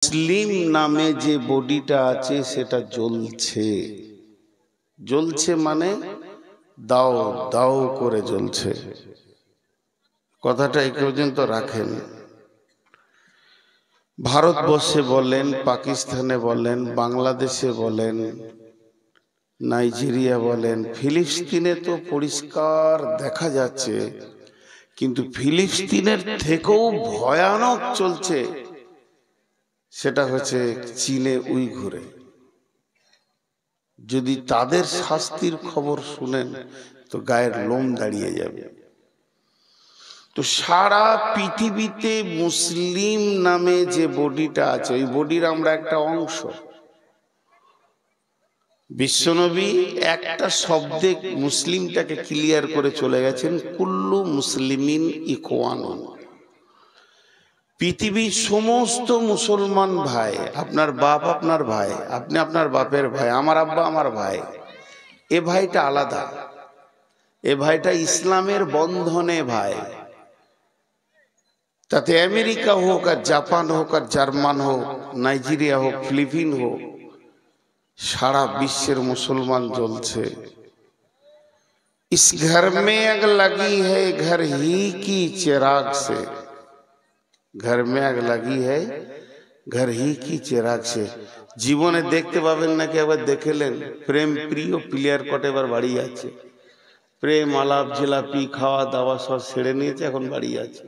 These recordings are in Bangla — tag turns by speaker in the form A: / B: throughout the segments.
A: মুসলিম নামে যে বডিটা আছে সেটা জ্বলছে। জ্বলছে মানে দাও দাও করে জ্বলছে। কথাটা এই পর্যন্ত রাখেন। ভারতবর্ষে বলেন, পাকিস্তানে বলেন, বাংলাদেশে বলেন, নাইজেরিয়া বলেন, ফিলিস্তিনে তো পরিষ্কার দেখা যাচ্ছে, কিন্তু ফিলিস্তিনের থেকেও ভয়ানক চলছে। সেটা হচ্ছে চীনে উইঘুরে। যদি তাদের শাস্তির খবর শুনেন তো গায়ের লোম দাঁড়িয়ে যাবে। তো সারা পৃথিবীতে মুসলিম নামে যে বডিটা আছে, ওই বডির আমরা একটা অংশ। বিশ্বনবী একটা শব্দে মুসলিমটাকে ক্লিয়ার করে চলে গেছেন, কুল্লু মুসলিমিন ইখওয়ানুন। পৃথিবীর সমস্ত মুসলমান ভাই, আপনার বাপ আপনার ভাই, আপনি আপনার বাপের ভাই, আমার আব্বা আমার ভাই। এ ভাইটা আলাদা, এ ভাইটা ইসলামের বন্ধনে ভাই। তাতে আমেরিকা হোক আর জাপান হোক আর জার্মান হোক, নাইজেরিয়া হোক, ফিলিপিন হোক, সারা বিশ্বের মুসলমান জ্বলছে। इस घर में आग लगी है घर ही की चिराग से, घर में आग लगी है घर ही की चिराग से। জীবনে দেখতে পাবেন নাকি একবার দেখলেন? প্রেম প্রিয় প্লেয়ার কটে এবার বাড়ি আছে, প্রেম আলাপ জিলাপি খাওয়া দাওয়া সব ছেড়ে নিয়েছে, এখন বাড়ি আছে।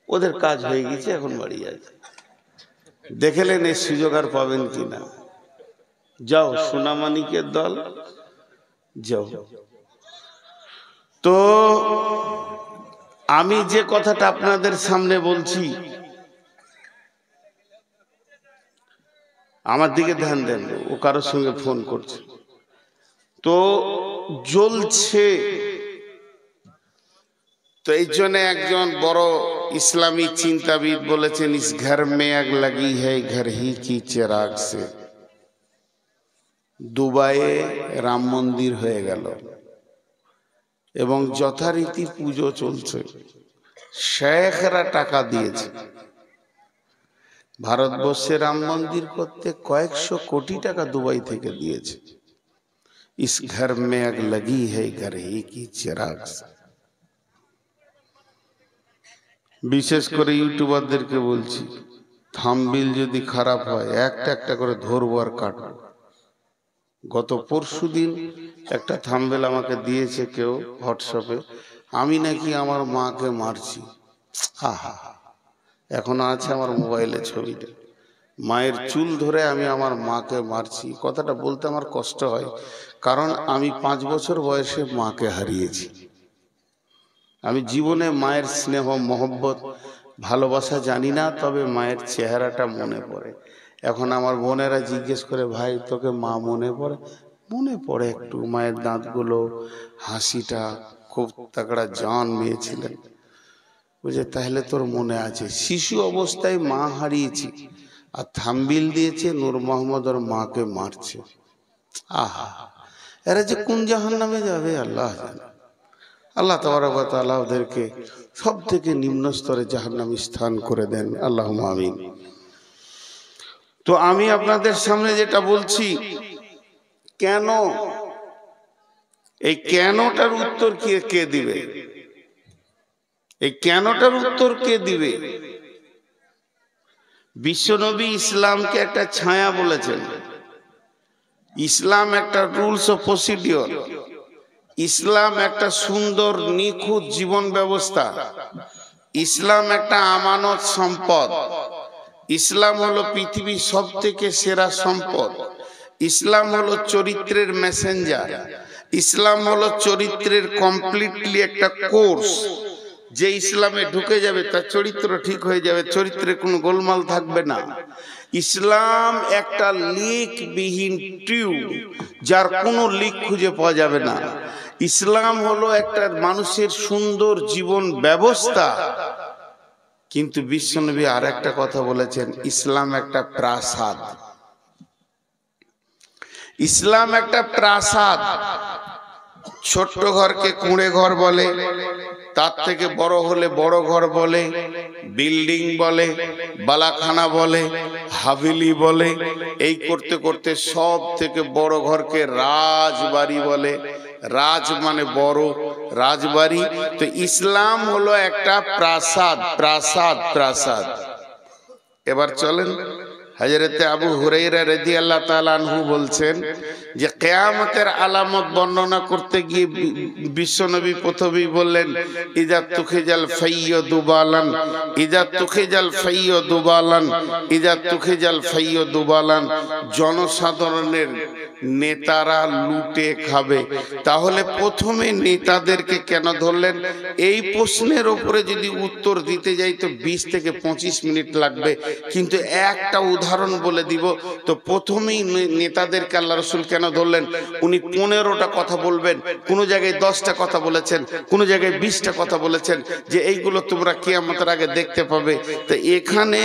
A: ওদের কাজ হয়ে গেছে, এখন বাড়ি আছে। দেখলেন এই সুযোগ আর পাবেন কিনা? যাও সোনামানিকের দল যাও। তো আমি যে কথাটা আপনাদের সামনে বলছি, আমার দিকে ধ্যান দেন। ও কারোর সঙ্গে ফোন করছে, তো জ্বলছে। তো এই জন্য একজন বড় ইসলামী চিন্তাবিদ বলেছেন, ইস ঘর মে আগ লাগি হ্যায় ঘর হি কি চিরাগ সে। দুবাইয়ে রাম মন্দির হয়ে গেল এবং যথারীতি পুজো চলছে। শেখরা টাকা দিয়েছে ভারতবর্ষে রাম মন্দির করতে, কয়েকশো কোটি টাকা দুবাই থেকে দিয়েছে। ইস ঘর মে আগ লাগি হ্যায় ঘর হি কি চিরাগ সে। বিশেষ করে ইউটিউবারদেরকে বলছি, থাম্বনেল যদি খারাপ হয় একটা একটা করে ধরবো আর কাটবো। গত পরশুদিন একটা থাম্বনেল আমাকে দিয়েছে কেউ হোয়াটসঅ্যাপে, আমি নাকি আমার মাকে মারছি। আহা, এখন আছে আমার মোবাইলে ছবিটা। মায়ের চুল ধরে আমি আমার মাকে মারছি। কথাটা বলতে আমার কষ্ট হয়, কারণ আমি 5 বছর বয়সে মাকে হারিয়েছি। আমি জীবনে মায়ের স্নেহ মহব্বত ভালোবাসা জানি না, তবে মায়ের চেহারাটা মনে পড়ে। এখন আমার বোনেরা জিজ্ঞেস করে, ভাই তোকে মা মনে পড়ে? মনে পড়ে একটু। মায়ের দাঁতগুলো, হাসিটা, খুব তাগড়া জান মেয়ে ছিলেন। বুঝে, তাহলে তোর মনে আছে। শিশু অবস্থায় মা হারিয়েছি, আর থাম্বনেল দিয়েছে নূর মোহাম্মদ ওর মাকে মারছে। আহা, এরা যে কোন জাহান্নামে যাবে আল্লাহ জানে। আল্লাহ তাবারক ওয়া তাআলা ওদেরকে সব থেকে নিম্ন স্তরে জাহান্নামী স্থান করে দেন, আল্লাহুম্মা আমিন। তো আমি আপনাদের সামনে যেটা বলছি, কেন, এই কেনটার উত্তর কে দিবে? এই কেনটার উত্তর কে দিবে? বিশ্বনবী ইসলামকে একটা ছায়া বলেছেন। ইসলাম একটা রুলস ও প্রসিডিওর। ইসলাম একটা সুন্দর নিখুঁত জীবন ব্যবস্থা। ইসলাম একটা আমানত সম্পদ। ইসলাম হলো পৃথিবীর সব থেকে সেরা সম্পদ। ইসলাম হলো চরিত্রের মেসেঞ্জার। ইসলাম হলো চরিত্রের কমপ্লিটলি একটা কোর্স। যে ইসলামে ঢুকে যাবে তার চরিত্র ঠিক হয়ে যাবে, চরিত্রে কোনো গোলমাল থাকবে না। ইসলাম একটা লিকবিহীন টিউব, যার কোনো লিক খুঁজে পাওয়া যাবে না। ইসলাম হলো একটা মানুষের সুন্দর জীবন ব্যবস্থা। কিন্তু বিশ্বনবী আর একটা কথা বলেছেন, ইসলাম একটা প্রাসাদ। ইসলাম একটা প্রাসাদ। ছোট্ট ঘরকে কুঁড়ে ঘর বলে, তার থেকে বড় হলে বড় ঘর বলে, বিল্ডিং বলে, বালাখানা বলে, হাভেলি বলে। এই করতে করতে সব থেকে বড় ঘরকে রাজবাড়ি বলে। রাজ মানে বড়, রাজবাড়ি। তো ইসলাম হলো একটা প্রাসাদ, প্রাসাদ, প্রাসাদ। এবার চলেন, হযরতে আবু হুরায়রা রাদিয়াল্লাহু তাআলা আনহু বলছেন যে কিয়ামতের আলামত বর্ণনা করতে গিয়ে বিশ্বনবী প্রথমেই বললেন ইজা তুখিজাল ফাইয়্যু দুবালান, ইজা তুখিজাল ফাইয়্যু দুবালান, ইজা তুখিজাল ফাইয়্যু দুবালান। জনসাধারণের নেতারা লুটে খাবে। তাহলে প্রথমে নেতাদেরকে কেন ধরলেন? এই প্রশ্নের উপরে যদি উত্তর দিতে যাই তো 20 থেকে 25 মিনিট লাগবে, কিন্তু একটা উদাহরণ বলে দিব। তো প্রথমেই নেতাদেরকে আল্লাহ রাসূল কেন ধরলেন? উনি 15টা কথা বলবেন, কোন জায়গায় 10টা কথা বলেছেন, কোন জায়গায় 20টা কথা বলেছেন, যে এইগুলো তোমরা কিয়ামতের আগে দেখতে পাবে। তো এখানে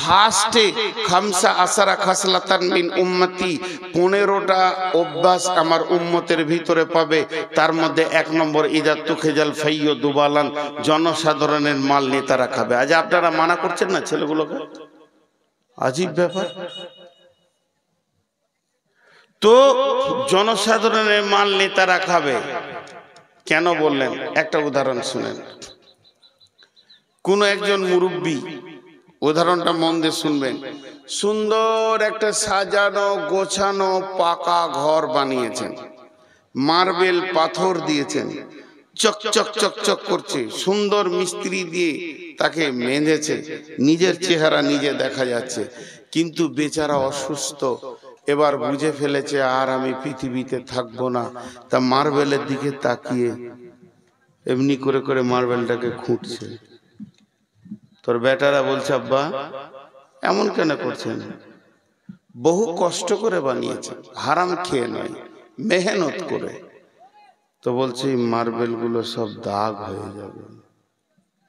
A: ফার্স্টে খামসা আসারা খাসলাতান মিন উম্মতি, 15টা অভ্যাস আমার উম্মতের ভিতরে পাবে। তার মধ্যে 1 নম্বর ইজা তুখিজাল ফাইয়্যু দুবালান, জনসাধারণের মাল নেতারা খাবে। আজ আপনারা মানা করছেন না ছেলেগুলোকে? আজীব ব্যাপার। তো জনসাধারণের মাল নেতারা খাবে কেন বললেন? একটা উদাহরণ শুনেন। কোন একজন মুরব্বী, উদাহরণটা মন দিয়ে শুনবেন, সুন্দর একটা সাজানো গোছানো পাকা ঘর বানিয়েছেন, মার্বেল পাথর দিয়েছেন, চকচক চকচক করছে, সুন্দর মিস্ত্রি দিয়ে তাকে মেঁধেছে, নিজের চেহারা নিজে দেখা যাচ্ছে, কিন্তু বেচারা অসুস্থ। এবার বুঝে ফেলেছে আর আমি পৃথিবীতে থাকবো না। তা মার্বেলের দিকে তাকিয়ে এমনি করে করে মার্বেলটাকে খুঁটছে। তোর বেটারা বলছে আব্বা এমন কেন করছেন? বহু কষ্ট করে বানিয়েছে, হারাম খেয়ে নয়, মেহনত করে। তো বলছে মার্বেল গুলো সব দাগ হয়ে যাবে,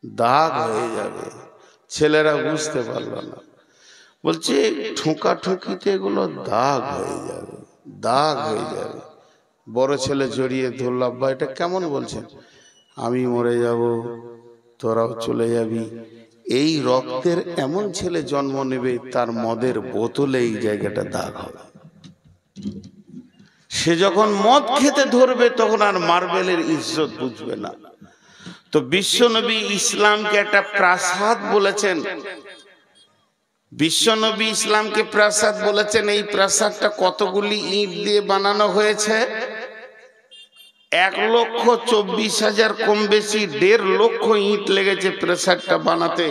A: দাগ হয়ে যাবে। ছেলেরা বুঝতে পারলো না, বলছে ঠোকা ঠুকিতে এগুলো দাগ হয়ে যাবে, দাগ হয়ে যাবে। বড় ছেলে জড়িয়ে ধরল, আব্বা এটা কেমন বলছেন? আমি মরে যাব, তোরাও চলে যাবি, এই রক্তের এমন ছেলে জন্ম নেবে তার মদের বোতলে এই জায়গাটা দাগ হবে। সে যখন মদ খেতে ধরবে তখন আর মার্বেলের ইজ্জত বুঝবে না। তো বিশ্বনবী ইসলামকে একটা প্রাসাদ বলেছেন। বিশ্বনবী ইসলামকে প্রাসাদ বলেছেন। এই প্রাসাদটা কতগুলি ইট দিয়ে বানানো হয়েছে? 1,24,000 কম বেশি 1.5 লক্ষ ইট লেগেছে প্রাসাদটা বানাতে।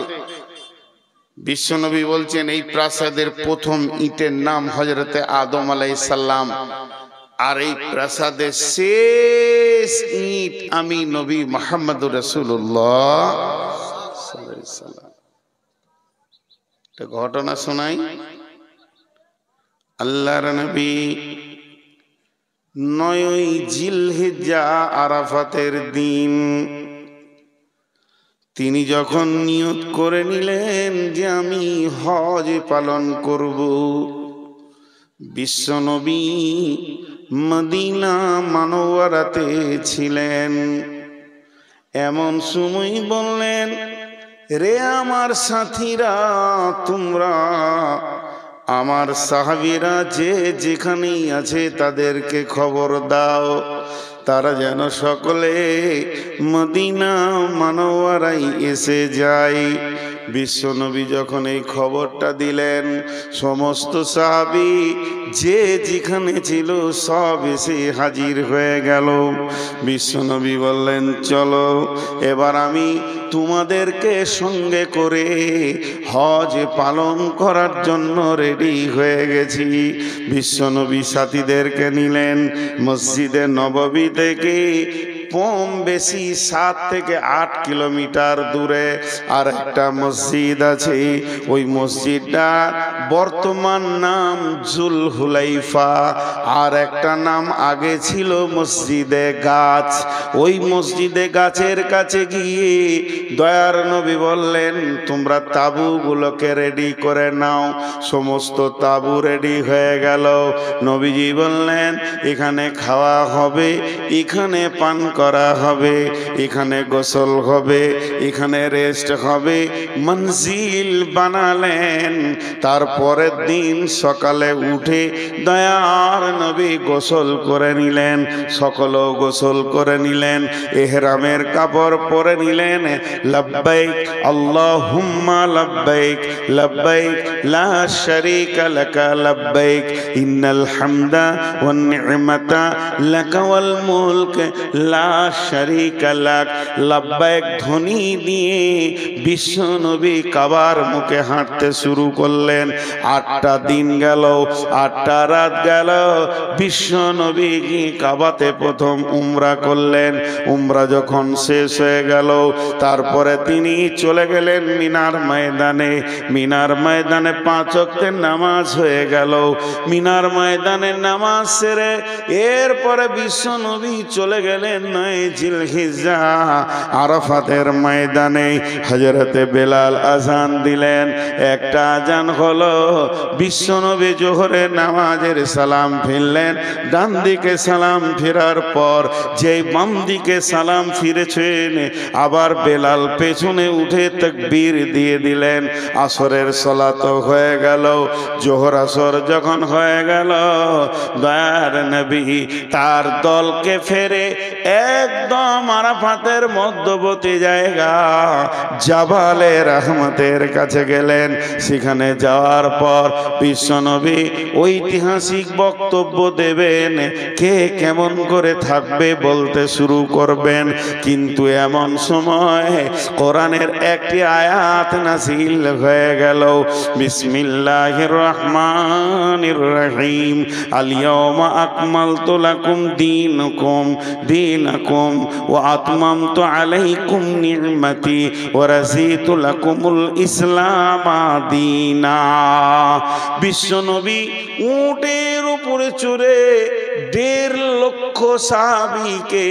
A: বিশ্বনবী বলছেন এই প্রাসাদের প্রথম ইটের নাম হযরতে আদম আলাইহিস সালাম, আর এই প্রাসাদের শেষ ইট আমি নবী মুহাম্মদুর রাসূলুল্লাহ সাল্লাল্লাহু আলাইহি সাল্লাম। একটা ঘটনা শোনাই। আল্লাহর নবী 9ই জিলহিজ্জা আরাফাতের দিন তিনি যখন নিয়ত করে নিলেন যে আমি হজ পালন করব, বিশ্বনবী মদিনা মানওয়ারাতে ছিলেন। এমন সময় বললেন, রে আমার সাথীরা, তোমরা আমার সাহাবীরা যে যেখানেই আছে তাদেরকে খবর দাও, তারা যেন সকলে মদিনা মানওয়ারায় এসে যায়। বিশ্বনবী যখন এই খবরটা দিলেন, সমস্ত সাহাবী যে যেখানে ছিল সব এসে হাজির হয়ে গেল। বিশ্বনবী বললেন, চলো এবার আমি তোমাদেরকে সঙ্গে করে হজ পালন করার জন্য রেডি হয়ে গেছি। বিশ্বনবী সাথীদেরকে নিলেন। মসজিদে নববী থেকে কম বেশি 7 থেকে 8 কিলোমিটার দূরে আর একটা মসজিদ আছে। ওই মসজিদটা বর্তমান নাম জুলহুলাইফা, আর একটা নাম আগে ছিল মসজিদে গাছ। ওই মসজিদে গাছের কাছে গিয়ে দয়ার নবী বললেন, তোমরা তাঁবুগুলোকে রেডি করে নাও। সমস্ত তাঁবু রেডি হয়ে গেল। নবীজি বললেন, এখানে খাওয়া হবে, এখানে পান করা হবে, এখানে গোসল হবে, এখানে রেস্ট হবে। মঞ্জিল বানালেন। তারপরের দিন সকালে উঠে দয়ার নবী গোসল করে নিলেন, সকলও গোসল করে নিলেন, এহরামের কাপড় পরে নিলেন। লব্বাইক আল্লাহুম্মা লব্বাইক, লব্বাইক লা শারীকা লাকা লব্বাইক, ইন্নাল হামদা ওয়ান নি'মাতা লাকা ওয়াল মুলক লা শারীকা লাক। লব্বাইক ধ্বনি দিয়ে বিশ্ব নবী কাবার মুখে হাঁটতে শুরু করলেন। 8টা দিন গেল, 8টা রাত গেল। বিশ্ব নবী কাবাতে প্রথম উমরা করলেন। উমরা যখন শেষ হয়ে গেল, তারপরে তিনি চলে গেলেন মিনার ময়দানে। মিনার ময়দানে 5 ওয়াক্তের নামাজ হয়ে গেল। মিনার ময়দানে নামাজ সেরে এরপরে বিশ্ব নবী চলে গেলেন 9 জিলহিজ্জা আরাফাতের ময়দানে। হযরতে বেলাল আজান দিলেন। একটা আজান হলো, বিশ্ব নবী জোহরের নামাজের সালাম ফিরলেন। ডান দিকে সালাম ফেরার পর যেই বাম দিকে সালাম ফিরেছেন, আবার বেলাল পেছনে উঠে তাকবীর দিয়ে দিলেন। আসরের সালাত হয়ে গেল। জোহর আসর যখন হয়ে গেল, দয়ার নবী তার দলকে ফেরে একদম আরাফাতের মধ্যবর্তী জায়গা জাবালে রহমতের কাছে গেলেন। সেখানে যাওয়ার পর বিশ্বনবী ঐতিহাসিক বক্তব্য দেবেন, কে কেমন করে থাকবে বলতে শুরু করবেন। কিন্তু এমন সময় কোরআনের একটি আয়াত নাযিল হয়ে গেল, বিসমিল্লাহির রহমানির রহিম, আল ইয়াওমা আকমালতু লাকুম দীনাকুম ওয়া আতমামতু আলাইকুম নি'মাতি ওয়া রাযীতু লাকুমুল ইসলাম দীনা। বিশ্বনবী উটের উপরে চড়ে 1.5 লক্ষ সাহাবীকে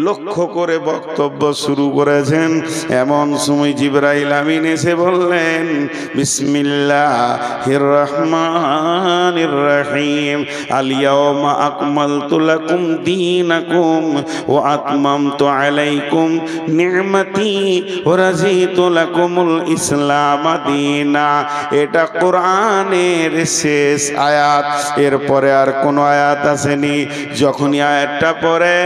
A: লক্ষ্য করে বক্তব্য শুরু করেছেন। এমন সময় জিবরাইল আমিন এসে বললেন, বিসমিল্লাহির রহমানির রহিম, আল ইয়াওমা আকমালতু লাকুম দীনাকুম ওয়া আতমামতু আলাইকুম নি'মাতি ওয়া রাযীতু লাকুমুল ইসলাম দীনা। এটা কোরআনের শেষ আয়াত। এরপরে আর কোন আয়াত আসেনি। যখনই আয়াতটা পড়ে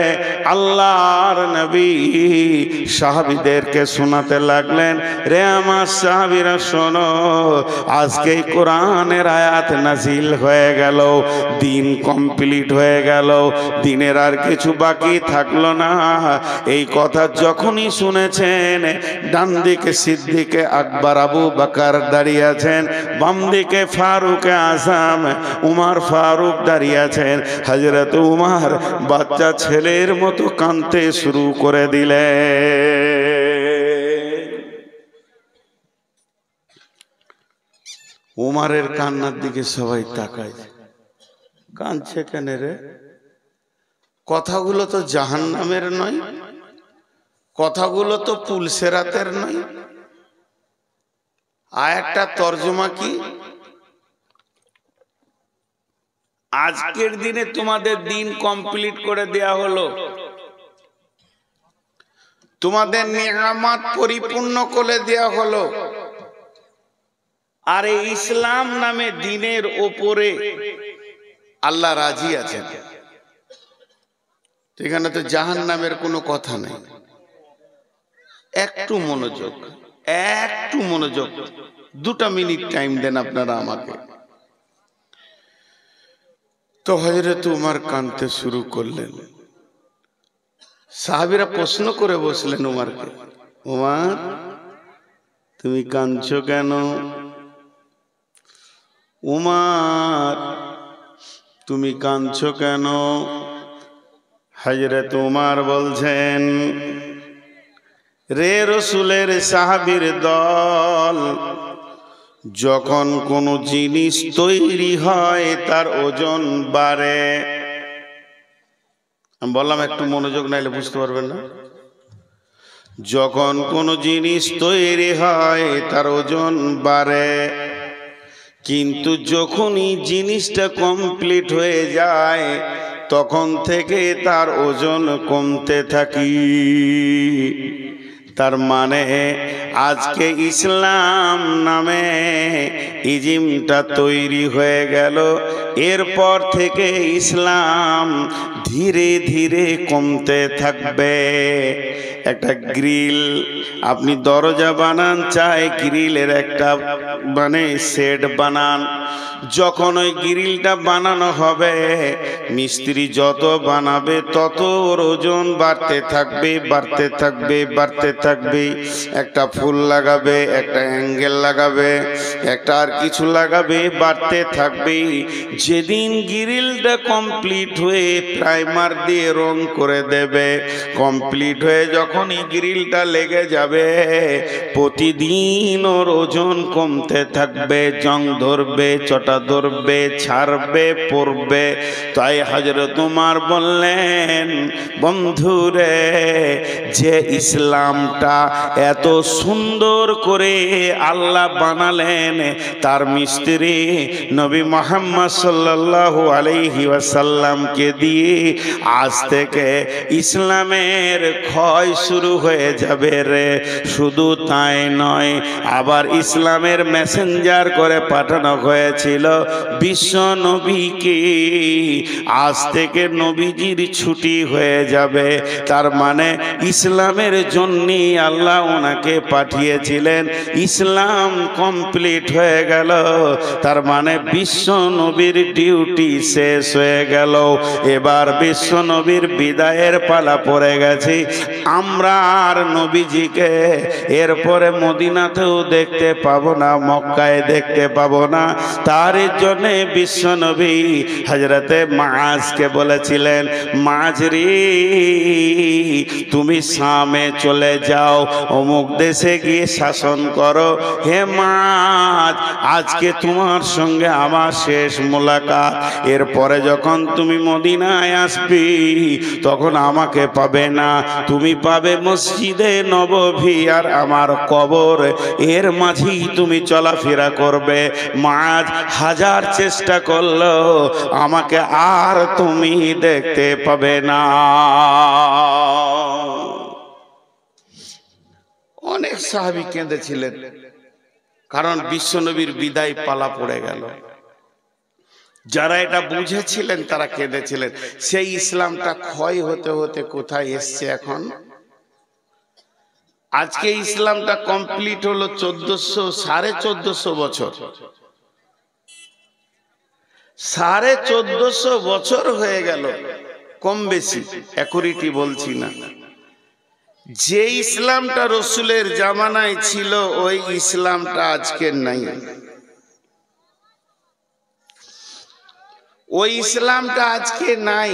A: আল্লাহর নবী সাহাবীদেরকে শোনাতে লাগলেন, রে আমার সাহাবীরা শোনো, আজকে কোরআনের আয়াত নাজিল হয়ে গেল, দিন কমপ্লিট হয়ে গেল, দিনের আর কিছু বাকি থাকলো না। এই কথা যখনই শুনেছেন, ডান দিকে সিদ্দিকে আকবর আবু বকর দাঁড়িয়ে আছেন, বাম দিকে ফারুকে আজম উমর ফারুক দাঁড়িয়ে আছেন। হযরত উমর বাচ্চা ছেলের মতো কাঁদতে শুরু করে দিলেন। উমরের কান্নার দিকে সবাই তাকায়, কাঁদছে কেন রে? কথাগুলো তো জাহান্নামের নয়, কথাগুলো তো পুলসেরাতের নয়। আয়াতটা তর্জমা কি? আজকের দিনে তোমাদের দিন কমপ্লিট করে দেয়া হলো, তোমাদের নিয়ামত পরিপূর্ণ করে দেয়া হলো, আর এই ইসলাম নামে দিনের ওপরে আল্লাহ রাজি আছেন। এখানে তো জাহান্নামের কোনো কথা নেই। একটু মনোযোগ, একটু মনোযোগ, 2টা মিনিট টাইম দেন আপনারা আমাকে। তো হযরত উমর কাঁদতে শুরু করলেন। সাহাবীরা প্রশ্ন করে বসলেন উমরকে, উমর তুমি কাঁদছো কেন? উমর তুমি কাঁদছো কেন? হযরত উমর বলছেন, রে রসুলের সাহাবীর দল, যখন কোনো জিনিস তৈরি হয় তার ওজন বাড়ে। আমি বললাম একটু মনোযোগ নাইলে বুঝতে পারবেন না। যখন কোনো জিনিস তৈরি হয় তার ওজন বাড়ে, কিন্তু যখনই জিনিসটা কমপ্লিট হয়ে যায় তখন থেকে তার ওজন কমতে থাকে। তার মানে আজকে ইসলাম নামে ইজিমটা তৈরি হয়ে গেল, এরপর থেকে ইসলাম ধীরে ধীরে কমতে থাকবে। একটা গ্রিল আপনি দরজা বানান, চাই গ্রিলের একটা মানে সেট বানান, যখন ওই গ্রিলটা বানানো হবে মিস্ত্রি যত বানাবে তত ওজন বাড়তে থাকবে, বাড়তে থাকবে, বাড়তে থাকবে। একটা ফুল লাগাবে, একটা অ্যাঙ্গেল লাগাবে, একটা আর কিছু লাগাবে, বাড়তে থাকবে। যেদিন গ্রিলটা কমপ্লিট হয়ে প্রাইমার দিয়ে রং করে দেবে, কমপ্লিট হয়ে যখনই গ্রিলটা লেগে যাবে প্রতিদিন ওর ওজন কমতে থাকবে, জং ধরবে, চটা ধরবে, ছাড়বে, পড়বে। তাই হযরত ওমর বললেন, বন্ধুরে যে ইসলামটা এত সুন্দর করে আল্লাহ বানালেন তার মিস্ত্রি নবী মুহাম্মদ সাল্লাল্লাহু আলাইহি ওয়াসাল্লামকে দিয়ে আজ থেকে ইসলামের ক্ষয় শুরু হয়ে যাবে রে। শুধু তাই নয়, আবার ইসলামের মেসেঞ্জার করে পাঠানো হয়েছিল বিশ্ব নবীকে। আজ থেকে নবীজির ছুটি হয়ে যাবে। তার মানে ইসলামের জন্যই আল্লাহ ওনাকে পাঠিয়েছিলেন। ইসলাম কমপ্লিট হয়ে গেল, তার মানে বিশ্ব নবীর ডিউটি শেষ হয়ে গেল। এবার বিশ্ব নবীর বিদায়ের পালা পড়ে গেছে। আমরা আর নবীজিকে এরপরে মদিনাতেও দেখতে পাবো না, মক্কায় দেখতে পাবো না। তার জন্য বিশ্ব নবী হযরতে মুআজকে বলেছিলেন, মুআজ রে তুমি শামে চলে যাও, অমুক দেশে গিয়ে শাসন করো। হে মুআজ, আজকে তোমার সঙ্গে আমার শেষ মোলাকাত। এরপরে যখন তুমি মদিনায় আসবে তখন আমাকে পাবে না, তুমি পাবে মসজিদে নববী আর আমার কবর, এর মাঝেই তুমি চলাফেরা করবে। মুআজ হাজার চেষ্টা করলো আমাকে আর তুমি দেখতে পাবে না। অনেক সাহাবী কেঁদেছিলেন, কারণ বিশ্বনবীর বিদায় পালা পড়ে গেল। যারা এটা বুঝেছিলেন তারা কেঁদেছিলেন। সেই ইসলামটা ক্ষয় হতে হতে কোথায় এসছে এখন? আজকে ইসলামটা কমপ্লিট হলো 1450 বছর। 1450 বছর হয়ে গেল, কম বেশি অ্যাকুরেটলি বলছি না। যে ইসলামটা রসুলের জামানায় ছিল ওই ইসলামটা আজকে নাই। ওই ইসলামটা আজকে নাই।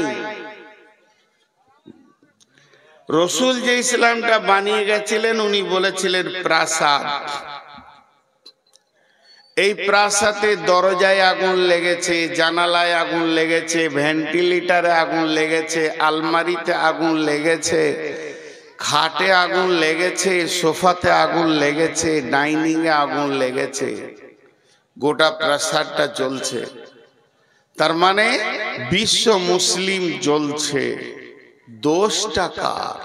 A: রসুল যে ইসলামটা বানিয়ে গেছিলেন উনি বলেছিলেন প্রাসাদ। এই প্রাসাদে দরজায় আগুন লেগেছে, জানালায় আগুন লেগেছে, ভেন্টিলেটরে আগুন লেগেছে, আলমারিতে আগুন লেগেছে, খাটে আগুন লেগেছে, সোফাতে আগুন লেগেছে, ডাইনিং এ আগুন লেগেছে, গোটা প্রাসাদটা জ্বলছে। তার মানে বিশ্ব মুসলিম জ্বলছে। দোষটা কার?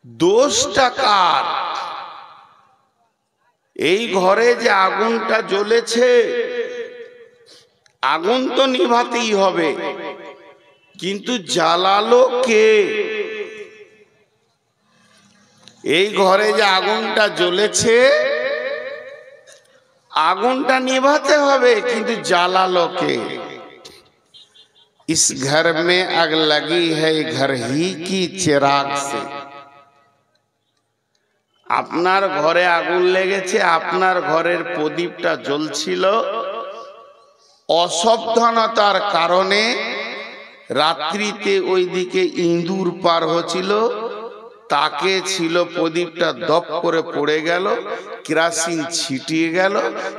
A: দোষটা কার? এই ঘরে যে আগুনটা জ্বলেছে, আগুন তো নিভাতেই হবে, কিন্তু জ্বালালো কে? এই ঘরে যে আগুনটা জ্বলেছে, আগুনটা নিভাতে হবে, কিন্তু জ্বালালো কে? इस घर में आग लगी है घर ही की चिराग से। আপনার ঘরে আগুন লেগেছে, আপনার ঘরের প্রদীপটা জ্বলছিল, অসাবধানতার কারণে রাত্রিতে ওইদিকে ইঁদুর পার হচ্ছিল, তাকে ছিল প্রদীপটা দপ করে পড়ে গেল, কেরোসিন ছিটিয়ে গেল।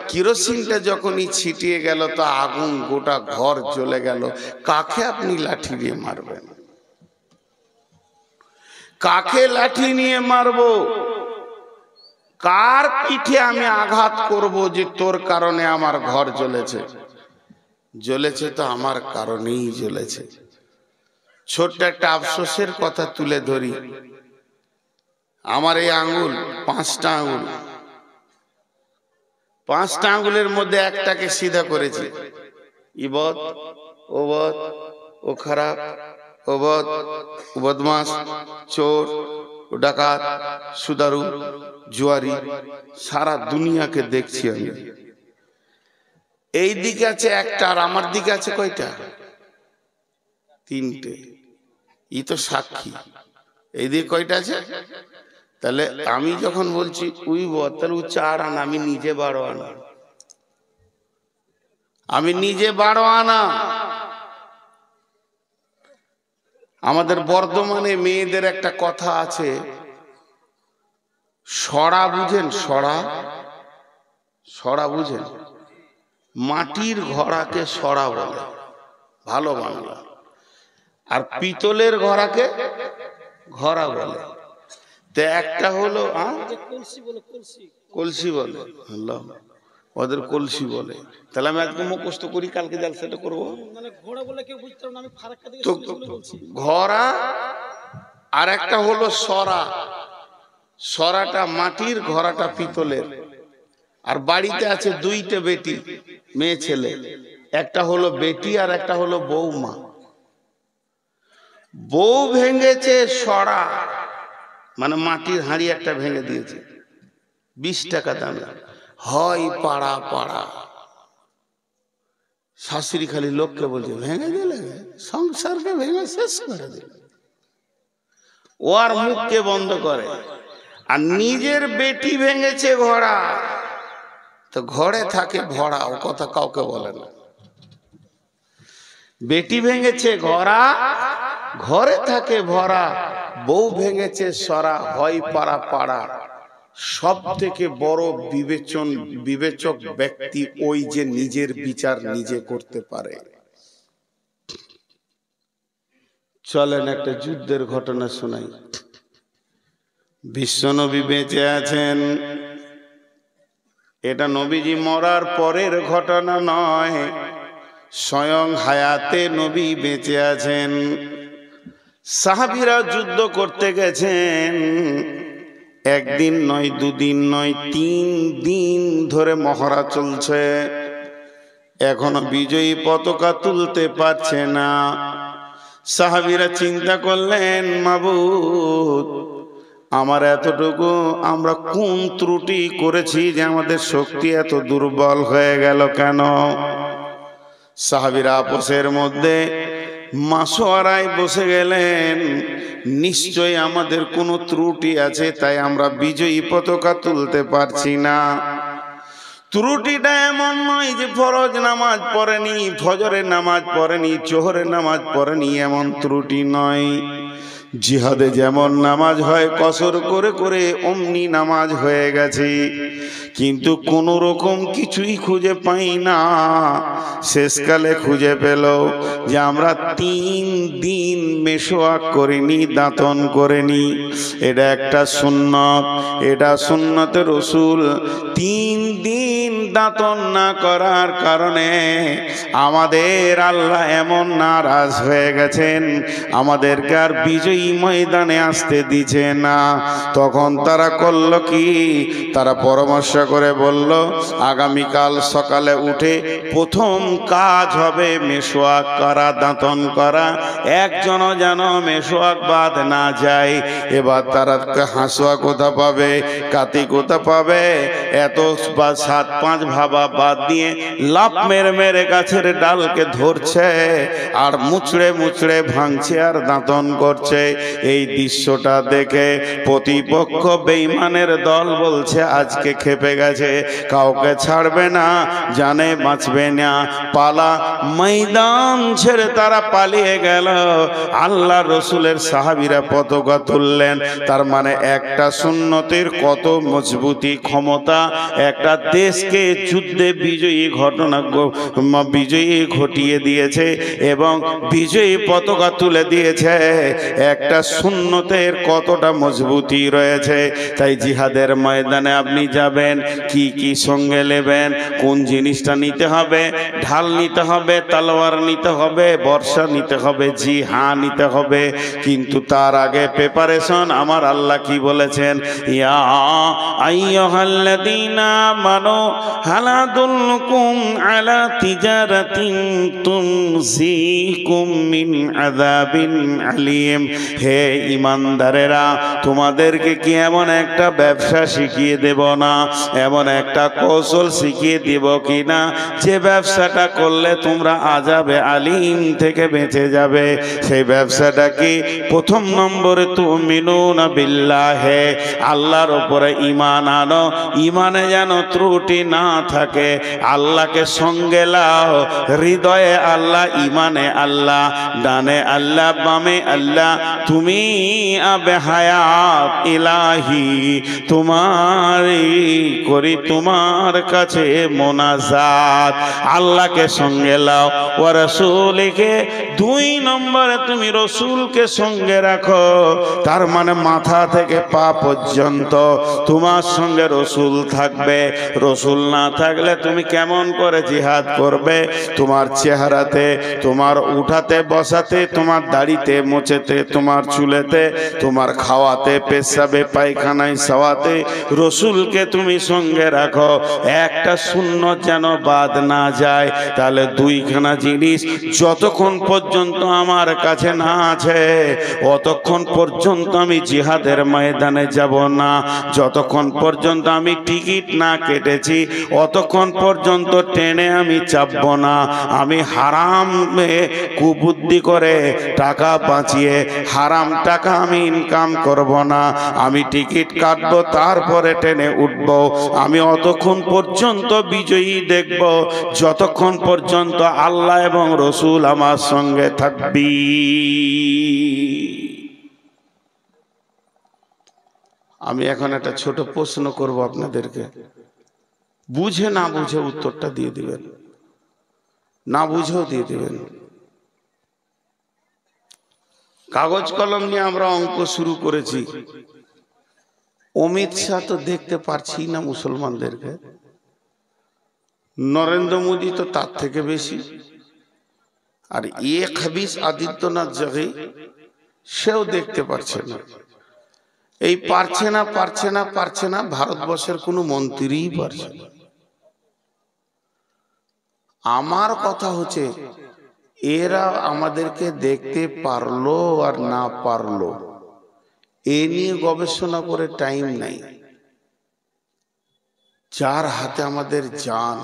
A: কেরোসিনটা যখনই ছিটিয়ে গেল তো আগুন গোটা ঘর জ্বলে গেল। কাকে আপনি লাঠি দিয়ে মারবেন? কাকে লাঠি নিয়ে মারবো? কার পিঠে আমি আঘাত করব যে তোর কারণে আমার ঘর জ্বলেছে? জ্বলেছে তো আমার কারণেই জ্বলেছে। ছোট্ট একটা আফসোসের কথা তুলে ধরি। আমার এই আঙ্গুল, 5টা আঙ্গুল, 5টা আঙ্গুলের মধ্যে একটাকে সিধা করেছি। ইবদ, ওবদ, ও খারাপ, ওবদ, ও বদমাস, চোর, ও ডাকাত, সুদারু, জুয়ারি, সারা দুনিয়াকে দেখছি আমি। এই দিকে আছে একটা, আর আমার দিকে আছে কয়টা? 3টে। ই তো সাক্ষী। এই দিকে কয়টা আছে? তাহলে আমি যখন বলছি উই বদ, তাহলে ও 4 আনা, আমি নিজে 12 আনা। আমি নিজে 12 আনা। আমাদের বর্ধমানে মেয়েদের একটা কথা আছে, সরা বুঝেন? সরা, সরা বুঝেন? মাটির ঘড়াকে সরা বলে, ভালো বাংলা। আর পিতলের ঘড়াকে ঘড়া বলে। তো একটা হলো কলসি বলে, ওদের কলসি বলে। তাহলে আমি আজকে মুখস্থ করি, কালকে জালসাটা করবো। ঘড়া আর একটা হলো সরা। সরাটা মাটির, ঘড়াটা পিতলের। আর বাড়িতে আছে 2টে বেটি, মেয়ে ছেলে। একটা হলো বেটি আর একটা হলো বৌমা। বউ ভেঙেছে সরা, মানে মাটির হাঁড়ি একটা ভেঙে দিয়েছে, 20 টাকা দামে। হয় পাড়া পাড়া। শাশুড়ি খালি লোককে বলছে, ভেঙে দিলে, সংসারকে ভেঙে শেষ করে দিলে। ও আর মুখকে বন্ধ করে। আর নিজের বেটি ভেঙেছে ঘোড়া, তো ঘরে থাকে ভরা, ও কথা কাউকে বলে না। বেটি ভেঙেছে ঘোড়া, ঘরে থাকে ভরা। বউ ভেঙেছে সরা, হয় পাড়া পাড়া। সব থেকে বড় বিবেচক ব্যক্তি ওই যে নিজের বিচার নিজে করতে পারে। চলেন একটা যুদ্ধের ঘটনা শোনাই। বিশ্বনবী বেঁচে আছেন, এটা নবীজি মরার পরের ঘটনা নয়, স্বয়ং হায়াতে নবী বেঁচে আছেন। সাহাবীরা যুদ্ধ করতে গেছেন। একদিন নয়, 2 দিন নয়, 3 দিন ধরে মহড়া চলছে। এখনো বিজয়ী পতাকা তুলতে পারছে না। সাহাবীরা চিন্তা করলেন, মাবুদ, আমার এতটুকু আমরা কোন ত্রুটি করেছি যে আমাদের শক্তি এত দুর্বল হয়ে গেল কেন? সাহাবীরা আপসের মধ্যে মাসোয়ারায় বসে গেলেন, নিশ্চয়ই আমাদের কোনো ত্রুটি আছে, তাই আমরা বিজয়ী পতাকা তুলতে পারছি না। ত্রুটিটা এমন নয় যে ফরজ নামাজ পড়েনি, ফজরের নামাজ পড়েনি, জোহরের নামাজ পড়েনি, এমন ত্রুটি নয়। জিহাদে যেমন নামাজ হয় কসর করে করে, অমনি নামাজ হয়ে গেছে, কিন্তু কোন রকম কিছুই খুঁজে পাই না। শেষকালে খুঁজে পেল যে আমরা 3 দিন মেশোয়াক করিনি, দাঁতন করিনি। এটা একটা সুন্নত, এটা সুন্নতে রাসূল। 3 দিন দাঁতন না করার কারণে আমাদের আল্লাহ এমন নারাজ হয়ে গেছেন, আমাদেরকে আর বিজয়ী ময়দানে আসতে দিছে না। তখন তারা করল কি? তারা পরামর্শ করে বলল, আগামীকাল সকালে উঠে প্রথম কাজ হবে মেশোয়াক করা, দাঁতন করা। একজনও যেন মেশোয়াক বাদ না যায়। এবার তারা হাসুয়া কোথা পাবে, কাতি কোথা পাবে, এত 7-5 ভাবা বাদ দিয়ে লাফ মেরে মেরে গাছের ডালকে ধরছে আর মুচড়ে মুচড়ে ভাঙছে আর দাঁতন করছে। এই দৃশ্যটা দেখে প্রতিপক্ষ বেঈমানের দল বলছে, আজকে খেপে ছুটে গেছে, কাউকে ছাড়বে না, জানে বাঁচবে না। পালা ময়দান ছেড়ে তারা পালিয়ে গেল। আল্লাহ রসুলের সাহাবীরা পতাকা তুললেন। তার মানে একটা সুন্নতের কত মজবুতি ক্ষমতা, একটা দেশকে যুদ্ধে বিজয়ী বিজয়ী ঘটিয়ে দিয়েছে এবং বিজয়ী পতাকা তুলে দিয়েছে। একটা সুন্নতের কতটা মজবুতি রয়েছে। তাই জিহাদের ময়দানে আপনি যাবেন, কি কি সঙ্গে নেবেন, কোন জিনিসটা নিতে হবে? ঢাল নিতে হবে, তলোয়ার নিতে হবে, বর্ষা নিতে হবে, জি হ্যাঁ নিতে হবে। কিন্তু তার আগে প্রিপারেশন আমার আল্লাহ কি বলেছেন? ইয়া আইয়ুহাল্লাযীনা আমানু হাল আদুল্লুকুম আলা তিজারাতিন তুনজিকুম মিন আযাবিন আলীম। হে ঈমানদারেরা, তোমাদেরকে কি এমন একটা ব্যবসা শিখিয়ে দেব না, এমন একটা কৌশল শিখিয়ে দিব কিনা যে ব্যবসাটা করলে তোমরা আযাবে আলীম থেকে বেঁচে যাবে? সেই ব্যবসাটা কি? প্রথম নম্বরে তুমিনুনা বিল্লাহি, আল্লাহর উপরে ঈমান আনো। ঈমানে যেন ত্রুটি না থাকে। আল্লাহকে সঙ্গে লাও, হৃদয়ে আল্লাহ, ঈমানে আল্লাহ, ডানে আল্লাহ, বামে আল্লাহ। তুমি আবে হায়াত ইলাহি, তোমারই করি তোমার কাছে মোনাজাত। আল্লাহকে সঙ্গে লাও। ওয়া রাসূলিকে, দুই নম্বরে তুমি রসুলকে সঙ্গে রাখো। তার মানে মাথা থেকে পা পর্যন্ত তোমার সঙ্গে রসুল থাকবে। রসুল না থাকলে তুমি কেমন করে জিহাদ করবে? তোমার চেহারাতে, তোমার উঠাতে বসাতে, তোমার দাড়িতে মোচেতে, তোমার চুলেতে, তোমার খাওয়াতে, পেশাবে পায়খানায় সাওয়াতে রসুলকে তুমি সঙ্গে রাখো। একটা সুন্নত যেন বাদ না যায়। তাহলে দুইখানা জিনিস যতক্ষণ পর্যন্ত আমার কাছে না আছে, অতক্ষণ পর্যন্ত আমি জিহাদের ময়দানে যাব না। যতক্ষণ পর্যন্ত আমি টিকিট না কেটেছি, অতক্ষণ পর্যন্ত ট্রেনে আমি চাপব না। আমি হারামে কুবুদ্ধি করে টাকা বাঁচিয়ে হারাম টাকা আমি ইনকাম করব না। আমি টিকিট কাটবো, তারপরে ট্রেনে উঠব। আমি অতক্ষণ পর্যন্ত বিজয়ী দেখব যতক্ষণ পর্যন্ত আল্লাহ এবং রসুল আমার সঙ্গে থাকবি। আমি এখন একটা ছোট প্রশ্ন করব আপনাদেরকে, বুঝে না বুঝে উত্তরটা দিয়ে দিবেন, না বুঝেও দিয়ে দিবেন। কাগজ কলম নিয়ে আমরা অঙ্ক শুরু করেছি। অমিত শাহ তো দেখতে পারছি না মুসলমানদেরকে, নরেন্দ্র মোদী তো তার থেকে বেশি, আর খাবিস আদিত্যনাথ জগি সেও দেখতে পারছে না। এই পারছে না পারছে না পারছে না, ভারতবর্ষের কোনো মন্ত্রীই পারছে না। আমার কথা হচ্ছে, এরা আমাদেরকে দেখতে পারলো আর না পারলো এ নিয়ে গবেষণা করে টাইম নাই। যার হাতে আমাদের জান,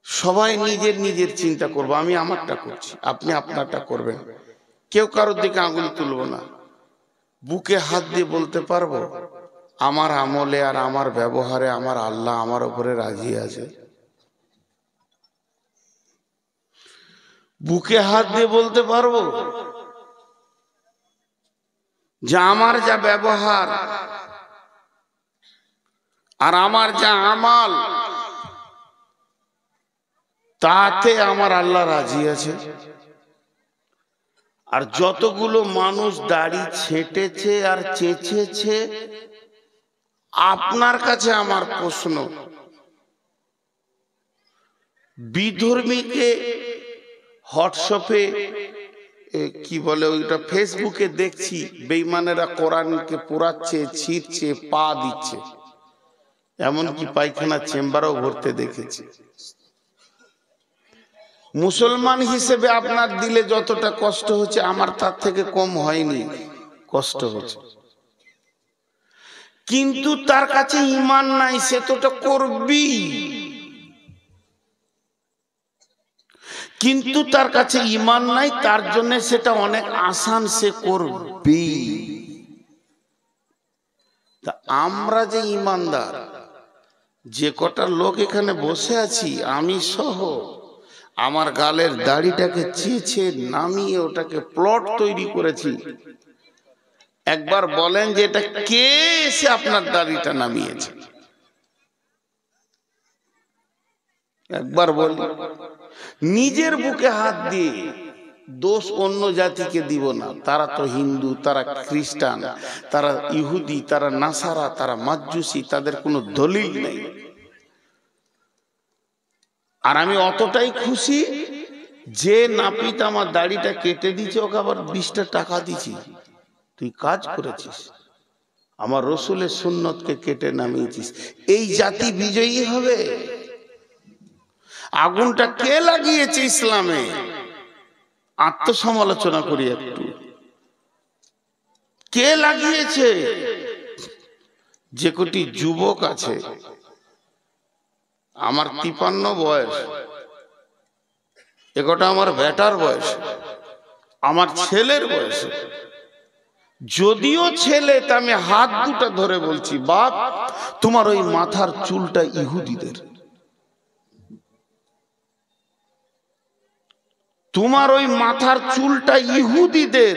A: সবাই নিজের নিজের চিন্তা করবো। আমি আমারটা করছি, আপনি আপনারটা করবেন। কেউ কারোর দিকে আঙুল তুলবো না। বুকে হাত দিয়ে বলতে পারবো, আমার আমলে আর আমার ব্যবহারে আমার আল্লাহ আমার উপরে রাজি আছে। বুকে হাত দিয়ে বলতে পারবো যে আমার যা ব্যবহার আর আমার যা আমাল, তাতে আমার আল্লাহ রাজি আছে। আর যতগুলো মানুষ দাড়ি ছেঁটেছে আর চেঁচেছে, আপনার কাছে আমার প্রশ্ন, বিধর্মীকে হোয়াটসঅ্যাপে কি বলে ওইটা, ফেসবুকে দেখছি বেঈমানেরা কোরআনকে পোড়াচ্ছে, ছিঁড়ছে, পা দিচ্ছে, এমনকি পায়খানা চেম্বারও ভরতে দেখেছি। মুসলমান হিসেবে আপনার দিলে যতটা কষ্ট হচ্ছে আমার তার থেকে কম হয়নি, কষ্ট হচ্ছে। কিন্তু তার কাছে ঈমান নাই, সে তোটা করবি। কিন্তু তার কাছে ঈমান নাই, তার জন্য সেটা অনেক আসান, সে করবি। তা আমরা যে ঈমানদার, যে কটা লোক এখানে বসে আছি আমি সহ, আমার গালের দাড়িটাকে চেঁচে নামিয়ে ওটাকে প্লট তৈরি করেছি। একবার বলেন যে এটা কে এসে আপনার দাড়িটা নামিয়েছে? একবার বলি। নিজের বুকে হাত দিয়ে দোষ অন্য জাতিকে দিব না। তারা তো হিন্দু, তারা খ্রিস্টান, তারা ইহুদি, তারা নাসারা, তারা মাজুসি, তাদের কোনো দলিল নেই। আর আমি অতটাই খুশি যে নাপিত আমার দাড়িটা কেটে দিচ্ছে, ওকে আবার 20টা টাকা দিচ্ছি। তুই কাজ করেছিস, আমার রসুলের সুন্নতকে কেটে নামিয়েছিস। এই জাতি বিজয়ী হবে। আগুনটা কে লাগিয়েছে ইসলামে? আত্মসমালোচনা করি একটু। কে লাগিয়েছে? যে কোটি যুবক আছে, আমার 53 বয়স, একটা আমার বেটার বয়স, আমার ছেলের বয়স। যদিও ছেলে, তা আমি হাত দুটো ধরে বলছি, বাপ তোমার ওই মাথার চুলটা ইহুদিদের, তোমার ওই মাথার চুলটা ইহুদিদের।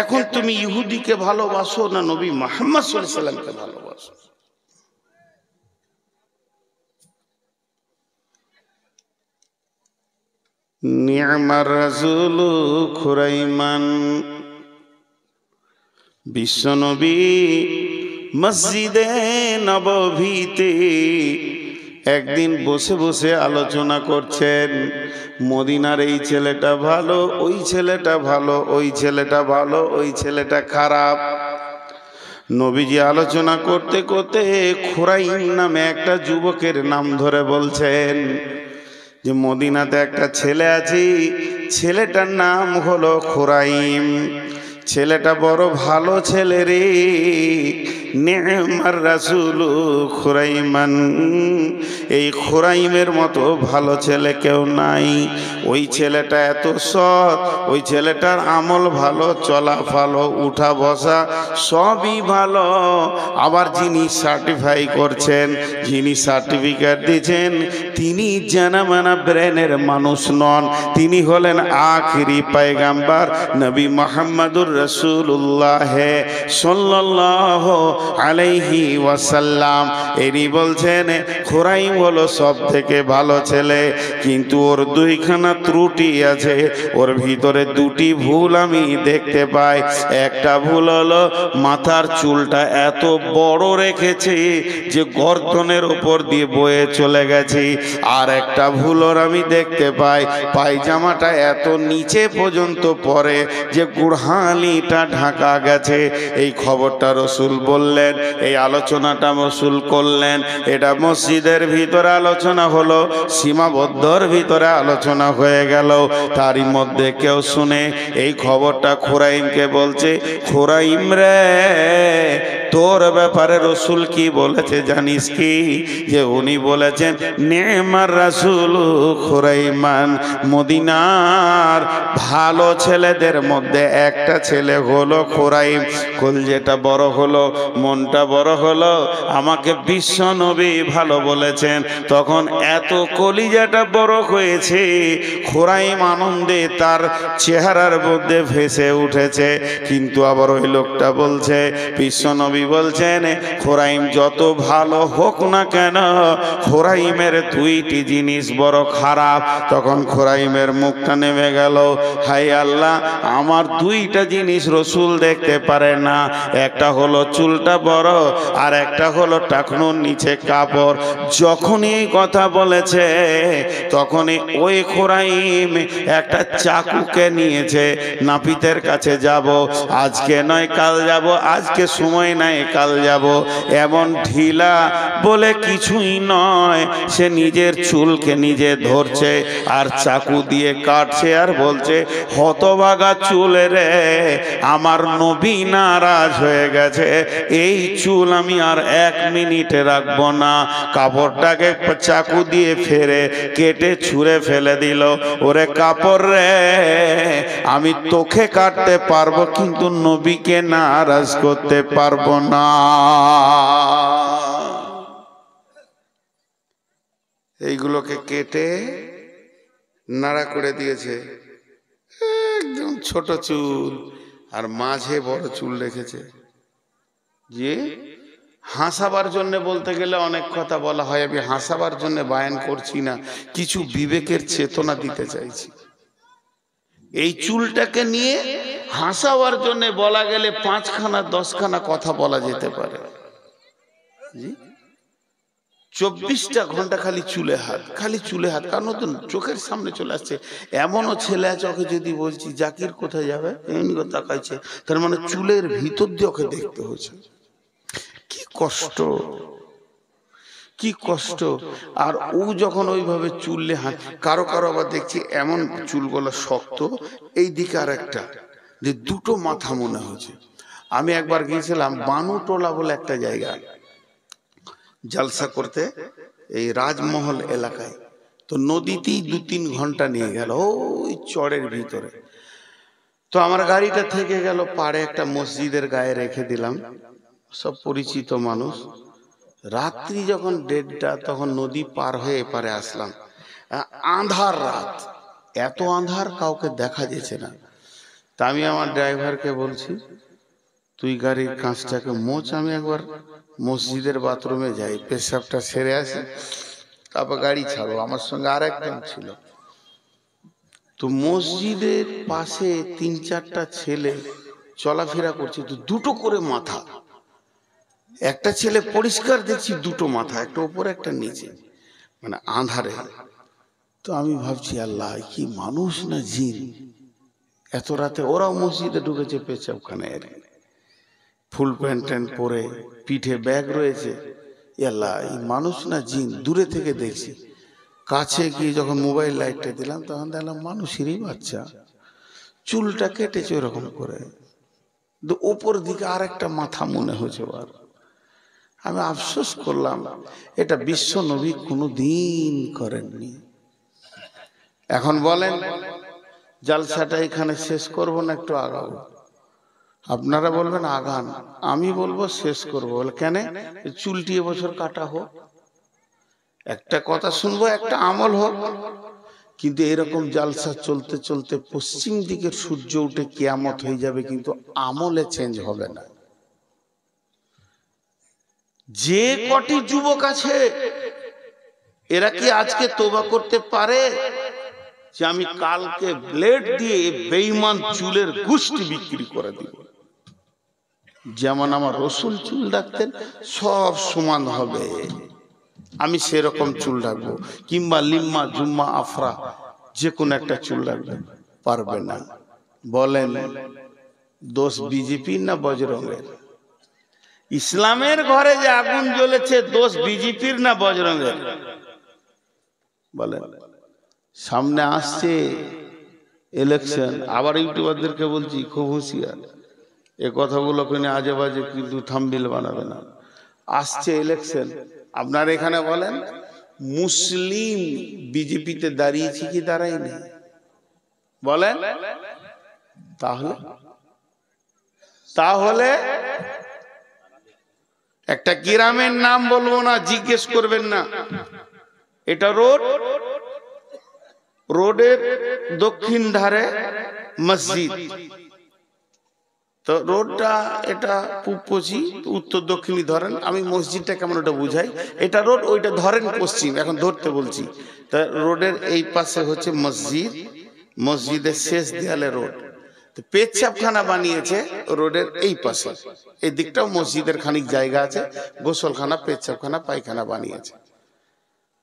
A: এখন তুমি ইহুদিকে ভালোবাসো না নবী মুহাম্মদ সাল্লাল্লাহু আলাইহি ওয়াসাল্লামকে ভালোবাসো? নি'মার রাসূল খুরাইমান। বিশ্বনবী মসজিদে নববীতে একদিন বসে বসে আলোচনা করছেন, মদিনার এই ছেলেটা ভালো, ওই ছেলেটা ভালো, ওই ছেলেটা ভালো, ওই ছেলেটা খারাপ। নবীজি আলোচনা করতে করতে খুরাইম নামে একটা যুবকের নাম ধরে বলছেন যে মদিনাতে একটা ছেলে আছে, ছেলেটার নাম হলো খুরাইম। ছেলেটা বড় ভালো ছেলে রে, নি'মার রাসূল খুরাইমান। এই খুরাইমের মতো ভালো ছেলে কেউ নাই। ওই ছেলেটা এত সৎ, ওই ছেলেটার আমল ভালো, চলা ভালো, উঠা বসা সবই ভালো। আবার যিনি সার্টিফাই করছেন, যিনি সার্টিফিকেট দিচ্ছেন, তিনি জানামানা ব্রেনের মানুষ নন, তিনি হলেন আখিরি পয়গাম্বার নবী মুহাম্মদুর রাসূলুল্লাহ সাল্লাল্লাহু আলাইহি ওয়াসাল্লাম। এরই বলছেন খুরাইম হলো সব থেকে ভালো ছেলে, কিন্তু ওর দুইখানা ত্রুটি আছে, ওর ভিতরে দুটি ভুল আমি দেখতে পাই। একটা ভুল হলো মাথার চুলটা এত বড় রেখেছে যে গর্দনের উপর দিয়ে বয়ে চলে গেছে। আর একটা ভুল ওর আমি দেখতে পাই, পায়জামাটা এত নিচে পর্যন্ত পরে যে গুড়হালিটা ঢাকা গেছে। এই খবরটা রসুল বললেন, এই আলোচনাটা রসুল করলেন। এটা মসজিদের ভিতরে আলোচনা হলো, সীমাবদ্ধর ভিতরে আলোচনা হয়ে গেল। তারই মধ্যে কেউ শুনে এই খবরটা খুরাইমকে বলছে, খুরাইম রে, তোর ব্যাপারে রসুল কি বলেছে জানিস কি? যে উনি বলেছেন নি'মার রাসূল খুরাইমান। মদিনার ভালো ছেলেদের মধ্যে একটা ছেলে হলো খুরাইম। কলজেটা বড় হলো, মনটা বড় হলো, আমাকে বিশ্ব নবী ভালো বলেছেন। তখন এত কলিজাটা বড় হয়েছে, খুরাইম আনন্দে তার চেহারার মধ্যে ভেসে উঠেছে। কিন্তু আবার ওই লোকটা বলছে, বিশ্ব নবী বলছেন খুরাইম যত ভালো হোক না কেন, খুরাইমের দুইটি জিনিস বড় খারাপ। তখন খুরাইমের মুখটা নেমে গেল, হায় আল্লাহ, আমার দুইটা জিনিস রসুল দেখতে পারে না। একটা হলো চুলটা বড়, আর একটা হলো টাকনুর নিচে কাপড়। যখনই এই কথা বলেছে, তখনই ওই খুরাইম একটা চাকুকে নিয়েছে, নাপিতের কাছে যাব, আজকে নয় কাল যাব, আজকে সময় নাই কাল যাব। এমন ঢিলা বলে কিছুই নয়, সে নিজের চুলকে নিজে ধরছে আর চাকু দিয়ে কাটছে আর বলছে, হতভাগা চুলে রে, আমার নবী নারাজ হয়ে গেছে, এই চুল আমি আর 1 মিনিটে রাখবো না। কাপড়টাকে চাকু দিয়ে ফেরে কেটে ছুঁড়ে ফেলে দিল। ওরে কাপড় রে, আমি তোকে কাটতে পারবো কিন্তু নবীকে নারাজ করতে পারবো না। এইগুলোকে কেটে নাড়া করে দিয়েছে, একদম ছোট চুল আর মাঝে বড় চুল রেখেছে। যে হাসাবার জন্য বলতে গেলে অনেক কথা বলা হয়, আমি হাসাবার জন্য বায়ান করছি না, কিছু বিবেকের চেতনা দিতে চাইছি। এই চুলটাকে নিয়ে হাসাবার জন্য বলা গেলে 5খানা 10খানা কথা বলা যেতে পারে। 24টা ঘন্টা খালি চুলে হাত, খালি চুলে হাত, কারণ তো চোখের সামনে চলে আসছে। এমনও ছেলে আছে, ওকে যদি বলছি জাকির কোথায় যাবে, এমনি করে তাকাইছে, তার মানে চুলের ভিতর দিয়ে ওকে দেখতে হচ্ছে। কি কষ্ট, কি কষ্ট। আর ও যখন ওইভাবে চুললে হাত, কারো কারো আবার দেখছি এমন চুলগুলো শক্ত, এই দিকে আর একটা, যে দুটো মাথা মনে হচ্ছে। আমি একবার গিয়েছিলাম বানুটোলা বলে একটা জায়গা জলসা করতে, এই রাজমহল এলাকায়। তো নদীতেই 2-3 ঘন্টা নিয়ে গেল ওই চরের ভিতরে। তো আমার গাড়িটা থেকে গেল পাড়ে একটা মসজিদের গায়ে রেখে দিলাম, সব পরিচিত মানুষ। রাত্রি যখন 1:30, তখন নদী পার হয়ে এপারে আসলাম। আঁধার রাত, এত আঁধার কাউকে দেখা যেছে না। তা আমি আমার ড্রাইভারকে বলছি, তুই গাড়ির কাঁচটাকে মোচ, আমি একবার মসজিদের বাথরুমে যাই, পেশাবটা সেরে আসি, তারপর গাড়ি ছাড়ো। আমার সঙ্গে আর একজন ছিল। তো মসজিদের পাশে 3-4টা ছেলে চলাফেরা করছে, তো দুটো করে মাথা। একটা ছেলে পরিষ্কার দেখছি দুটো মাথা, একটা উপরে একটা নিচে, মানে আঁধারে। তো আমি ভাবছি আল্লাহ, কি মানুষ না জিন, এত রাতে ওরাও মসজিদে ঢুকেছে পেছাবখানে, ফুল প্যান্ট ট্যান্ট পরে, পিঠে ব্যাগ রয়েছে। আল্লাহ, এই মানুষ না জিন? দূরে থেকে দেখছি, কাছে গিয়ে যখন মোবাইল লাইটটা দিলাম, তখন দেখলাম মানুষেরই বাচ্চা, চুলটা কেটেছে ওরকম করে, ওপর দিকে আর একটা মাথা মনে হয়েছে। আমি আফসোস করলাম, এটা বিশ্ব নবী কোনোদিন করেননি। এখন বলেন, জালসাটা এখানে শেষ করব না একটু আগাবো? আপনারা বলবেন আগান, আমি বলবো শেষ করবো। বলে কেন? চুলটি এবছর কাটা হোক, একটা কথা শুনবো, একটা আমল হোক। কিন্তু এরকম জালসা চলতে চলতে পশ্চিম দিকের সূর্য উঠে কিয়ামত হয়ে যাবে, কিন্তু আমলে চেঞ্জ হবে না। যে কটি যুবক আছে, এরা কি আজকে তোবা করতে পারে যে আমি কালকে ব্লেড দিয়ে বেঈমান চুলের গোষ্ঠী বিক্রি করে দিব? যেমন আমার রসুল চুল রাখতেন, সব সমান হবে, আমি সেরকম চুল রাখবো। কিংবা লিম্মা জুম্মা আফরা যে কোনো একটা চুল রাখবেন, পারবে না। বলেন, দোষ বিজেপির না বজরঙ্গের? ইসলামের ঘরে যে আগুন জ্বলেছে, দোষ বিজেপির না বজরঙ্গের? বলেন। সামনে আসছে ইলেকশন, আবার ইউটিউবারদেরকে বলছি খুব হুঁশিয়ার, এ কথাগুলোকে নিয়ে আজে বাজে কিন্তু থাম্বনেল বানাবে না। আসছে ইলেকশন, আপনার এখানে বলেন মুসলিম বিজেপিতে দাঁড়িয়েছে কি দাঁড়ায়নি? বলেন। তাহলে একটা গ্রামের নাম বলবো না, জিজ্ঞেস করবেন না। এটা রোড, রোডের দক্ষিণ ধারে মসজিদ। তো রোডটা এটা পূর্বপশ্চিম, উত্তর দক্ষিণী ধরেন, আমি মসজিদটা কেমন ওটা বুঝাই। এটা রোড, ওইটা ধরেন পশ্চিম, এখন ধরতে বলছি। তা রোডের এই পাশে হচ্ছে মসজিদ, মসজিদের শেষ দেয়ালে রোড। পেচ্ছাপখানা বানিয়েছে রোডের এই পাশে, এই দিকটাও মসজিদের খানিক জায়গা আছে, গোসলখানা, পেচ্ছাপখানা, পায়খানা বানিয়েছে।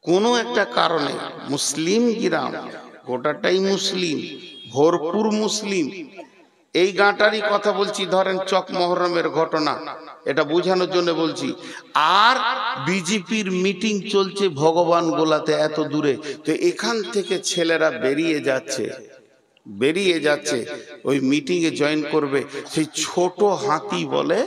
A: কোনো একটা কারণে মুসলিম গ্রাম, গোটাটাই মুসলিম, ভরপুর মুসলিম। এই গাঁটারই কথা বলছি, ধরেন চক মহরমের ঘটনা, এটা বোঝানোর জন্য বলছি। আর বিজেপির মিটিং চলছে ভগবান গোলাতে, এত দূরে। তো এখান থেকে ছেলেরা বেরিয়ে যাচ্ছে ওই মিটিং এ জয়েন করবে। সেই ছোট হাতি বলে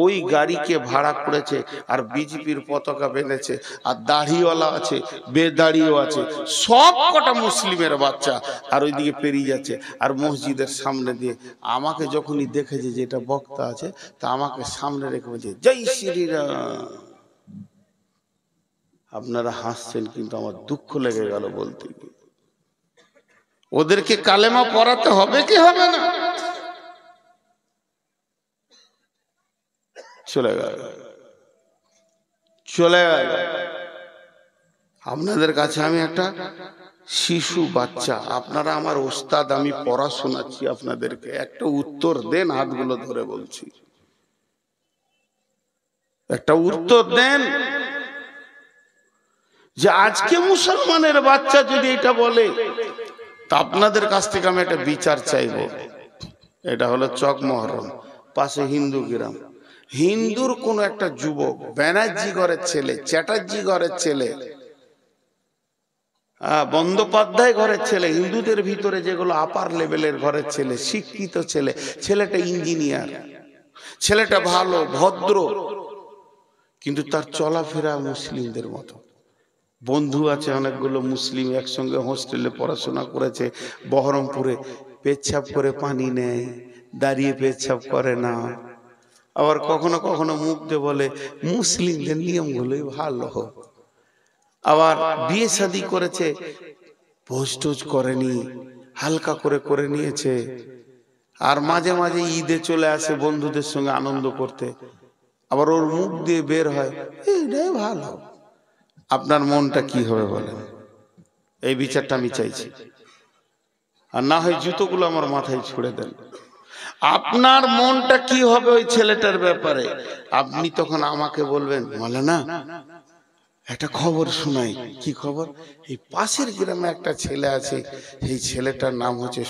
A: ওই গাড়িকে ভাড়া করেছে, আর বিজেপির পতাকা বেঁধেছে, আর দাড়িওয়ালা আছে, বেদাড়িও আছে, সব কটা মুসলিমের বাচ্চা, আর ওইদিকে পেরিয়ে যাচ্ছে। আর মসজিদের সামনে দিয়ে আমাকে যখনই দেখেছে যে এটা বক্তা আছে, তা আমাকে সামনে রেখে বলছে জয় শ্রীরাম। আপনারা হাসছেন, কিন্তু আমার দুঃখ লেগে গেল বলতে। ওদেরকে কালেমা পড়াতে হবে কি হবে না? চলে গেল, চলে গেল। আপনাদের কাছে আমি একটা শিশু বাচ্চা, আপনারা আমার ওস্তাদ, আমি পড়া শোনাচ্ছি আপনাদেরকে, একটা উত্তর দেন, হাতগুলো ধরে বলছি, একটা উত্তর দেন যে আজকে মুসলমানের বাচ্চা যদি এটা বলে, তা আপনাদের কাছ থেকে আমি একটা বিচার চাইব। এটা হলো চক মহরম, পাশে হিন্দু গ্রাম। হিন্দুর কোন একটা যুবক, ব্যানার্জি ঘরের ছেলে, চ্যাটার্জি ঘরের ছেলে, বন্দ্যোপাধ্যায় ঘরের ছেলে, হিন্দুদের ভিতরে যেগুলো আপার লেভেলের ঘরের ছেলে, শিক্ষিত ছেলে, ছেলেটা ইঞ্জিনিয়ার, ছেলেটা ভালো ভদ্র, কিন্তু তার চলাফেরা মুসলিমদের মতো। বন্ধু আছে অনেকগুলো মুসলিম, একসঙ্গে হোস্টেলে পড়াশোনা করেছে, বহরমপুরে। পেচ্ছাপ করে পানি নেয়, দাঁড়িয়ে পেচ্ছাপ করে না। আবার কখনো কখনো মুখ দিয়ে বলে মুসলিমদের নিয়মগুলোই ভালো। আবার বিয়ে শাদী করেছে, ভোজ টোজ করেনি, হালকা করে করে নিয়েছে। আর মাঝে মাঝে ঈদে চলে আসে বন্ধুদের সঙ্গে আনন্দ করতে। আবার ওর মুখ দিয়ে বের হয় এইটাই ভালো। আপনার মনটা কি হবে বলেন? এই বিচারটা আমি চাইছি। আর না হয় জুতোগুলো আমার মাথায় ছুড়ে দেন। আপনার মনটা কি হবে ওই ছেলেটার ব্যাপারে? আপনি তখন আমাকে বলবেন, মাওলানা একটা খবর শোনাই। কি খবর? এই পাশের গ্রামে একটা ছেলে আছে, এই ছেলেটার নাম হচ্ছে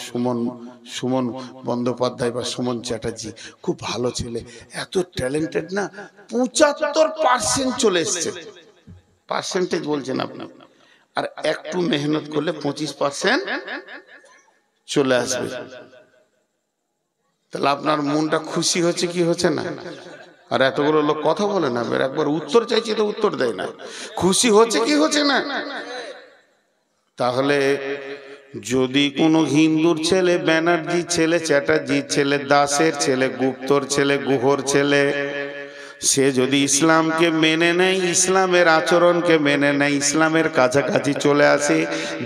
A: সুমন বন্দ্যোপাধ্যায় বা সুমন চ্যাটার্জি। খুব ভালো ছেলে, এত ট্যালেন্টেড না, 75% চলে এসছে। পার্সেন্টেজ বলছেন আপনি, আর একটু মেহনত করলে 25% চলে আসবে। তাহলে আপনার মনটা খুশি হচ্ছে কি হচ্ছে না? আর এতগুলো লোক কথা বলে না, একবার উত্তর চাইছি তো উত্তর দেয় না। খুশি হচ্ছে কি হচ্ছে না? তাহলে যদি কোনো হিন্দুর ছেলে, ব্যানার্জি ছেলে, চ্যাটার্জি ছেলে, দাসের ছেলে, গুপ্তর ছেলে, গুহর ছেলে, সে যদি ইসলামকে মেনে নেয়, ইসলামের আচরণকে মেনে নেয়, ইসলামের কাছাকাছি চলে আসে,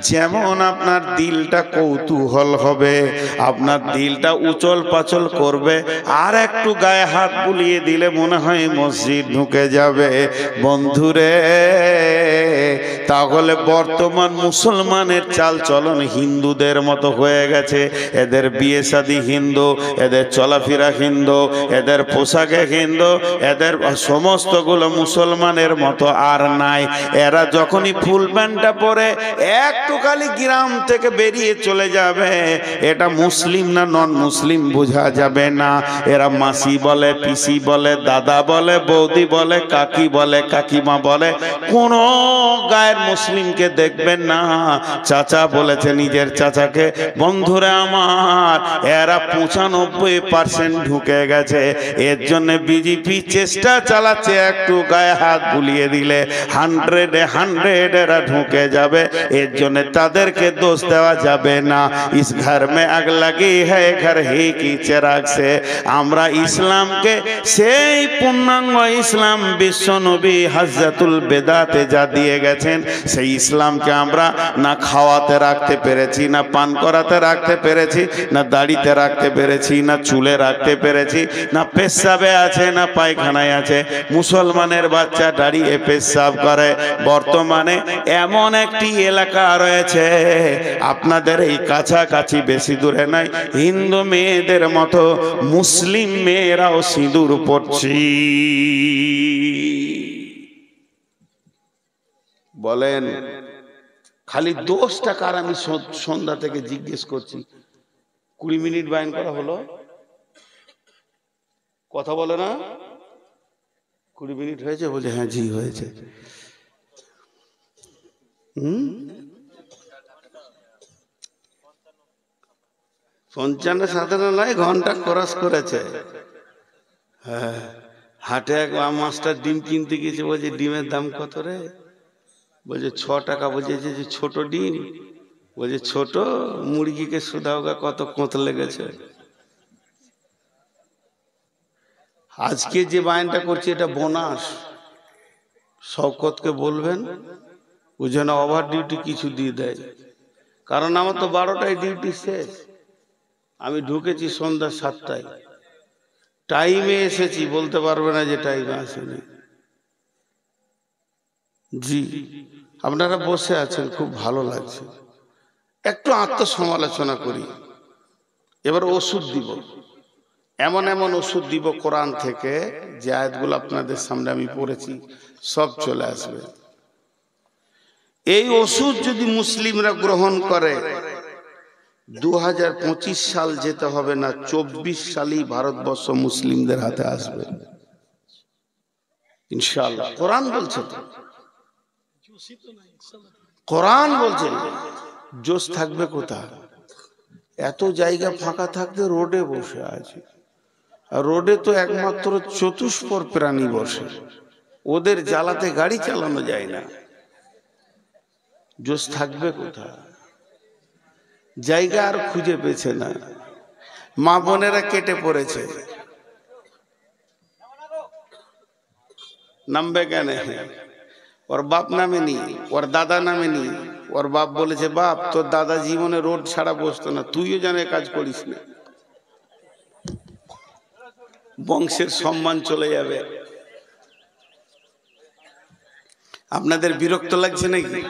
A: যেমন আপনার দিলটা কৌতূহল হবে, আপনার দিলটা উচল পাচল করবে, আর একটু গায়ে হাত বুলিয়ে দিলে মনে হয় মসজিদ ঢুকে যাবে। বন্ধুরে, তাহলে বর্তমান মুসলমানের চাল চলন হিন্দুদের মতো হয়ে গেছে। এদের বিয়ে শাদী হিন্দু, এদের চলাফেরা হিন্দু, এদের পোশাকে হিন্দু, এদের সমস্তগুলো মুসলমানের মতো আর নাই। এরা যখনই ফুল প্যান্টটা পরে একটু খালি গ্রাম থেকে বেরিয়ে চলে যাবে, এটা মুসলিম না নন মুসলিম বোঝা যাবে না। এরা মাসি বলে, পিসি বলে, দাদা বলে, বৌদি বলে, কাকি বলে, কাকিমা বলে, কোন গায়ের মুসলিমকে দেখবেন না চাচা বলেছে নিজের চাচাকে। বন্ধুরা আমার, এরা 95% ঢুকে গেছে। এর জন্য বিজেপি চেষ্টা চালাচ্ছে, একটু গায়ে হাত বুলিয়ে দিলে 100 এরা ঢুকে যাবে। এর জন্য তাদেরকে দোষ দেওয়া যাবে না। ইস ঘর মে আগ লাগি হ্যায় ঘর হি কি চিরাগ সে। আমরা ইসলামকে, সেই পূর্ণাঙ্গ ইসলাম বিশ্ব নবী হযরতুল বেদাতে যা দিয়ে গেছেন, সেই ইসলামকে আমরা না খাওয়াতে রাখতে পেরেছি, না পান করাতে রাখতে পেরেছি, না দাড়িতে রাখতে পেরেছি, না চুলে রাখতে পেরেছি, না পেশাবে আছে, না পায়খানায় আছে। মুসলমানের বাচ্চা দাঁড়িয়ে পেশাব করে। বর্তমানে এমন একটি এলাকা রয়েছে আপনাদের এই কাছাকাছি, বেশি দূরে নাই, হিন্দু মেয়েদের মতো মুসলিম মেয়েরাও সিঁদুর পড়ছি। বলেন খালি দোষটা কার? আমি সন্ধ্যা থেকে জিজ্ঞেস করছি। 20 মিনিট বায়ান করা হলো, কথা বলে না। 20 মিনিট হয়েছে? বলে হ্যাঁ জি হয়েছে। 55-57 নয়, ঘন্টা ক্রস করেছে। হ্যাঁ, হাটে এক মাস্টার ডিম কিনতে গেছে, বলছে ডিমের দাম কত রে? বলছে 6 টাকা। বলছে যে ছোট ডিম? বলছে ছোট মুরগিকে সুদাওগা কত কোঁত লেগেছে। আজকে যে বায়ানটা করছি এটা বোনাস। শওকতকে বলবেন ও যেন ওভার ডিউটি কিছু দিয়ে দেয়, কারণ আমার তো 12টায় ডিউটি শেষ, আমি ঢুকেছি সন্ধ্যা 7টায়, টাইমে এসেছি, বলতে পারবে না যে টাইমে আসেনি। জি, আপনারা বসে আছেন, খুব ভালো লাগছে। একটু আত্মসমালোচনা করি। এবার ওষুধ দিব, এমন এমন ওষুধ দিব কোরআন থেকে, যে আয়াতগুলো আপনাদের সামনে আমি পড়েছি সব চলে আসবে। এই ওষুধ যদি মুসলিমরা গ্রহণ করে, 2025 সাল যেতে হবে না, 24 সালই ভারতবর্ষ মুসলিমদের হাতে আসবে ইনশাআল্লাহ। কোরআন বলছে তো, কোরআন বলছে। জোশ থাকবে কোথায়? এত জায়গা ফাঁকা থাকতে রোডে বসে আছে, আর রোডে তো একমাত্র চতুষ্পদ প্রাণী বসে, ওদের জ্বালাতে গাড়ি চালানো যায় না। জোশ থাকবে কোথায়? জায়গা আর খুঁজে পেছে না, মা বোনেরা কেটে পড়েছে। নামবে কেন? ওর বাপ নামে নি, ওর দাদা নামে নি। ওর বাপ বলেছে, বাপ তোর দাদা জীবনে রোড ছাড়া বসতো না, তুইও জানে কাজ করিস না, বংশের সম্মান চলে যাবে। আপনাদের বিরক্ত লাগছে নাকি?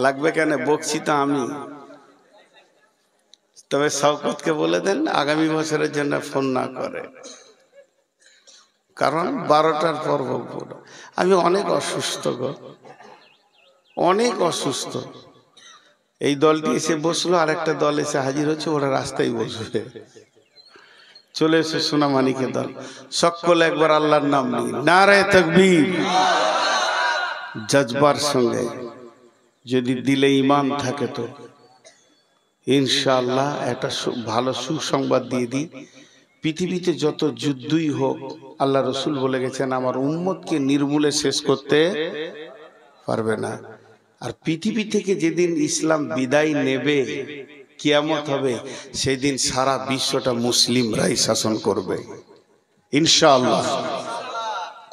A: লাগবে কেন? বকছি তো আমি। তবে শওকতকে বলে দেন আগামী বছরের জন্য ফোন না করে, কারণ 12টার পর বকবো। আমি অনেক অসুস্থ গো, অনেক অসুস্থ। এই দলটি এসে বসলো, আর একটা দল এসে হাজির হচ্ছে, ওরা রাস্তায় বসবে। চলে এসে সোনামানিকে দল, সকলে একবার আল্লাহর নাম নিই, নারে তাকবীর। জজবার সঙ্গে যদি দিলে ঈমান থাকে তো ইনশাআল্লাহ একটা ভালো সুসংবাদ দিয়ে দিই। পৃথিবীতে যত যুদ্ধই হোক, আল্লাহ রসুল বলে গেছেন আমার উম্মতকে নির্মূলে শেষ করতে পারবে না। আর পৃথিবী থেকে যেদিন ইসলাম বিদায় নেবে, কিয়ামত হবে, সেই দিন সারা বিশ্বটা মুসলিমরাই শাসন করবে ইনশাআল্লাহ।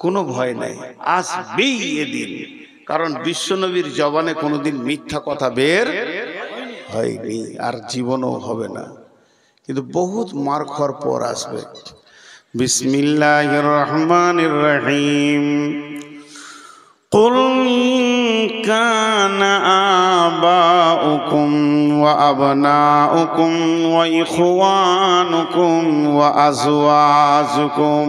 A: কোনো ভয় নাই, আসবেই এদিন। কারণ বিশ্বনবীর জবানে কোনোদিন মিথ্যা কথা বের হয়নি, আর জীবনও হবে না, কিন্তু বহুত মার খাওয়ার পর আসবে। বিসমিল্লাহির রহমানির রহিম। কুল কানা আবাউকুম ওয়া আবনাউকুম ওয়া ইখওয়ানুকুম ওয়া আজওয়াজুকুম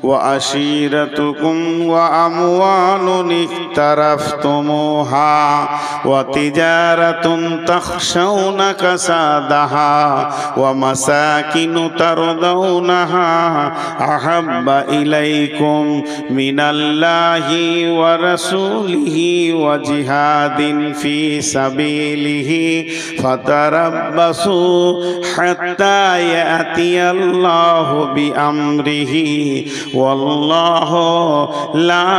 A: ওয়া আশীরাতুকুম ওয়া আমওয়ালুন ইকতারাফতুমুহা ওয়া তিজারাতুন তাখশাউনা কাসাদাহা ওয়া মাসাকিনু তারদাউনাহা আহাব্বা ইলাইকুম মিনাল্লাহি ওয়া রাসূলিহি ওয়া জিহাদিন ফি সাবিলিহি ফাতারাব্বাসু হাত্তা ইয়াতিয়াল্লাহু বিআমরিহি ওয়াল্লাহু লা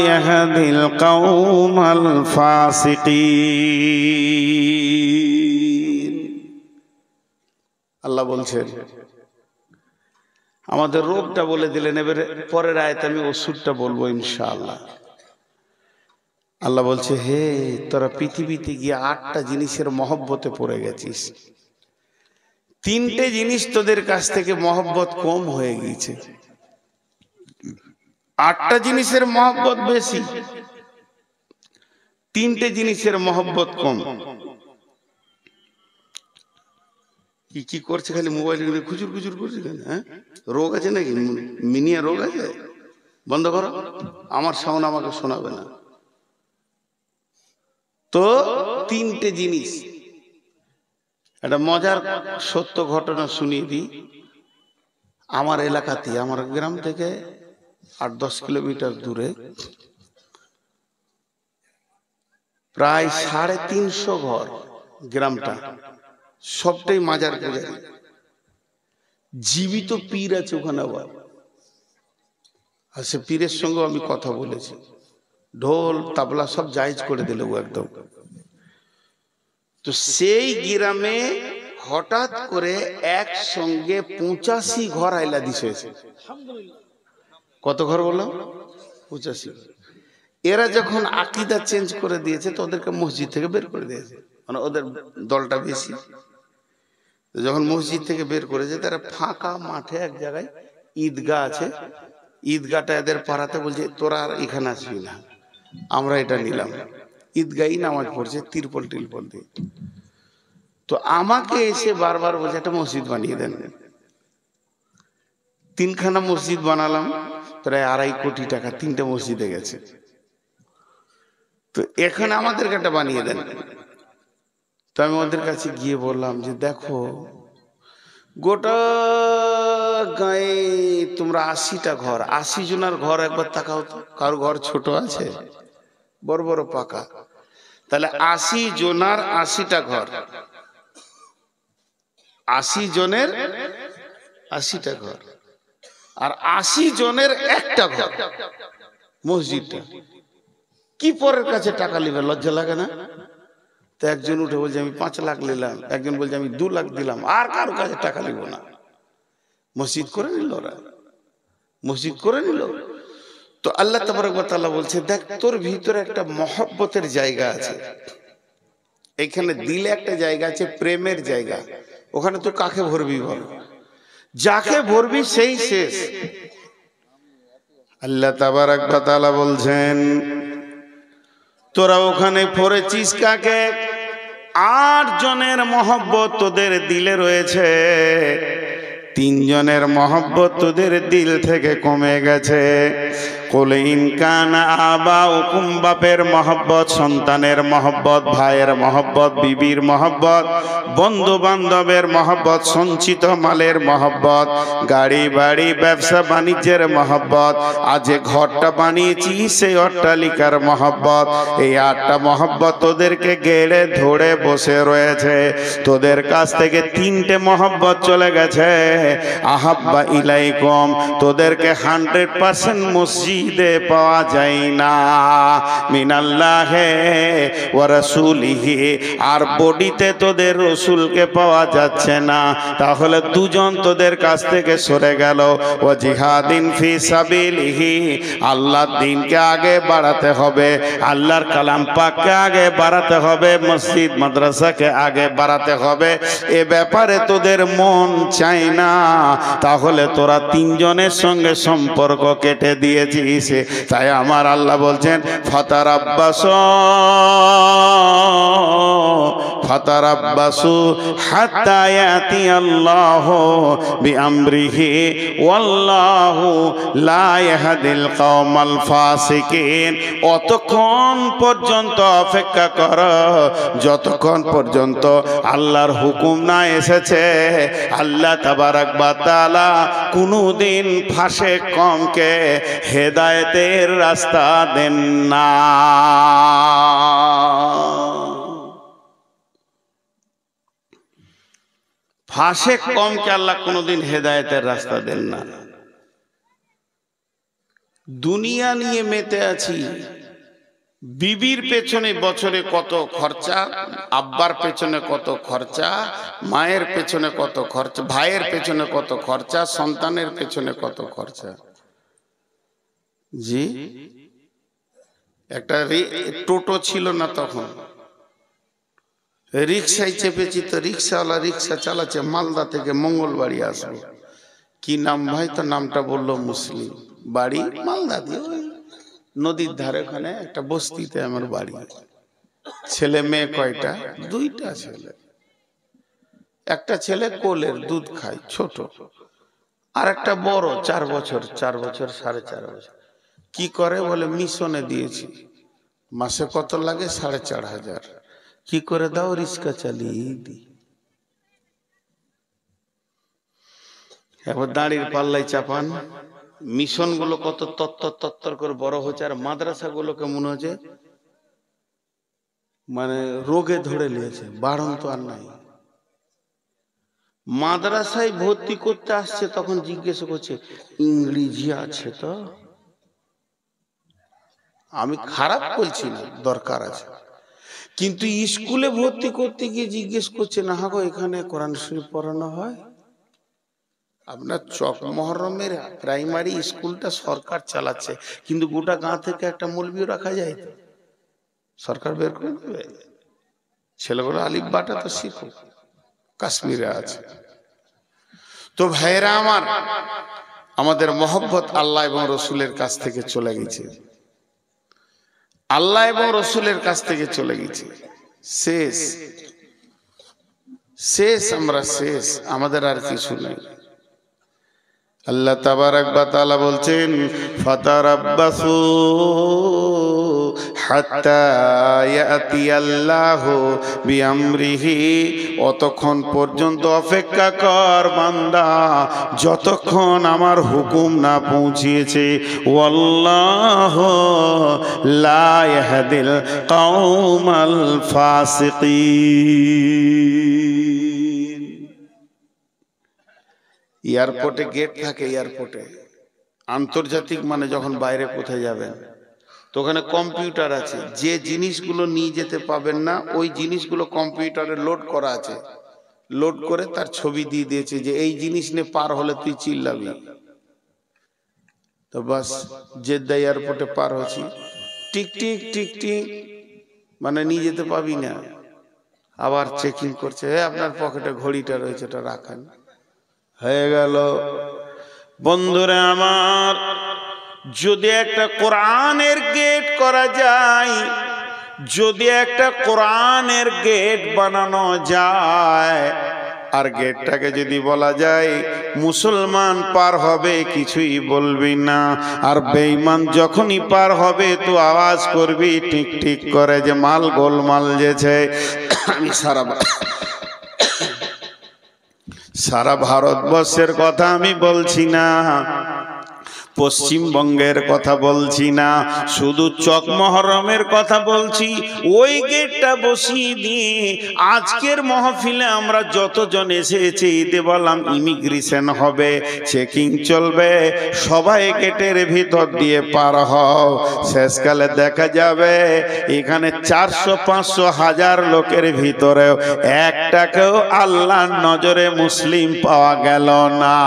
A: ইয়াহদিল কওমাল ফাসিকিন। আল্লাহ বলছেন, আমাদের রোগটা বলে দিলেন, এবারে পরের আয়াতে আমি ওষুধটা বলবো ইনশাআল্লাহ। আল্লাহ বলছে, হে তোরা পৃথিবীতে গিয়ে 8টা জিনিসের মহব্বতে পড়ে গেছিস, 3টে জিনিস তোদের কাছ থেকে মহব্বত কম হয়ে গেছে, 8টা জিনিসের মহব্বত বেশি, 3টে জিনিসের মহব্বত কম। কি কি করছে? খালি মোবাইল খুচুর খুচুর করছে কেন? হ্যাঁ, রোগ আছে নাকি? মিনিয়া রোগ আছে? বন্ধ করো, আমার সাউন্ড আমাকে শোনাবে না। তো 3টে জিনিস। একটা মজার সত্য ঘটনা শুনিয়ে দিই। আমার এলাকাতে, আমার গ্রাম থেকে 8-10 কিলোমিটার দূরে প্রায় 350 ঘর, গ্রামটা সবটাই মাজার পূজারী। জীবিত পীর আছে ওখানে আবার, আর সে পীরের সঙ্গে আমি কথা বলেছি, ঢোল তাবলা সব জায়েজ করে দিল একদম। তো সেই গ্রামে হঠাৎ করে একসঙ্গে 85 ঘর আইলা দিছে। কত ঘর বললাম? 85। এরা যখন আকীদা চেঞ্জ করে দিয়েছে তো ওদেরকে মসজিদ থেকে বের করে দিয়েছে, মানে ওদের দলটা বেশি। যখন মসজিদ থেকে বের করেছে তারা ফাঁকা মাঠে এক জায়গায় ঈদগাহ আছে, ঈদগাহটা এদের পাড়াতে বলছে তোরা আর এখানে আসবি না, আমরা এটা নিলাম। ঈদগাহই নামাজ পড়ছে তিরপল টিরপল দিয়ে। তো আমাকে এসে বারবার বলছে একটা মসজিদ বানিয়ে দেন। 3খানা মসজিদ বানালাম, প্রায় 2.5 কোটি টাকা 3টে মসজিদে গেছে। তো এখানে আমাদেরকে একটা বানিয়ে দেন। তো আমি ওদের কাছে গিয়ে বললাম যে দেখো গোটা গায়ে তোমরা 80টা ঘর, 80 জনের ঘর একবার তাকাও তো, কারো ঘর ছোট আছে? বড় বড় পাকা। তাহলে 80 জনের 80টা ঘর, 80 জনের 80টা ঘর, আর 80 জনের একটা ঘর মসজিদটা। কি পরের কাছে টাকা নিবে? লজ্জা লাগে না? তো একজন উঠে বলছে আমি 5 লাখ নিলাম, একজন বলছে আমি 2 লাখ দিলাম, আর কারো কাছে টাকা নিব না। মসজিদ করে নিল ওরা, মসজিদ করে নিল। তো আল্লাহ তাবারক ওয়া তাআলা বলছে দেখ তোর ভিতরে একটা মহব্বতের জায়গা আছে, এখানে দিলে একটা জায়গা আছে, প্রেমের জায়গা। ওখানে তো কাকে ভরবি বল? যাকে ভরবি সেই শেষ। আল্লাহ তাবারক ওয়া তাআলা বলছেন তোরা ওখানে পড়েছিস কাকে? 8 জনের মহব্বত তোদের দিলে রয়েছে, 3 জনের মহব্বত তোদের দিল থেকে কমে গেছে। কুল ইন কানা আবাউকুম, বাপের মহব্বত, সন্তানের মহব্বত, ভাইয়ের মহব্বত, বিবির মহব্বত, বন্ধু বান্ধবের মহব্বত, সঞ্চিত মালের মহব্বত, গাড়ি বাড়ি ব্যবসা বাণিজ্যের মহব্বত, আজ যে ঘরটা বানিয়েছি সেই অট্টালিকার মহব্বত, এই 8টা মহব্বত তোদেরকে গেড়ে ধরে বসে রয়েছে। তোদের কাছ থেকে 3টে মহব্বত চলে গেছে। আহাব্বা ইলাইকুম, তোদেরকে 100% মসজিদে পাওয়া যায় না, মিনাল্লাহে ওয়া রাসূলিহি, আর বডিতে তোদের রসুলকে পাওয়া যাচ্ছে না। তাহলে 2 জন তোদের কাছ থেকে সরে গেল। ওয়া জিহাদিন ফি সাবিলিহি, আল্লাহর দ্বীনকে আগে বাড়াতে হবে, আল্লাহর কালাম পাককে আগে বাড়াতে হবে, মসজিদ মাদ্রাসাকে আগে বাড়াতে হবে। এ ব্যাপারে তোদের মন চাই না, তাহলে তোরা 3 জনের সঙ্গে সম্পর্ক কেটে দিয়েছিস। তাই আমার আল্লাহ বলছেন ফাতারাব্বাসু হাত্তা ইয়াতি আল্লাহু বিআমরিহি ওয়াল্লাহু লা ইয়াহদিল কওমাল ফাসিকিন। অতক্ষণ পর্যন্ত অপেক্ষা কর যতক্ষণ পর্যন্ত আল্লাহর হুকুম না এসেছে। আল্লাহ তাবারক ওয়া তাআলা কোনদিন ফাসেক কওমকে হেদায়েতের রাস্তা দেন না। ফাসেক কওমকে আল্লাহ কোনদিন হেদায়েতের রাস্তা দেন না। দুনিয়া নিয়ে মেতে আছি, বিবির পেছনে বছরে কত খরচা, আব্বার পেছনে কত খরচা, মায়ের পেছনে কত খরচা, ভাইয়ের পেছনে কত খরচা, সন্তানের পেছনে কত খরচা। জি, একটা টোটো ছিল না তখন, রিক্সায় চেপেছি, তো রিক্সাওয়ালা রিক্সা চালাচ্ছে মালদা থেকে মঙ্গলবাড়ি আসবো। কি নাম ভাই? তো নামটা বললো মুসলিম, বাড়ি মালদা দিয়ে, নদীর ধারে, ওখানে একটা বস্তিতে আমার বাড়ি। ছেলে মেয়ে কয়টা? 2টা ছেলে। একটা ছেলে কোলের দুধ খায় ছোট, আর একটা বড় 4 বছর 4.5 বছর। কি করে বলে মিশনে দিয়েছি, মাসে কত লাগে? 4,500। কি করে দাও? রিক্সা চালিয়ে দিই। এবার দাঁড়ির পাল্লাই চাপান। মিশন গুলো কত তত্তর করে বড় হচ্ছে, আর মাদ্রাসা গুলোকে মনে হচ্ছে মানে রোগে ধরে নিয়েছে, বাড়ন তো আর নাই। মাদ্রাসায় ভর্তি করতে আসছে তখন জিজ্ঞেস করছে ইংরেজি আছে তো? আমি খারাপ বলছি না, দরকার আছে, কিন্তু স্কুলে ভর্তি করতে গিয়ে জিজ্ঞেস করছে না গো এখানে কোরআন শরীফ পড়ানো হয়? আপনার চক মহরমের প্রাইমারি স্কুলটা সরকার চালাচ্ছে, কিন্তু গোটা গাঁ থেকে একটা মৌলবীও রাখা যায় তো, সরকার বের করে দেবে। ছেলেগুলো আলিফ বাটা তো শিখো, কাশ্মীরে আছে। তো ভাইরা আমার, আমাদের মহব্বত আল্লাহ এবং রসুলের কাছ থেকে চলে গেছে, আল্লাহ এবং রসুলের কাছ থেকে চলে গেছে, শেষ শেষ, আমরা শেষ, আমাদের আর কিছু নেই। আল্লাহ তাবারাক ওয়া তাআলা বলছেন, ফাতারাব্বাসু হাত্তা ইয়াতিয়াল্লাহু বিআমরিহি, অতক্ষণ পর্যন্ত অপেক্ষা কর বান্দা যতক্ষণ আমার হুকুম না পৌঁছিয়েছে। ওয়াল্লাহু লা ইয়াহদিল কওমাল ফাসিকিন। এয়ারপোর্টে গেট থাকে, এয়ারপোর্টে আন্তর্জাতিক মানে যখন বাইরে কোথায় যাবেন তো ওখানে কম্পিউটার আছে, যে জিনিসগুলো নিয়ে যেতে পাবেন না ওই জিনিসগুলো কম্পিউটারে লোড করা আছে, লোড করে তার ছবি দিয়ে দিয়েছে যে এই জিনিস নিয়ে পার হলে তুই চিল্লাবি। তো বাস জেদ্দা এয়ারপোর্টে পার হচ্ছি, টিক টিক টিক টিক, মানে নিয়ে যেতে পাবি না, আবার চেকিং করছে, আপনার পকেটে ঘড়িটা রয়েছে, এটা রাখেন, হয়ে গেল। বন্ধুরা আমার, যদি একটা কোরআনের গেট করা যায়, যদি একটা কোরআনের গেট বানানো যায়, আর গেটটাকে যদি বলা যায় মুসলমান পার হবে কিছুই বলবি না, আর বেঈমান যখনই পার হবে তো আওয়াজ করবি ঠিক ঠিক করে যে মাল গোলমাল যেছে। আমি সারা ভারতবর্ষের কথা আমি বলছি না, পশ্চিমবঙ্গের কথা বলছি না, শুধু চক মহরমের কথা বলছি। ওই গেটটা বসিয়ে দিয়ে আজকের মাহফিলে আমরা যতজন এসেছি ঈদে বললাম ইমিগ্রেশন হবে, চেকিং চলবে, সবাই গেটের ভিতর দিয়ে পার হও। শেষকালে দেখা যাবে এখানে 400-500 হাজার লোকের ভিতরেও একটাকেও আল্লাহর নজরে মুসলিম পাওয়া গেল না।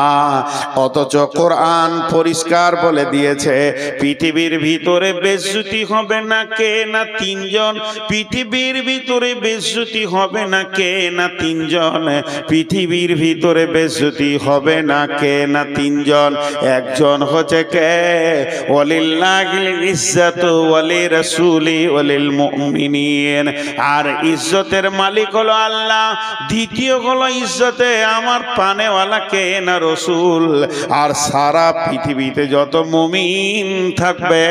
A: অথচ কোরআন পরিষ্কার বলে দিয়েছে পৃথিবীর ভিতরে বেজ্জতি হবে না কে না তিনজন, পৃথিবীর ভিতরে বেজ্জতি হবে না কে না তিনজন, পৃথিবীর ভিতরে বেজ্জতি হবে না কে না তিনজন। একজন হচ্ছে কে? ওয়ালিল্লাহিল ইজ্জাতু ওয়ালিরাসূলি ওয়ালিল মুমিনিন। আর ইজ্জতের মালিক হলো আল্লাহ, দ্বিতীয় হলো ইজ্জতে আমার পানেওয়ালা কে না রসুল। আর সারা পৃথিবীতে যত মুমিন থাকবে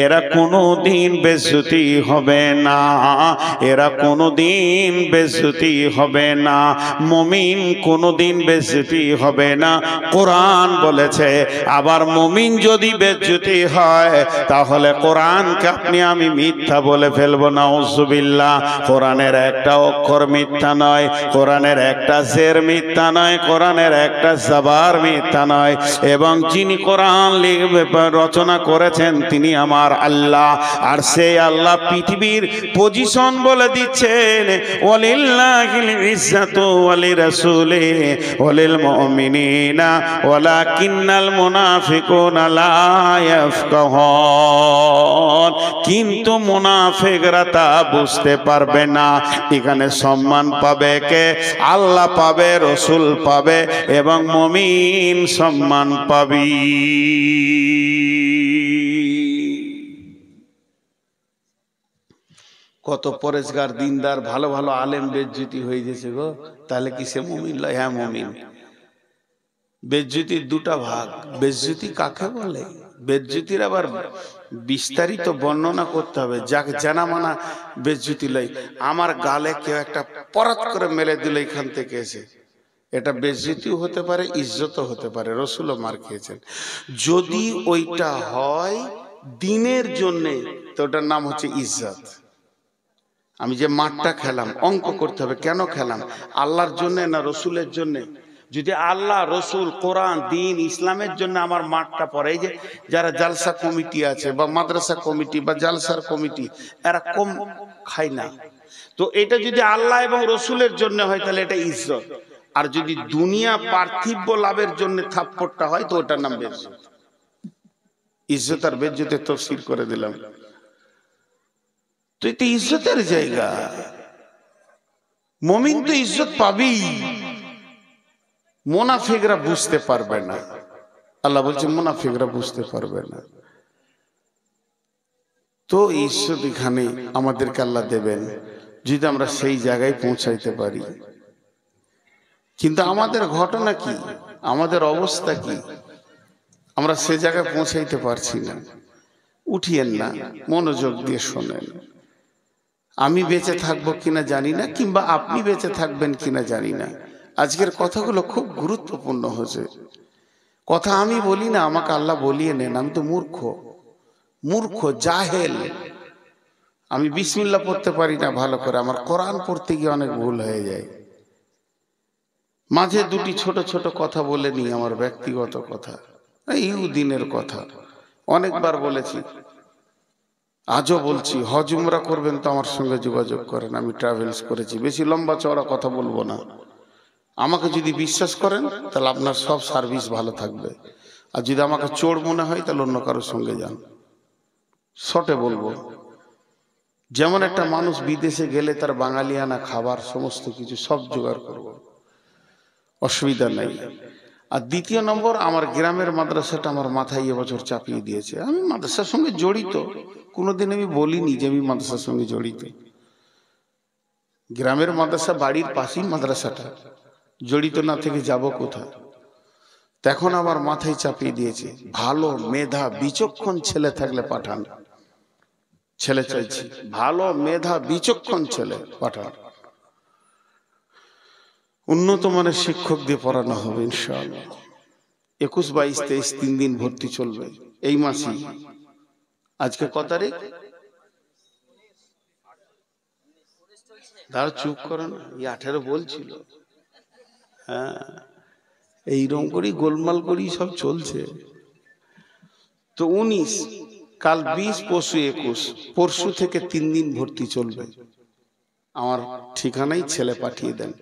A: এরা কোনোদিন বেজ্জতি হবে না, এরা কোনোদিন বেজ্জতি হবে না, মুমিন কোনোদিন বেজ্জতি হবে না। কোরআন বলেছে। আবার মুমিন যদি বেজ্জতি হয় তাহলে কোরআনকে আপনি আমি মিথ্যা বলে ফেলবো, নাউজুবিল্লাহ। কোরআনের একটা অক্ষর মিথ্যা নয়, কোরআনের একটা জের মিথ্যা নয়, কোরআনের একটা জাবার মিথ্যা নয়। এবং যিনি কোরআন রচনা করেছেন তিনি আমার আল্লাহ। আর সেই আল্লাহ পৃথিবীর পজিশন বলে দিচ্ছেন, ওয়ালিল্লাহিল ইজ্জাতু ওয়ালিরাসূলি ওয়ালিল মুমিনিনা ওয়ালাকিন্নাল মুনাফিকুনা লা ইয়াফকাহুন। কিন্তু মুনাফিকরা তা বুঝতে পারবে না। এখানে সম্মান পাবে কে? আল্লাহ পাবে, রসুল পাবে এবং মুমিন সম্মান পাবি। কত পরেশগার দিনদার ভালো ভালো আলেম বেজ্জতি হয়ে গেছে গো, তাহলে কি সে মুমিন লয়? হ্যাঁ মুমিন। বেজ্জতির দুটা ভাগ। বেজ্জতি কাকে বলে? বেজ্জতির আবার বিস্তারিত বর্ণনা করতে হবে। যাকে জানা মানা বেজ্জতি লয়। আমার গালে কেউ একটা পরাত করে মেলে দিল এখান থেকে এসে, এটা বেজ্জতিও হতে পারে, ইজ্জতও হতে পারে। রসুলও মার খেয়েছেন। যদি ওইটা হয় দিনের জন্যে তো ওটার নাম হচ্ছে ইজ্জত। আমি যে মাঠটা খেলাম, অঙ্ক করতে হবে কেন খেলাম, আল্লাহর জন্য না রসুলের জন্য? যদি আল্লাহ, রসুল, কোরআন, দিন, ইসলামের জন্য আমার মাঠটা পড়ে, এই যে যারা জালসা কমিটি আছে বা মাদ্রাসা কমিটি বা জালসার কমিটি, এরা কম খায় না। তো এটা যদি আল্লাহ এবং রসুলের জন্য হয় তাহলে এটা ইজ্জত। আর যদি দুনিয়া পার্থিব লাভের জন্য থাপ্পড়টা হয় তো ওটার নাম বেজ্জত। ইজ্জত আর বেজ্জতের তাফসীর করে দিলাম। তো এটা ইজ্জতের জায়গা, মুমিন তো ইজ্জত পাবেই, মুনাফিকরা বুঝতে পারবে না। আল্লাহ বলছেন মুনাফিকরা বুঝতে পারবে না। তো ইজ্জত এখানে আমাদেরকে আল্লাহ দেবেন যদি আমরা সেই জায়গায় পৌঁছাইতে পারি। কিন্তু আমাদের ঘটনা কি, আমাদের অবস্থা কি, আমরা সে জায়গায় পৌঁছাইতে পারছি না। উঠিয়েন না, মনোযোগ দিয়ে শোনেন। আমি বেঁচে থাকবো কিনা জানি না, কিংবা আপনি বেঁচে থাকবেন কিনা জানি না। আজকের কথাগুলো খুব গুরুত্বপূর্ণ হয়েছে। কথা আমি বলি না, আমাকে আল্লাহ বলিয়ে নেন। আমি তো মূর্খ জাহেল। আমি বিসমিল্লাহ পড়তে পারি না ভালো করে, আমার কোরআন পড়তে গিয়ে অনেক ভুল হয়ে যায়। মাঝে দুটি ছোট ছোট কথা বলে নি, আমার ব্যক্তিগত কথা, এই দিনের কথা অনেকবার বলেছি, আজও বলছি। হজ উমরা করবেন তো আমার সঙ্গে যোগাযোগ করেন, আমি ট্রাভেলস করেছি। বেশি লম্বা চওড়া কথা বলবো না। আমাকে যদি বিশ্বাস করেন তাহলে আপনার সব সার্ভিস ভালো থাকবে, আর যদি আমাকে চোর মনে হয় তাহলে অন্য কারোর সঙ্গে যান। শর্টে বলবো, যেমন একটা মানুষ বিদেশে গেলে তার বাঙালিয়ানা খাবার সমস্ত কিছু সব জোগাড় করবো, অসুবিধা নাই। আর দ্বিতীয় নম্বর, আমার গ্রামের মাদ্রাসাটা আমার মাথায় এবছর চাপিয়ে দিয়েছে। আমি মাদ্রাসার সঙ্গে জড়িত, কোনোদিন আমি বলিনি যে আমি মাদ্রাসার সঙ্গে জড়িত। গ্রামের মাদ্রাসা, বাড়ির পাশেই মাদ্রাসাটা, জড়িত না থেকে যাব কোথায়? তখন আমার মাথায় চাপিয়ে দিয়েছে, ভালো মেধা বিচক্ষণ ছেলে থাকলে পাঠান। ছেলে চাইছি, ভালো মেধা বিচক্ষণ ছেলে পাঠান। উন্নত মানের শিক্ষক দিয়ে পড়ানো হবে ইনশাআল্লাহ। 21, 22, 23 3 দিন ভর্তি চলবে এই মাসেই। আজকে কত তারিখ? দাঁড়া, চুপ করেন। 18 বলছিল। হ্যাঁ, এইরকম করেই গোলমাল করেই সব চলছে। তো 19, কাল 20, পরশু 21, পরশু থেকে 3 দিন ভর্তি চলবে। আমার ঠিকানায় ছেলে পাঠিয়ে দেন।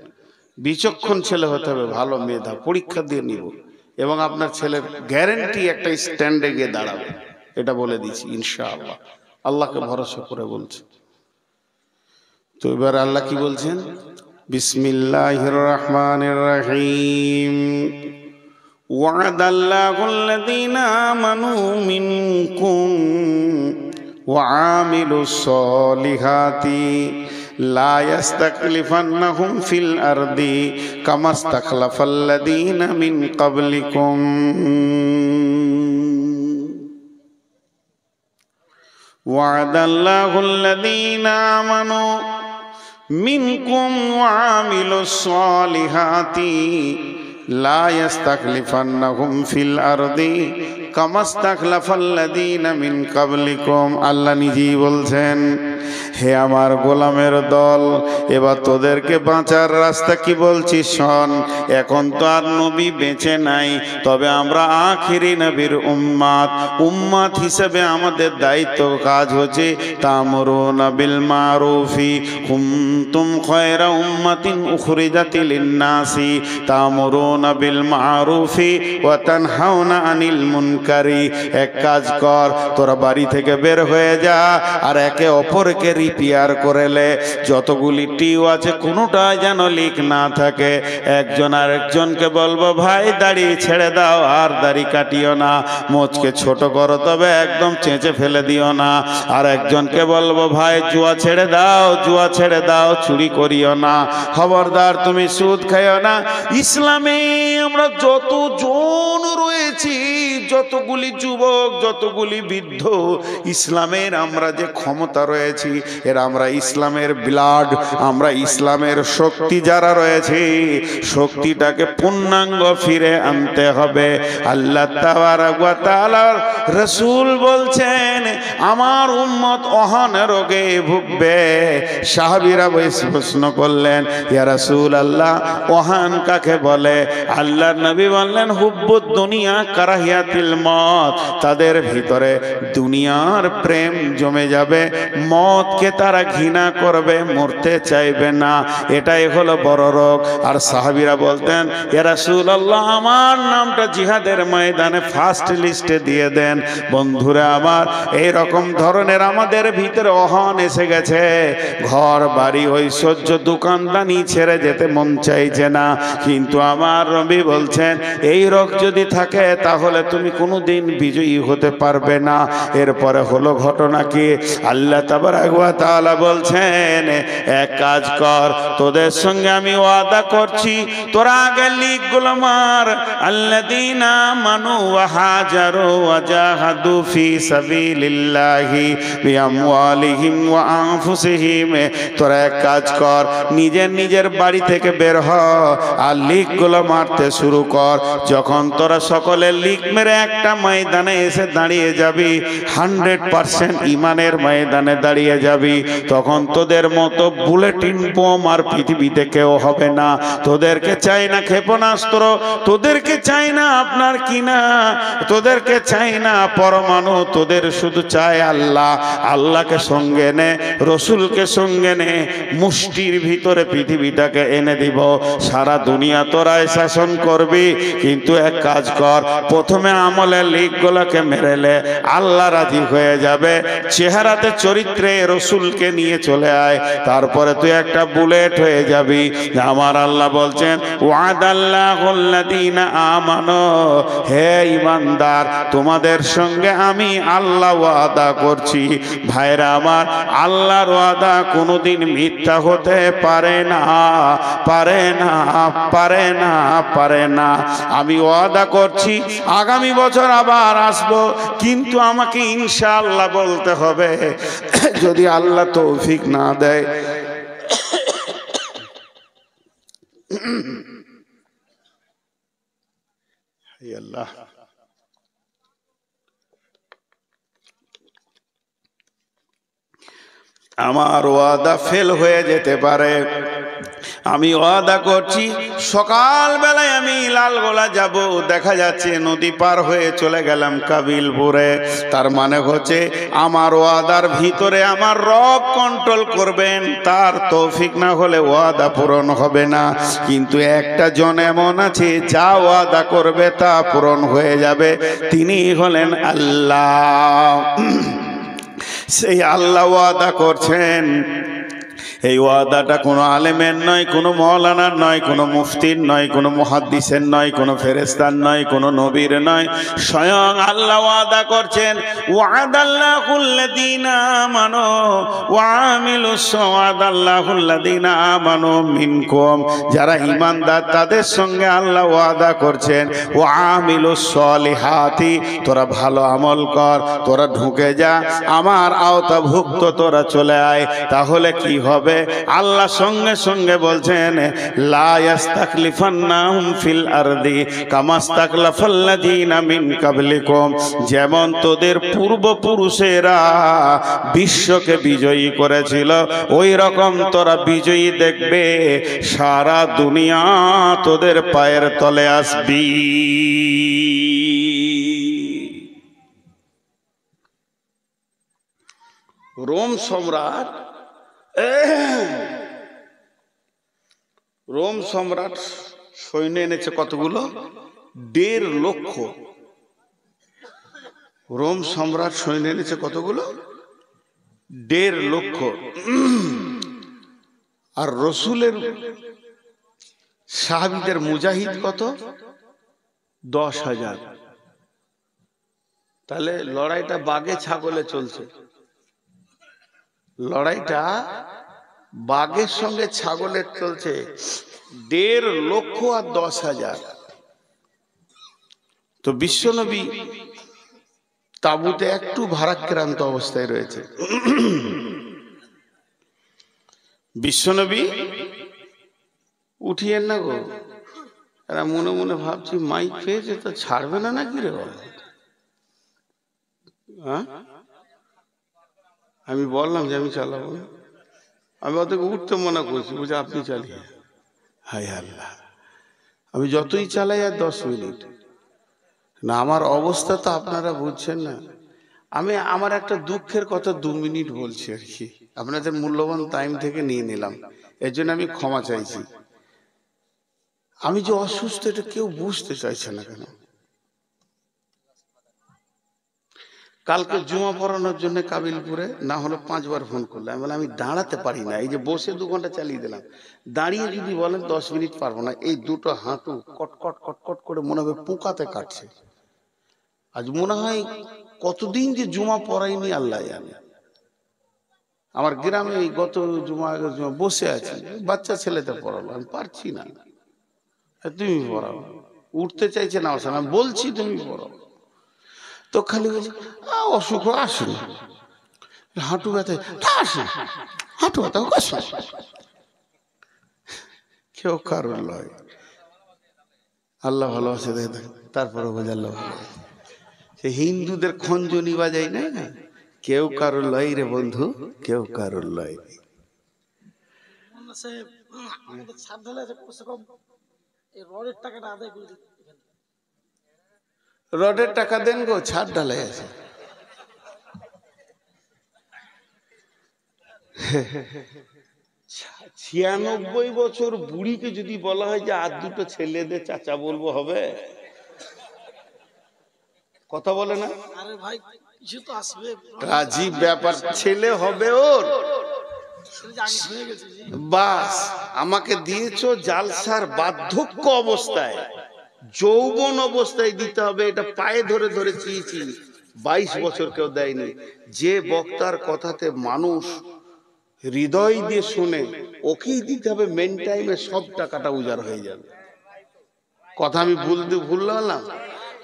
A: বিচক্ষণ ছেলে হতে হবে, ভালো মেধা, পরীক্ষা দিয়ে নিব, এবং আপনার ছেলের গ্যারান্টি একটা স্ট্যান্ডে গিয়ে দাঁড়াবে, এটা বলে দিচ্ছি ইনশাআল্লাহ। আল্লাহকে ভরসা করে বলছে। তো এবার আল্লাহ কি বলছেন? বিসমিল্লাহির রহমানির রহিম। ওয়াদাল্লাহুল্লাযীনা আমানু মিনকুম ওয়া আমিলুস সলিহাতি লা ইস্তাখলিফান্নাহুম ফিল আরদি কামা ইস্তাখলাফাল্লাযীনা মিন ক্বাবলিকুম ওয়াদাল্লাহুল্লাযীনা আমানু মিনকুম ওয়া আমিলুস সলিহাতি লা ইস্তাখলিফান্নাহুম ফিল আরদি কামা ইস্তাখলাফাল্লাযীনা মিন ক্বাবলিকুম। আল্লাহ নিজেই বলছেন, হে আমার গোলামের দল, এবার তোদেরকে বাঁচার রাস্তা কি বলছি শোন। এখন তো আর নবী বেঁচে নাই, তবে আমরা আখিরি নবীর উম্মাত হিসেবে আমাদের দায়িত্ব কাজ হচ্ছে তা'মুরুনা বিল মারুফি কুনতুম খায়রা উম্মাতিন উখরিজাত লিন-নাসি তা'মুরুনা বিল মারুফি ওয়া তানহাউনা আনিল মুনকারি। এক কাজ কর, তোরা বাড়ি থেকে বের হয়ে যা, আর একে অপরকে রিপেয়ার করেলে যতগুলি টিউ আছে কোনোটাই যেন লিক না থাকে। একজন আর একজনকে বলবো, ভাই দাড়ি ছেড়ে দাও, আর দাড়ি কাটিও না, মোচকে ছোট করো, তবে একদম চেঁচে ফেলে দিও না। আর একজনকে বলবো, ভাই জুয়া ছেড়ে দাও, জুয়া ছেড়ে দাও, চুরি করিও না, খবরদার তুমি সুদ খাইও না। ইসলামে আমরা যতজন রয়েছি, যতগুলি যুবক, যতগুলি বৃদ্ধ, ইসলামের আমরা যে ক্ষমতা রয়েছি, এর আমরা ইসলামের ব্লাড, আমরা ইসলামের শক্তি যারা রয়েছে, শক্তিটাকে পূর্ণাঙ্গ ফিরে আনতে হবে। আল্লাহ তাবারক ওয়া তাআলার রাসূল বলছেন, আমার উম্মত অহন রোগে ভুগবে। সাহাবীরা প্রশ্ন করলেন, ইয়া রাসূলুল্লাহ, অহন কাকে বলে? আল্লাহ আল্লাহর নবী বললেন হুব্বুদ দুনিয়া কারাহিয়াতিল মত, তাদের ভিতরে দুনিয়ার প্রেম জমে যাবে, মতকে তারা ঘৃণা করবে, মরতে চাইবে না। এটাই হলো বড় রোগ। আর সাহাবীরা বলতেন, ইয়া রাসূলুল্লাহ, আমার নামটা জিহাদের ময়দানে ফার্স্ট লিস্টে দিয়ে দেন। বন্ধুরা আমার, এই রকম ধরনের আমাদের ভিতরে অহন এসে গেছে। ঘর বাড়ি ঐশ্বর্য দোকানদানি ছেড়ে যেতে মন চাইছে না। কিন্তু আমার নবী বলছেন, এই রোগ যদি থাকে তাহলে তুমি কোনোদিন বিজয়ী হতে পারবে না। এরপরে হলো ঘটনা কি, আল্লাহ তাবারক ওয়া তাআলা বলছেন, এক কাজ কর, তোদের সঙ্গে আমি ওয়াদা করছি, তোরা আগে লিখগুলো মার, আল্লাযীনা আমানু ওয়া হাজারু ওয়া জাহাদু ফি সাবিলিল্লাহি বিআমওয়ালিহিম ওয়া আনফুসিহিম। তোরা এক কাজ কর, নিজের বাড়ি থেকে বের হ আর লিখগুলো মারতে শুরু কর। যখন তোরা সকলে লিখ মেরে একটা ময়দানে এসে দাঁড়িয়ে যাবি, 100% ইমানের ময়দানে দাঁড়িয়ে যাবি, তখন তোদের মতো বুলেটিন বোম আর পৃথিবীতে কেউ হবে না। তোদেরকে চাই না ক্ষেপণাস্ত্র, তোদেরকে চাই না আপনার কিনা, তোদেরকে চাই না পরমাণু, তোদের শুধু চাই আল্লাহ। আল্লাহকে সঙ্গে নে, রসুলকে সঙ্গে নে, মুষ্টির ভিতরে পৃথিবীটাকে এনে দিব। সারা দুনিয়া তোরাই শাসন করবি, কিন্তু এক কাজ কর, প্রথমে আমলের লিখগুলোকে মেরেলে আল্লাহ রাজি হয়ে যাবে। চেহারাতে চরিত্রে রসুলকে নিয়ে চলে আয়, তারপরে তুই একটা বুলেট হয়ে যাবি। আমার আল্লাহ বলছেন, ওয়াদাল্লাহুল্লাযীনা আমানু, হে ঈমানদার, তোমাদের সঙ্গে আমি আল্লাহ ওয়াদা করছি। ভাইরা আমার, আল্লাহর ওয়াদা কোনোদিন মিথ্যা হতে পারে না, পারে না, পারে না, পারে না। আমি ওয়াদা করছি আগামী বছর আবার আসবো, কিন্তু আমাকে ইনশাআল্লাহ বলতে হবে। যদি আল্লাহ তৌফিক না দেয়, আল্লাহ আমার ওয়াদা ফেল হয়ে যেতে পারে। আমি ওয়াদা করছি, সকালবেলায় আমি লালগোলা যাব, দেখা যাচ্ছে নদী পার হয়ে চলে গেলাম কাবিলপুরে। তার মানে হচ্ছে আমার ওয়াদার ভিতরে আমার রব কন্ট্রোল করবেন, তার তৌফিক না হলে ওয়াদা পূরণ হবে না। কিন্তু একটা জন এমন আছে, যা ওয়াদা করবে তা পূরণ হয়ে যাবে, তিনি হলেন আল্লাহ। সেই আল্লাহ ওয়াদা করছেন। এই ওয়াদাটা কোনো আলেমের নয়, কোনো মৌলানার নয়, কোনো মুফতির নয়, কোনো মুহাদ্দিসের নয়, কোনো ফেরেশতার নয়, কোনো নবীর নয়, স্বয়ং আল্লাহ ওয়াদা করছেন। ওয়াদাল্লাহুল্লাযীনা আমানু ওয়া আমিলুস ওয়াদাল্লাহুল্লাযীনা আমানু মিনকুম, যারা ঈমানদার তাদের সঙ্গে আল্লাহ ওয়াদা করছেন, ওয়া আমিলুস সলিহাতি, তোরা ভালো আমল কর, তোরা ঢুকে যা, আমার আওতাভুক্ত তোরা চলে আয়। তাহলে কি হবে? আল্লাহ সঙ্গে সঙ্গে বলছেন, লা ইস্তাখলিফান্নাহুম ফিল আরদি কামাস্তাখলাফাল্লাযীনা মিন কাবলিকুম, যেমন তোদের পূর্বপুরুষেরা বিশ্বকে বিজয়ী করেছিল, ওই রকম তোরা বিজয়ী দেখবে, সারা দুনিয়া তোদের পায়ের তলে আসবি। রোম সম্রাট সৈন্য এনেছে কতগুলো? 1.5 লক্ষ। রোম সম্রাট সৈন্য এনেছে কতগুলো? 1.5 লক্ষ। আর রসুলের সাহাবীদের মুজাহিদ কত? 10,000। তাহলে লড়াইটা বাঘে ছাগলে চলছে। লড়াইটা বাঘের সঙ্গে ছাগলের চলছে। 1.5 লক্ষ আর 10,000। তো বিশ্বনবী তাঁবুতে একটু ভারাক্রান্ত অবস্থায় রয়েছে। বিশ্বনবী উঠিয়েন না গো। এরা মনে মনে ভাবছি, মাইক পেয়েছে তো ছাড়বে না নাকি রে? হ্যাঁ, আমি বললাম যে আমি চালাবো না, আমি ওদেরকে উঠতে মনে করছি, বুঝে আপনি চালিয়ে। হায় আল্লাহ, আমি যতই চালাই আর 10 মিনিট না। আমার অবস্থা তো আপনারা বুঝছেন না। আমি আমার একটা দুঃখের কথা 2 মিনিট বলছি আর কি, আপনাদের মূল্যবান টাইম থেকে নিয়ে নিলাম, এর জন্য আমি ক্ষমা চাইছি। আমি যে অসুস্থ এটা কেউ বুঝতে চাইছে না কেন। কালকে জুমা পড়ানোর জন্য কাবিলপুরে না হলো 5 বার ফোন করলাম। আমি বললাম আমি দাঁড়াতে পারি না, এই যে বসে 2 ঘন্টা চালিয়ে দিলাম, দাঁড়িয়ে যদি বলেন 10 মিনিট পারবো না। এই দুটো হাঁটু কটকট কটকট করে মনে হবে পোকাতে কাটছে। আজ মনে হয় কতদিন যে জুমা পড়াইনি আল্লাহ জানে। আমার গ্রামে এই গত জুমা বসে আছি, বাচ্চা ছেলেতে পড়ালো, আমি পারছি না, তুমি পড়াও। উঠতে চাইছে না, আমি বলছি তুমি পড়াও, তো খালি অসুখ আসুন, হাঁটু ব্যথা আসুন, হাঁটু ব্যথা আসুন, কেউ কারোর লয়। আল্লাহ ভালোবাসে দেখ, তারপরে বোঝাল সে হিন্দুদের খঞ্জনি বাজাই না, কেউ কারোর লয় রে বন্ধু, কেউ কারোর লয়। রডের টাকা দেন গো, ছাদ ঢালাই আছে। ছিয়ানব্বই বছর বুড়িকে যদি বলা হয় যে আর দুটো ছেলেদের চাচা বলবো, হবে? কথা বলে না? আরে ভাই কিছু তো আসবে, রাজীব ব্যাপার, ছেলে হবে ওর, বাস আমাকে দিয়েছো জালসার বার্ধক্য অবস্থায়, যৌবন অবস্থায় দিতে হবে, এটা পায়ে ধরে ধরে চেয়েছি। 22 বছর কেউ দেয়নি। যে বক্তার কথাতে মানুষ হৃদয় দিয়ে শুনে, ওকেই দিতে হবে। মেন টাইমে সব টাকাটা উজাড় হয়ে যাবে। কথা আমি ভুললাম।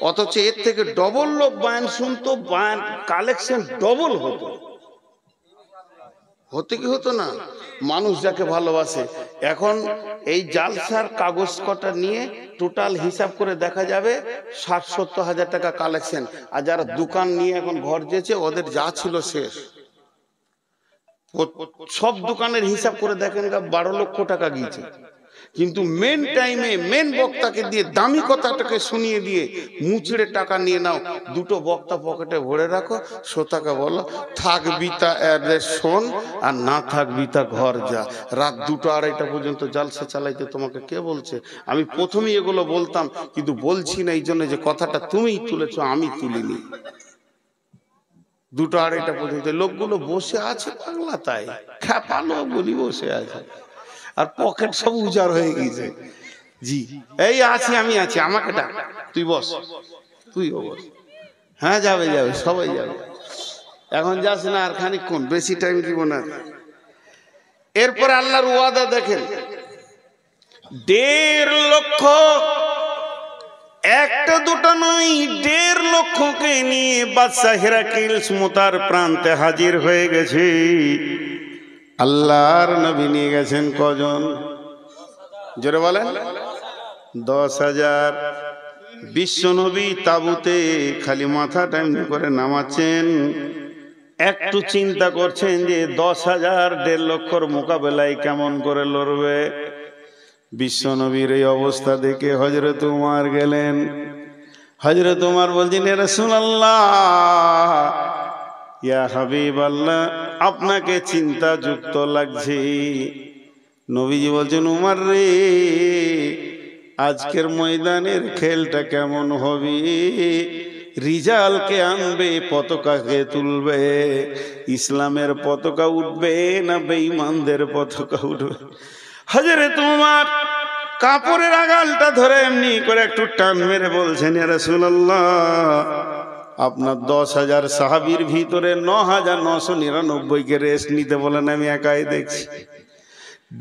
A: অথচ এর থেকে ডবল লোক বায়ান শুনতো, বায়ান কালেকশন ডবল হতো। হতে কি হতো না? মানুষ যাকে ভালোবাসে। এখন এই জালসার কাগজ কটা নিয়ে টোটাল হিসাব করে দেখা যাবে 60-70 হাজার টাকা কালেকশন। আর যারা দোকান নিয়ে এখন ঘর যেছে, ওদের যা ছিল শেষ। সব দোকানের হিসাব করে দেখেন 12 লক্ষ টাকা গিয়েছে। কিন্তু মেন টাইমে মেন বক্তাকে দিয়ে দামি কথাটাকে শুনিয়ে দিয়ে মুচড়ে টাকা নিয়ে নাও। দুটো বক্তা পকেটে ভরে রাখো, শ্রোতাকে বলো থাকবি তা শোন, আর না থাকবি তা ঘর যা। রাত 2টা-2:30 পর্যন্ত জালসা চালাইতে তোমাকে কে বলছে? আমি প্রথমেই এগুলো বলতাম, কিন্তু বলছি না এই জন্য যে কথাটা তুমিই তুলেছো, আমি তুলিনি। 2টা-2:30 পর্যন্ত লোকগুলো বসে আছে বাংলা, তাই খ্যাপালো বলি বসে আছে, আর পকেট সব উজাড় হয়ে গেছে। জি এই আছি, আমি আছি, আমাকে ডাক, তুই বস, তুইও বস। হ্যাঁ যাবে যাবে, সবাই যাবে। এখন যাস না, আর খানিকক্ষণ, বেশি টাইম দিব না। এরপর আল্লাহর ওয়াদা দেখেন, 1.5 লক্ষ, একটা দুটো নয়, 1.5 লক্ষকে নিয়ে বাদশা হেরাকিল মুতার প্রান্তে হাজির হয়ে গেছে। আল্লাহর নবী নিয়ে গেছেন কজন? জোরে বলেন। 10,000। বিশ্ব নবী তাবুতে খালি মাথাটা এমনি করে নামাচ্ছেন, একটু চিন্তা করছেন যে 10,000 1.5 লক্ষর মোকাবেলায় কেমন করে লড়বে। বিশ্ব নবীর এই অবস্থা দেখে হযরত উমর গেলেন। হযরত উমর বলছেন, ইয়া রাসূলুল্লাহ, ইয়া হাবিবাল্লাহ, আপনাকে চিন্তা যুক্ত লাগছে। নবীজি বলছেন, উমর রে, আজকের ময়দানের খেলটা কেমন হবে? রিজালকে আনবে, পতাকাকে তুলবে, ইসলামের পতাকা উঠবে না বেঈমানদের পতাকা উঠবে? হযরত উমর কাপড়ের আগালটা ধরে এমনি করে একটু টান মেরে বলছেন, ইয়া রাসূলুল্লাহ, আপনার 10,000 সাহাবীর ভিতরে 9,999কে রেস্ট নিতে বলেন, আমি একাই দেখছি।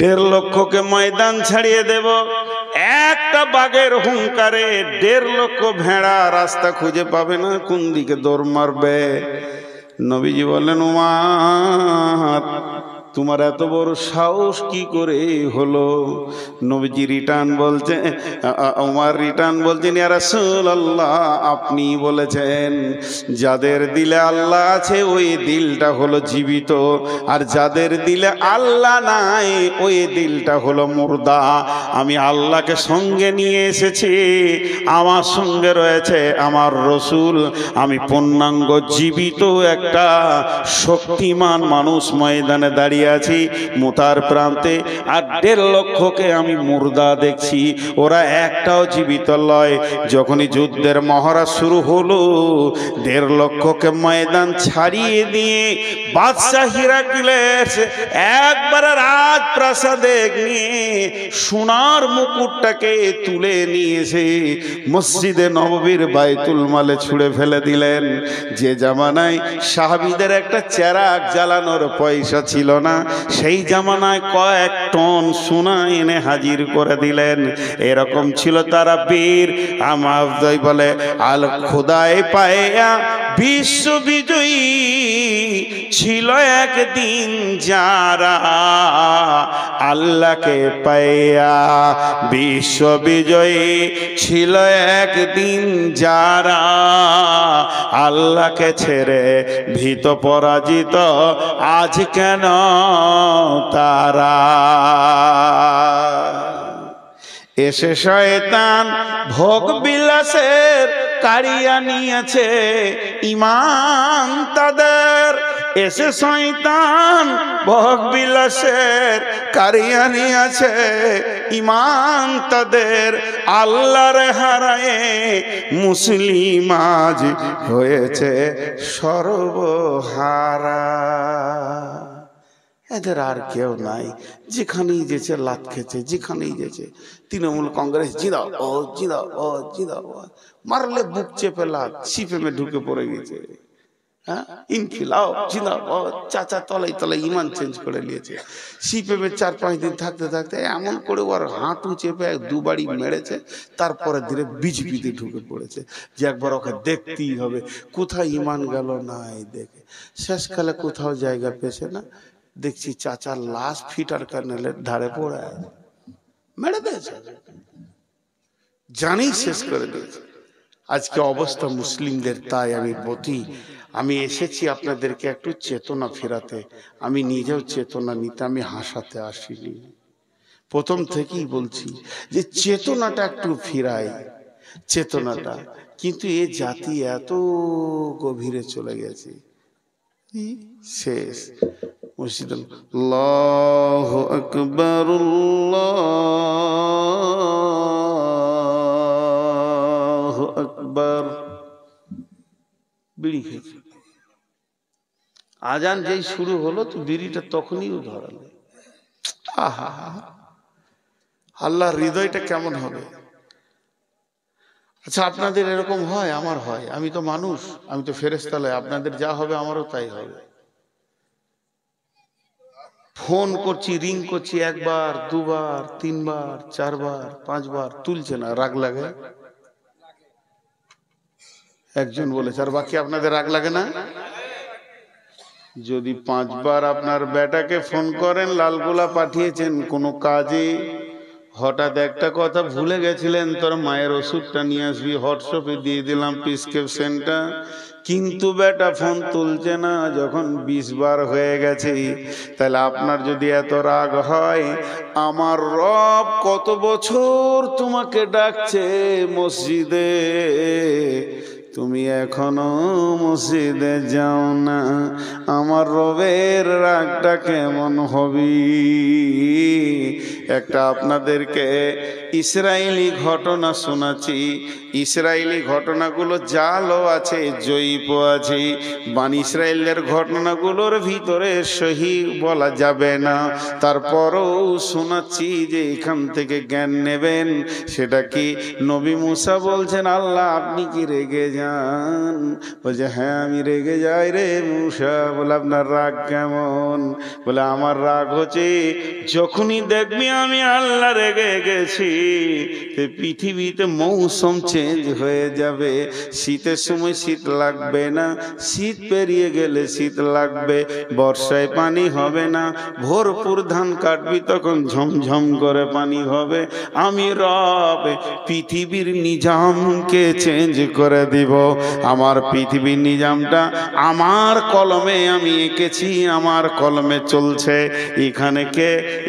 A: 1.5 লক্ষকে ময়দান ছাড়িয়ে দেব, একটা বাঘের হুঙ্কারে 1.5 লক্ষ ভেড়া রাস্তা খুঁজে পাবে না, কোন দিকে দৌড় মারবে? নবীজি বললেন, উমর তোমার এত বড় সাহস কি করে হলো? নবীজি রিটার্ন বলছে, ওমর রিটার্ন বলছেন, ইয়া রাসূলুল্লাহ, আপনি বলেছেন যাদের দিলে আল্লাহ আছে ওই দিলটা হলো জীবিত, আর যাদের দিলে আল্লাহ নাই ওই দিলটা হলো মুর্দা। আমি আল্লাহকে সঙ্গে নিয়ে এসেছি, আমার সঙ্গে রয়েছে আমার রসুল, আমি পূর্ণাঙ্গ জীবিত একটা শক্তিমান মানুষ ময়দানে দাঁড়িয়ে আছি মুতার প্রান্তে, আর 1.5 লক্ষকে আমি মুর্দা দেখছি, ওরা একটাও জীবিত লয়। যখনই যুদ্ধের মহড়া শুরু হলো, 1.5 লক্ষকে ময়দান ছাড়িয়ে দিয়ে বাদশাহ হিরাক্লিয়াস একবার রাজপ্রাসাদে নিয়ে সোনার মুকুটটাকে তুলে নিয়েছে মসজিদে নববীর বাইতুল মালে ছুঁড়ে ফেলে দিলেন। যে জামানায় সাহাবীদের একটা চেরাগ জ্বালানোর পয়সা ছিল না, সেই জামানায় কয়েক টন সোনা এনে হাজির করে দিলেন। এরকম ছিল তারা বীর। আমার বলে আল খোদায় পায়া বিশ্ব বিজয়ী ছিল একদিন যারা, আল্লাহকে পাইয়া বিশ্ব বিজয়ী ছিল একদিন যারা, আল্লাহকে ছেড়ে ভীত পরাজিত আজ কেন তারা? এসে শয়তান ভোগ বিলাসের কারিয়া নিয়েছে ঈমান তাদের, এসে শয়তান ভোগ বিলাসের কারিয়া নিয়েছে ঈমান তাদের, আল্লাহর হারায়ে মুসলিম আজ হয়েছে সর্বহারা। এদের আর কেউ নাই, যেখানেই যেছে লাত খেছে, যেখানেই যেছে তৃণমূল কংগ্রেস জিন্দাবাদ জিন্দাবাদ জিন্দাবাদ, মারলে বুক চেপে লাত সিপিএমে ঢুকে পড়ে গেছে। হ্যাঁ, ইনকিলাব জিন্দাবাদ, চাচা তলাই তলাই ইমান চেঞ্জ করে নিয়েছে। সিপিএমে 4-5 দিন থাকতে থাকতে এমন করে ওর হাঁটু চেপে 2 বাড়ি মেরেছে, তারপরে ধীরে বিজেপিতে ঢুকে পড়েছে যে একবার ওকে দেখতেই হবে কোথায় ইমান গেল। নাই দেখে শেষকালে কোথাও জায়গা পেয়েছে না, দেখছি চাচার লাশ ফিটার কার্নেলের ধারে পড়ে আছে, মেরে দিয়েছে, জানি শেষ করে দিয়েছে। আজকে অবস্থা মুসলিমদের তাই আমি এসেছি আপনাদেরকে একটু চেতনা ফেরাতে। আমি নিজেও চেতনা নিতে, আমি হাসাতে আসিনি। প্রথম থেকেই বলছি যে চেতনাটা একটু ফিরাই, চেতনাটা। কিন্তু এ জাতি এত গভীরে চলে গেছে, শেষ। মসজিদ আল্লাহু আকবার আল্লাহু আকবার, বিড়ি খেয়েছে। আজান যেই শুরু হলো তো বিড়িটা তখনই ধরালো। আহা, আল্লাহর হৃদয়টা কেমন হবে। আচ্ছা, আপনাদের এরকম হয়? আমার হয়। আমি তো মানুষ, আমি তো ফেরেশতা নই। আপনাদের যা হবে আমারও তাই হবে। ফোন করছি, রিং করছি, 1 বার 2 বার 3 বার 4 বার 5 বার, তুলছে না, রাগ লাগে। একজন বলেছে, আর বাকি আপনাদের রাগ লাগে না? যদি 5 বার আপনার বেটাকে ফোন করেন, লালগোলা পাঠিয়েছেন কোনো কাজে, হঠাৎ একটা কথা ভুলে গেছিলেন, তোর মায়ের ওষুধটা নিয়ে আসবি, হোয়াটসঅ্যাপে দিয়ে দিলাম প্রেসক্রিপশনটা, কিন্তু বেটা ফোন তুলছে না, যখন 20 বার হয়ে গেছে, তাহলে আপনার যদি এত রাগ হয়, আমার রব কত বছর তোমাকে ডাকছে মসজিদে, তুমি এখনো মসজিদে যাও না, আমার রবের রাগটা কেমন হবে? একটা আপনাদেরকে ইসরায়েলি ঘটনা শোনাচ্ছি। ইসরায়েলি ঘটনাগুলো জালও আছে, জয়ীপ আছে। বানি ইসরায়েলের ঘটনাগুলোর ভিতরে সহি বলা যাবে না, তারপরও শোনাচ্ছি যে এখান থেকে জ্ঞান নেবেন। সেটা কি, নবী মুসা বলছেন, আল্লাহ আপনি কি রেগে যান? বলছে, হ্যাঁ আমি রেগে যাই রে মুসা। বলে, আপনার রাগ কেমন? বলে, আমার রাগ হচ্ছে যখনই দেখবি আমি আল্লাহ রেগে গেছি, পৃথিবীতে মৌসুম চেঞ্জ হয়ে যাবে। শীতের সময় শীত লাগবে না, শীত পেরিয়ে গেলে শীত লাগবে। বর্ষায় পানি হবে না, ভরপুর ধান কাটবি তখন ঝমঝম করে পানি হবে। আমি রব পৃথিবীর নিজামকে চেঞ্জ করে দিব। আমার পৃথিবীর নিজামটা আমার কলমে আমি এঁকেছি, আমার কলমে চলছে।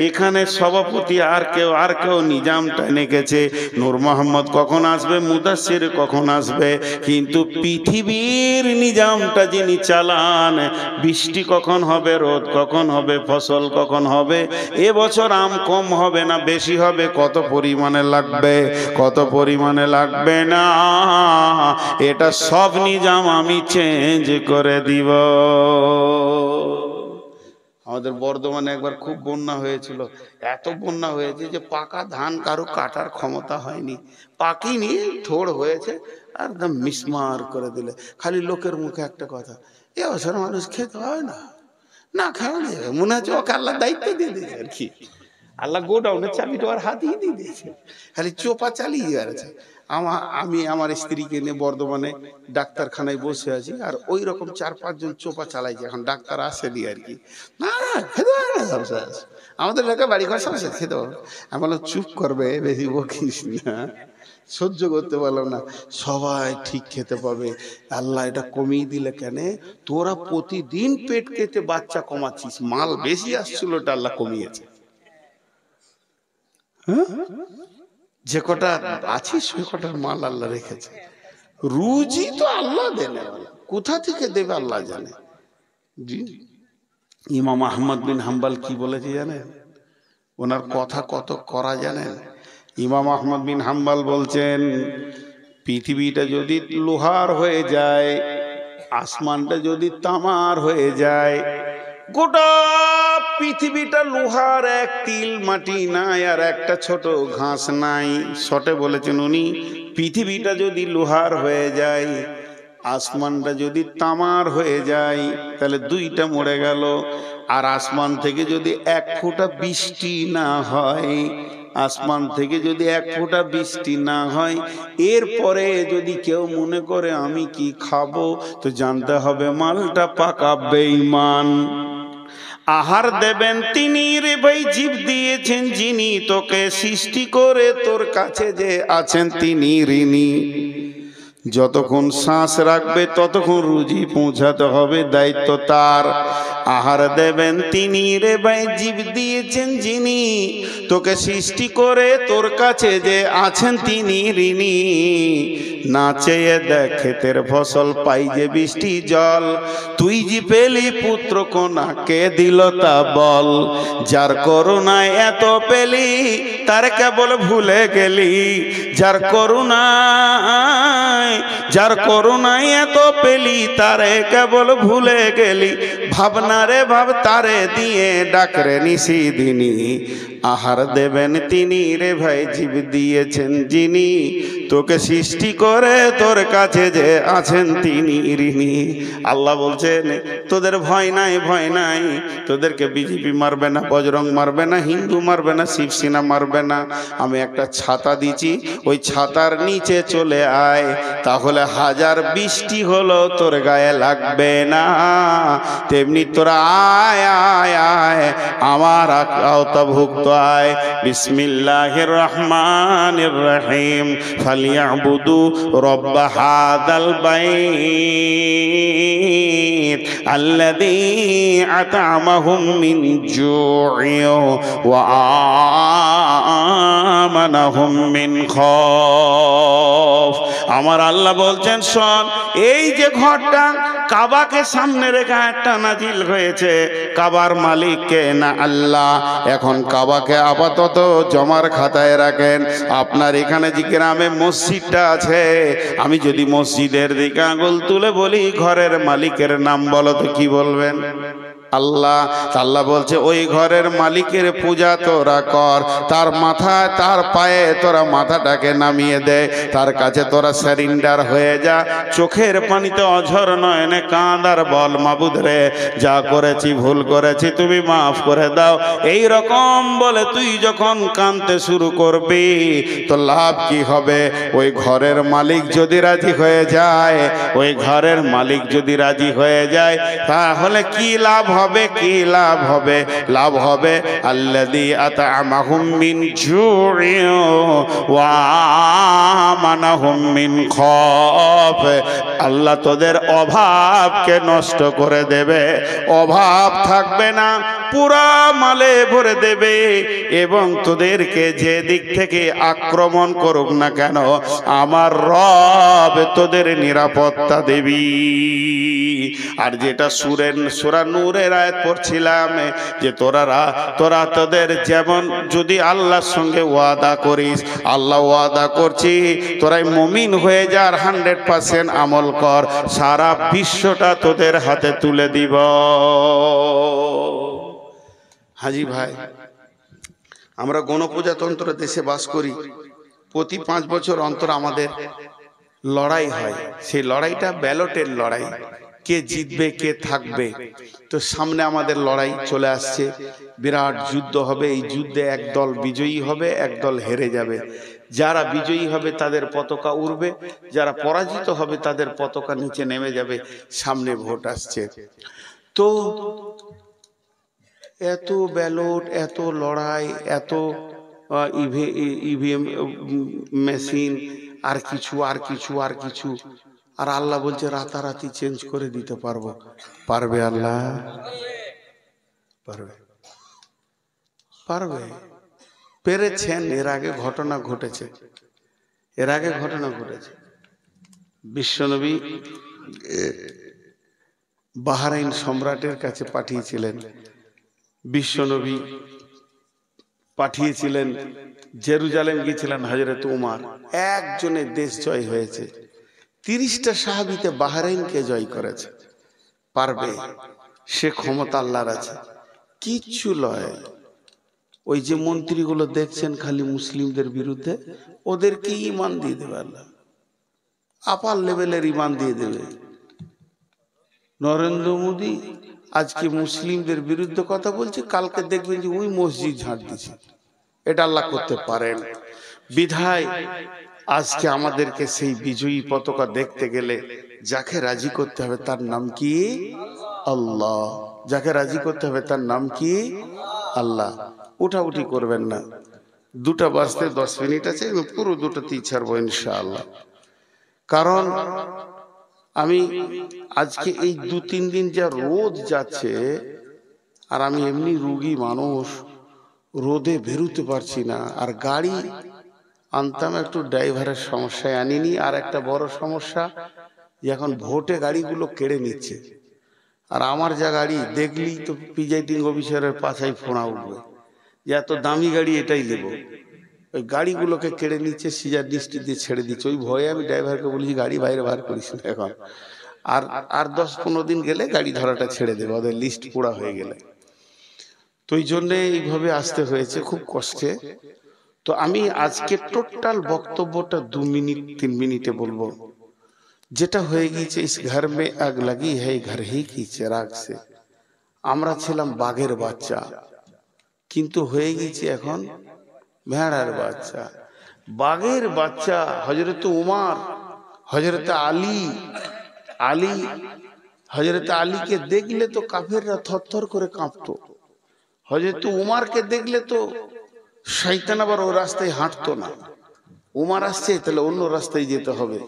A: এখানে সভাপতি আর কেউ নিজামটা এঁকেছে। নূর মোহাম্মদ কখন আসবে, মুদাসসির কখন আসবে, কিন্তু পৃথিবীর নিজামটা যিনি চালান, বৃষ্টি কখন হবে, রোদ কখন হবে, ফসল কখন হবে, এবছর আম কম হবে না বেশি হবে, কত পরিমাণে লাগবে কত পরিমাণে লাগবে না, এটা সব নিজাম আমি চেঞ্জ করে দিব। আমাদের বর্ধমানে একবার খুব বন্যা হয়েছিল, এত বন্যা হয়েছে যে পাকা ধান কারো কাটার ক্ষমতা হয়নি, পাকিনি, থোড় হয়েছে, আর একদম মিসমার করে দিলে। খালি লোকের মুখে একটা কথা, এ বছর মানুষ খেতে হয় না, না খাওয়া যাবে, মনে হচ্ছে ওকে আল্লাহ দায়িত্ব দিয়ে দিয়েছে আর কি। আল্লাহ গোডাউনের চাবিটা ওর হাতেই দিয়ে দিয়েছে, খালি চোপা চালিয়ে গেছে। আমি আমার স্ত্রীকে নিয়ে বর্ধমানে ডাক্তারখানায় বসে আছি, আর ওই রকম 4-5 জন চোপা চালাইছে। এখন ডাক্তার আসেনি আর কি, না খেতে হবে না, আমাদের এলাকায় বাড়ি ঘর সমস্যা, খেতে হবে। আমি বললাম চুপ করবে, বেশি বকিস না, সহ্য করতে পারলাম না। সবাই ঠিক খেতে পাবে, আল্লাহ এটা কমিয়ে দিলে কেন? তোরা প্রতিদিন পেট কেটে বাচ্চা কমাচ্ছিস, মাল বেশি আসছিল, এটা আল্লাহ কমিয়েছে। যে কটা আছিস সে কটার মাল আল্লাহ রেখেছে। রুজি তো আল্লাহ দেন, কোথা থেকে দেবে আল্লাহ জানে। জি, ইমাম আহমদ বিন হাম্বল কি বলেছে জানেন? ওনার কথা কত করা জানেন? ইমাম আহমদ বিন হাম্বল বলছেন, পৃথিবীটা যদি লোহার হয়ে যায়, আসমানটা যদি তামার হয়ে যায়, গোটা পৃথিবীটা লোহার, এক তিল মাটি নাই আর একটা ছোট ঘাস নাই। শটে বলেছেন উনি, পৃথিবীটা যদি লোহার হয়ে যায়, আসমানটা যদি তামার হয়ে যায়, তাহলে দুইটা মরে গেল। আর আসমান থেকে যদি 1 ফোঁটা বৃষ্টি না হয়, আসমান থেকে যদি 1 ফোঁটা বৃষ্টি না হয়, এরপরে যদি কেউ মনে করে আমি কি খাবো, তো জানতে হবে মালটা পাকা বেঈমান। আহার দেবেন তিনি রে ভাই, জীব দিয়েছেন যিনি, তোকে সৃষ্টি করে তোর কাছে যে আছেন তিনি ঋণী। যতক্ষণ শ্বাস রাখবে ততক্ষণ রুজি পৌঁছাতে হবে, দায়িত্ব তার। আহার দেবেন তিনি রে ভাই, জীব দিয়েছেন যিনি, তোকে সৃষ্টি করে তোর কাছে যে আছেন তিনি ঋণী। না চেয়ে দেখ ক্ষেতের ফসল, পাই যে বৃষ্টি জল, তুই যে পেলি পুত্র কন্যা, কে দিল তা বল। যার করুণায় এত পেলি, তার কেবল ভুলে গেলি। যার করুণায় এত পেলি, তারে কেবল ভুলে গেলি। ভাবনা রে ভাব, তারে দিয়ে ডাকরে নিশি দিনী। আহার দেবেন তিনি রে ভাই, জীব দিয়েছেন যিনি, তোকে সৃষ্টি করে তোর কাছে যে আছেন তিনি ঋণী। আল্লাহ বলছেন, তোদের ভয় নাই, ভয় নাই, তোদেরকে বিজেপি মারবে না, বজরং মারবে না, হিন্দু মারবে না, শিবসেনা মারবে না। আমি একটা ছাতা দিচ্ছি, ওই ছাতার নিচে চলে আয়, তাহলে 1000 বৃষ্টি হলো তোর গায়ে লাগবে না। তেমনি তোরা আয় আয় আয়, আমার আওতাভুক্ত আয়। বিসমিল্লাহির রহমানির রহিম, ফালিয়াবুদু রব্ব হাদাল বাইত আল্লাযী আত'আমাহুম মিন জু'ইন ওয়া আমানাহুম মিন খাউফ। আমার আল্লাহ বলছেন, শোন, এই যে ঘরটা কাবাকে সামনে রেখে একটা নাজিল হয়েছে, কাবার মালিক কে না? আল্লাহ। এখন কাবাকে আপাতত জমার খাতায় রাখেন। আপনার এখানে যে গ্রামে মসজিদটা আছে, আমি যদি মসজিদের দিকে আঙুল তুলে বলি ঘরের মালিকের নাম বলো, তো কি বলবেন? আল্লাহ। আল্লাহ বলছে ওই ঘরের মালিকের পূজা তোরা কর, তার মাথায় তার পায়ে তোরা মাথাটাকে নামিয়ে দে, তার কাছে তোরা সারেন্ডার হয়ে যা, চোখের পানিতে অঝর নয়নে কাঁদ আর বল মাবুদ রে যা করেছি ভুল করেছি তুমি মাফ করে দাও। এই রকম বলে তুই যখন কাঁদতে শুরু করবি তো লাভ কি হবে? ওই ঘরের মালিক যদি রাজি হয়ে যায়, ওই ঘরের মালিক যদি রাজি হয়ে যায় তাহলে কি লাভ হবে? কি লাভ হবে? লাভ হবে আল্লাযী আত'আমাহুম মিন জু'ইন ওয়া আমানাহুম মিন খাউফ। আল্লাহ তোদের অভাবকে নষ্ট করে দেবে, অভাব থাকবে না, পুরা মালে ভরে দেবে, এবং তোদেরকে যে দিক থেকে আক্রমণ করুক না কেন আমার রব তোদের নিরাপত্তা দেবী। আর যেটা সূরা নূরের আয়াত পড়ছিলাম যে তোরা তোদের যেমন যদি আল্লাহর সঙ্গে ওয়াদা করিস, আল্লাহ ওয়াদা করছি তোরাই মুমিন হয়ে যা, 100% আমল কর, সারা বিশ্বটা তোদের হাতে তুলে দিব। হাজি ভাই, আমরা গণপ্রজাতন্ত্র দেশে বাস করি, প্রতি 5 বছর অন্তর আমাদের লড়াই হয়। সেই লড়াইটা ব্যালটের লড়াই, কে জিতবে কে থাকবে। তো সামনে আমাদের লড়াই চলে আসছে, বিরাট যুদ্ধ হবে। এই যুদ্ধে একদল বিজয়ী হবে, একদল হেরে যাবে। যারা বিজয়ী হবে তাদের পতাকা উড়বে, যারা পরাজিত হবে তাদের পতাকা নিচে নেমে যাবে। সামনে ভোট আসছে, তো এত ব্যালট, এত লড়াই, এত ইভিএম মেশিন, আর কিছু আর কিছু আর কিছু, আর আল্লাহ বলছে রাতারাতি চেঞ্জ করে দিতে পারবো। পারবে আল্লাহ? পারবে? পারবে? পেরেছেন। এর আগে ঘটনা ঘটেছে, এর আগে ঘটনা ঘটেছে। বিশ্বনবী বাহরাইন সম্রাটের কাছে পাঠিয়েছিলেন, বিশ্বনবী পাঠিয়েছিলেন, জেরুজালেম গিয়েছিলেন হযরত উমর। একজনের দেশ জয় হয়েছে, 30টা সাহাবীতে বাহরাইনকে জয় করেছে। পারবে? সে ক্ষমতা আল্লাহর আছে, কিচ্ছু লয়। ওই যে মন্ত্রীগুলো দেখছেন খালি মুসলিমদের বিরুদ্ধে, ওদেরকে ঈমান দিয়ে দেবে আল্লাহ, আপার লেভেলের ঈমান দিয়ে দেবে। নরেন্দ্র মোদী আজকে মুসলিমদের বিরুদ্ধে কথা বলছে, কালকে দেখবেন যে ওই মসজিদ ঝাড় দিচ্ছে। এটা আল্লাহ করতে পারেন। বিধায় আজকে আমাদেরকে সেই বিজয়ী পতাকা দেখতে গেলে যাকে রাজি করতে হবে তার নাম কি? আল্লাহ। যাকে রাজি করতে হবে তার নাম কি? আল্লাহ। উঠাউঠি করবেন না। 2টা বাজতে 10 মিনিট আছে, পুরো 2টাতেই ছাড়বো ইনশাআল্লাহ। কারণ আমি আজকে এই 2-3 দিন যা রোদ যাচ্ছে, আর আমি এমনি রোগী মানুষ, রোদে বেরোতে পারছি না। আর গাড়ি আনতাম, একটু ড্রাইভারের সমস্যায় আনিনি। আর একটা বড় সমস্যা যে এখন ভোটে গাড়িগুলো কেড়ে নিচ্ছে, আর আমার যা গাড়ি দেখলেই তো প্রিজাইডিং অফিসারের পাছায় ফোঁড়া উঠবে যে এত দামি গাড়ি এটাই নেব। ওই গাড়িগুলোকে কেড়ে নিচ্ছে, সিজার দৃষ্টি দিয়ে ছেড়ে দিচ্ছে। ওই ভয়ে আমি ড্রাইভারকে বলেছি গাড়ি বাইরে বার করিস না এখন, আর 10-15 দিন গেলে গাড়ি ধরাটা ছেড়ে দেবে, ওদের লিস্ট পুরা হয়ে গেলে। তো এই জন্যে এইভাবে আসতে হয়েছে খুব কষ্টে। তো আমি আজকে টোটাল বক্তব্যটা 2 মিনিট 3 মিনিটে বলবো। যেটা হয়ে গিয়েছে, ইস ঘর মে আগ লাগি है घर ही की चिराग से। আমরা ছিলাম বাঘের বাচ্চা, কিন্তু হয়ে গেছি এখন ভেড়ার বাচ্চা। বাঘের বাচ্চা হযরত উমর, হযরত আলী, হযরত আলীকে দেখলে তো কাফেররা থরথর করে কাঁপতো। হযরত উমরকে দেখলে তো শয়তান আবার ও রাস্তায় হাঁটতো না। উমর আসছে তাহলে অন্য রাস্তায় যেতে হবে।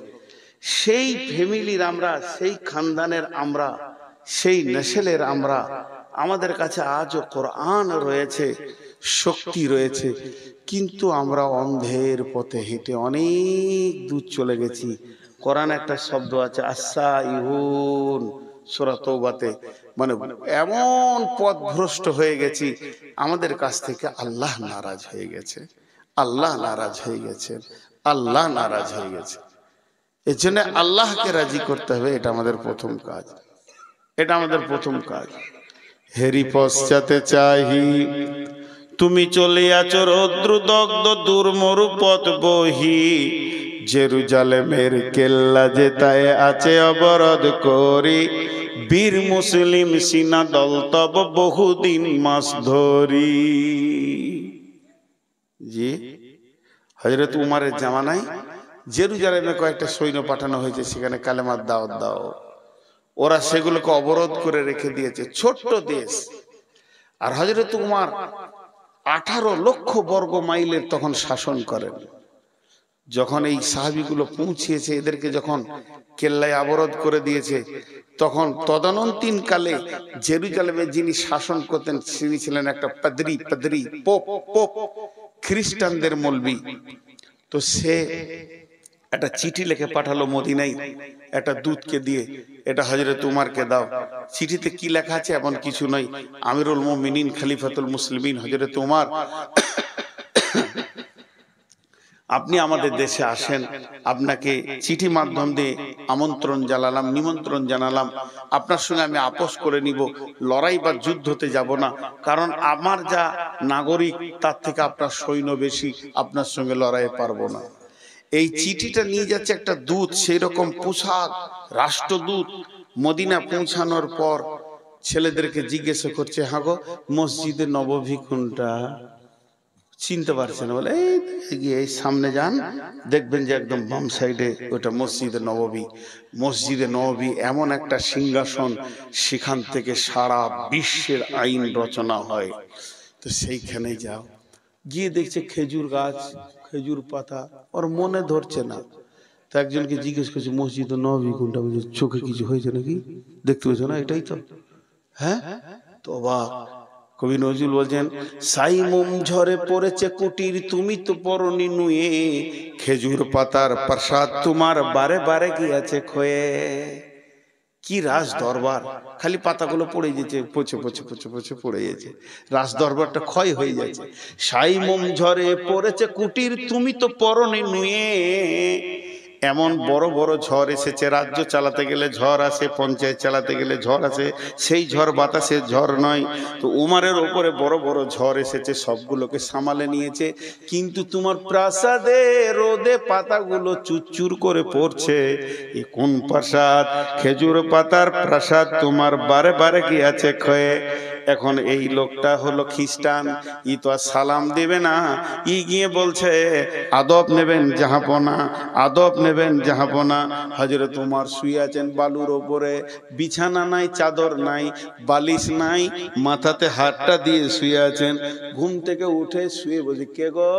A: সেই ফ্যামিলির আমরা, সেই খানদানের আমরা, সেই নসলের আমরা। আমাদের কাছে আজও কোরআন রয়েছে, শক্তি রয়েছে, কিন্তু আমরা অন্ধের পথে হেঁটে অনেক দূর চলে গেছি। কোরআন একটা শব্দ আছে আস-সাইহুন, সূরা তওবাতে, মানে এমন পথভ্রষ্ট হয়ে গেছি, আমাদের কাছ থেকে আল্লাহ নারাজ হয়ে গেছে, আল্লাহ নারাজ হয়ে গেছে, আল্লাহ নারাজ হয়ে গেছে। এর জন্য আল্লাহকে রাজি করতে হবে, এটা আমাদের প্রথম কাজ, এটা আমাদের প্রথম কাজ। হেরি পশ্চাতে চাহি তুমি চলিয়াছ রৌদ্রদগ্ধ দুর্মরু পথ বহি জেরুজালেমের কেল্লা যেতায় আছে অবরোধ করি বীর মুসলিম সিনা দল তব বহুদিন মাস ধরি। জি, হযরত উমারের জামানায় জেরুজালেমে কয়েকটা সৈন্য পাঠানো হয়েছে, সেখানে কালেমার দাওয়াত দাও। ওরা সেগুলোকে অবরোধ করে রেখে দিয়েছে, ছোট্ট দেশ। আর হযরত উমার 18 লক্ষ বর্গ মাইলের তখন শাসন করেন। যখন এই সাহাবীগুলো পৌঁছিয়েছে, এদেরকে যখন কেল্লায় অবরোধ করে দিয়েছে, তখন তদানীন্তন কালে জেরুজালেমে যিনি শাসন করতেন তিনি ছিলেন একটা পাদ্রী পোপ খ্রিস্টানদের মৌলবি। তো সে একটা চিঠি লিখে পাঠালো মদিনায় একটা দূতকে দিয়ে, এটা হযরত উমারকে দাও। চিঠিতে কি লেখা আছে এমন কিছু নয়, আমিরুল মুমিনিন খলিফাতুল মুসলিমিন হযরত উমার, আপনি আমাদের দেশে আসেন, আপনাকে চিঠি মাধ্যম দিয়ে আমন্ত্রণ জানালাম, নিমন্ত্রণ জানালাম। আপনার সঙ্গে আমি আপোষ করে নিব, লড়াই বা যুদ্ধতে যাব না, কারণ আমার যা নাগরিক তার থেকে আপনার সৈন্য বেশি, আপনার সঙ্গে লড়াইয়ে পারবো না। এই চিঠিটা নিয়ে যাচ্ছে একটা দূত, সেই রকম পোশাক, রাষ্ট্রদূত। মদিনা পৌঁছানোর পর ছেলেদেরকে জিজ্ঞাসা করছে, হ্যাঁ গো মসজিদে নববী কোনটা? চিনতে পারছে না, বলে এই সামনে যান, দেখবেন যে একদম বাম সাইডে ওটা মসজিদে নববী। মসজিদে নববী এমন একটা সিংহাসন, সেখান থেকে সারা বিশ্বের আইন রচনা হয়। তো সেইখানে যাও, গিয়ে দেখছে খেজুর গাছ, খেজুর পাতা, ওর মনে ধরছে না। তো একজনকে জিজ্ঞেস করছে মসজিদে নববী কোনটা? চোখে কিছু হয়েছে নাকি, দেখতে পেয়েছো না? এটাই তো। হ্যাঁ, তো অবাক। কবি নজরুল বলছেন, সাই মোম ঝরে পড়েছে কুটির, তুমি তো পরনি নুয়ে, খেজুর পাতার প্রসাদ তোমার বারে বারে গিয়াছে ক্ষয়ে। কি রাজ দরবার, খালি পাতাগুলো পড়ে যেছে, পচে পচে পচে পচে পড়ে যাচ্ছে, রাজ দরবারটা ক্ষয় হয়ে যাচ্ছে। সাই মোম ঝরে পড়েছে কুটির, তুমি তো পরনি নুয়ে। এমন বড় বড় ঝড় এসেছে, রাজ্য চালাতে গেলে ঝড় আসে, পঞ্চায়েত চালাতে গেলে ঝড় আসে, সেই ঝড় বাতাসের ঝড় নয়। তো উমারের ওপরে বড় বড় ঝড় এসেছে, সবগুলোকে সামালে নিয়েছে, কিন্তু তোমার প্রাসাদে রোদে পাতাগুলো চুরচুর করে পড়ছে। এ কোন প্রাসাদ? খেজুর পাতার প্রাসাদ তোমার বারে বারে গিয়াছে ক্ষয়ে। এখন এই লোকটা হলো খ্রিস্টান, ই তো আর সালাম দেবে না, ই গিয়ে বলছে আদব নেবেন জাহাপনা, আদব নেবেন জাহাপনা। হযরত উমার শুয়ে আছেন বালুর ওপরে, বিছানা নাই, চাদর নাই, বালিশ নাই, মাথাতে হাতটা দিয়ে শুয়ে আছেন। ঘুম থেকে উঠে শুয়ে বলছে, কে গো?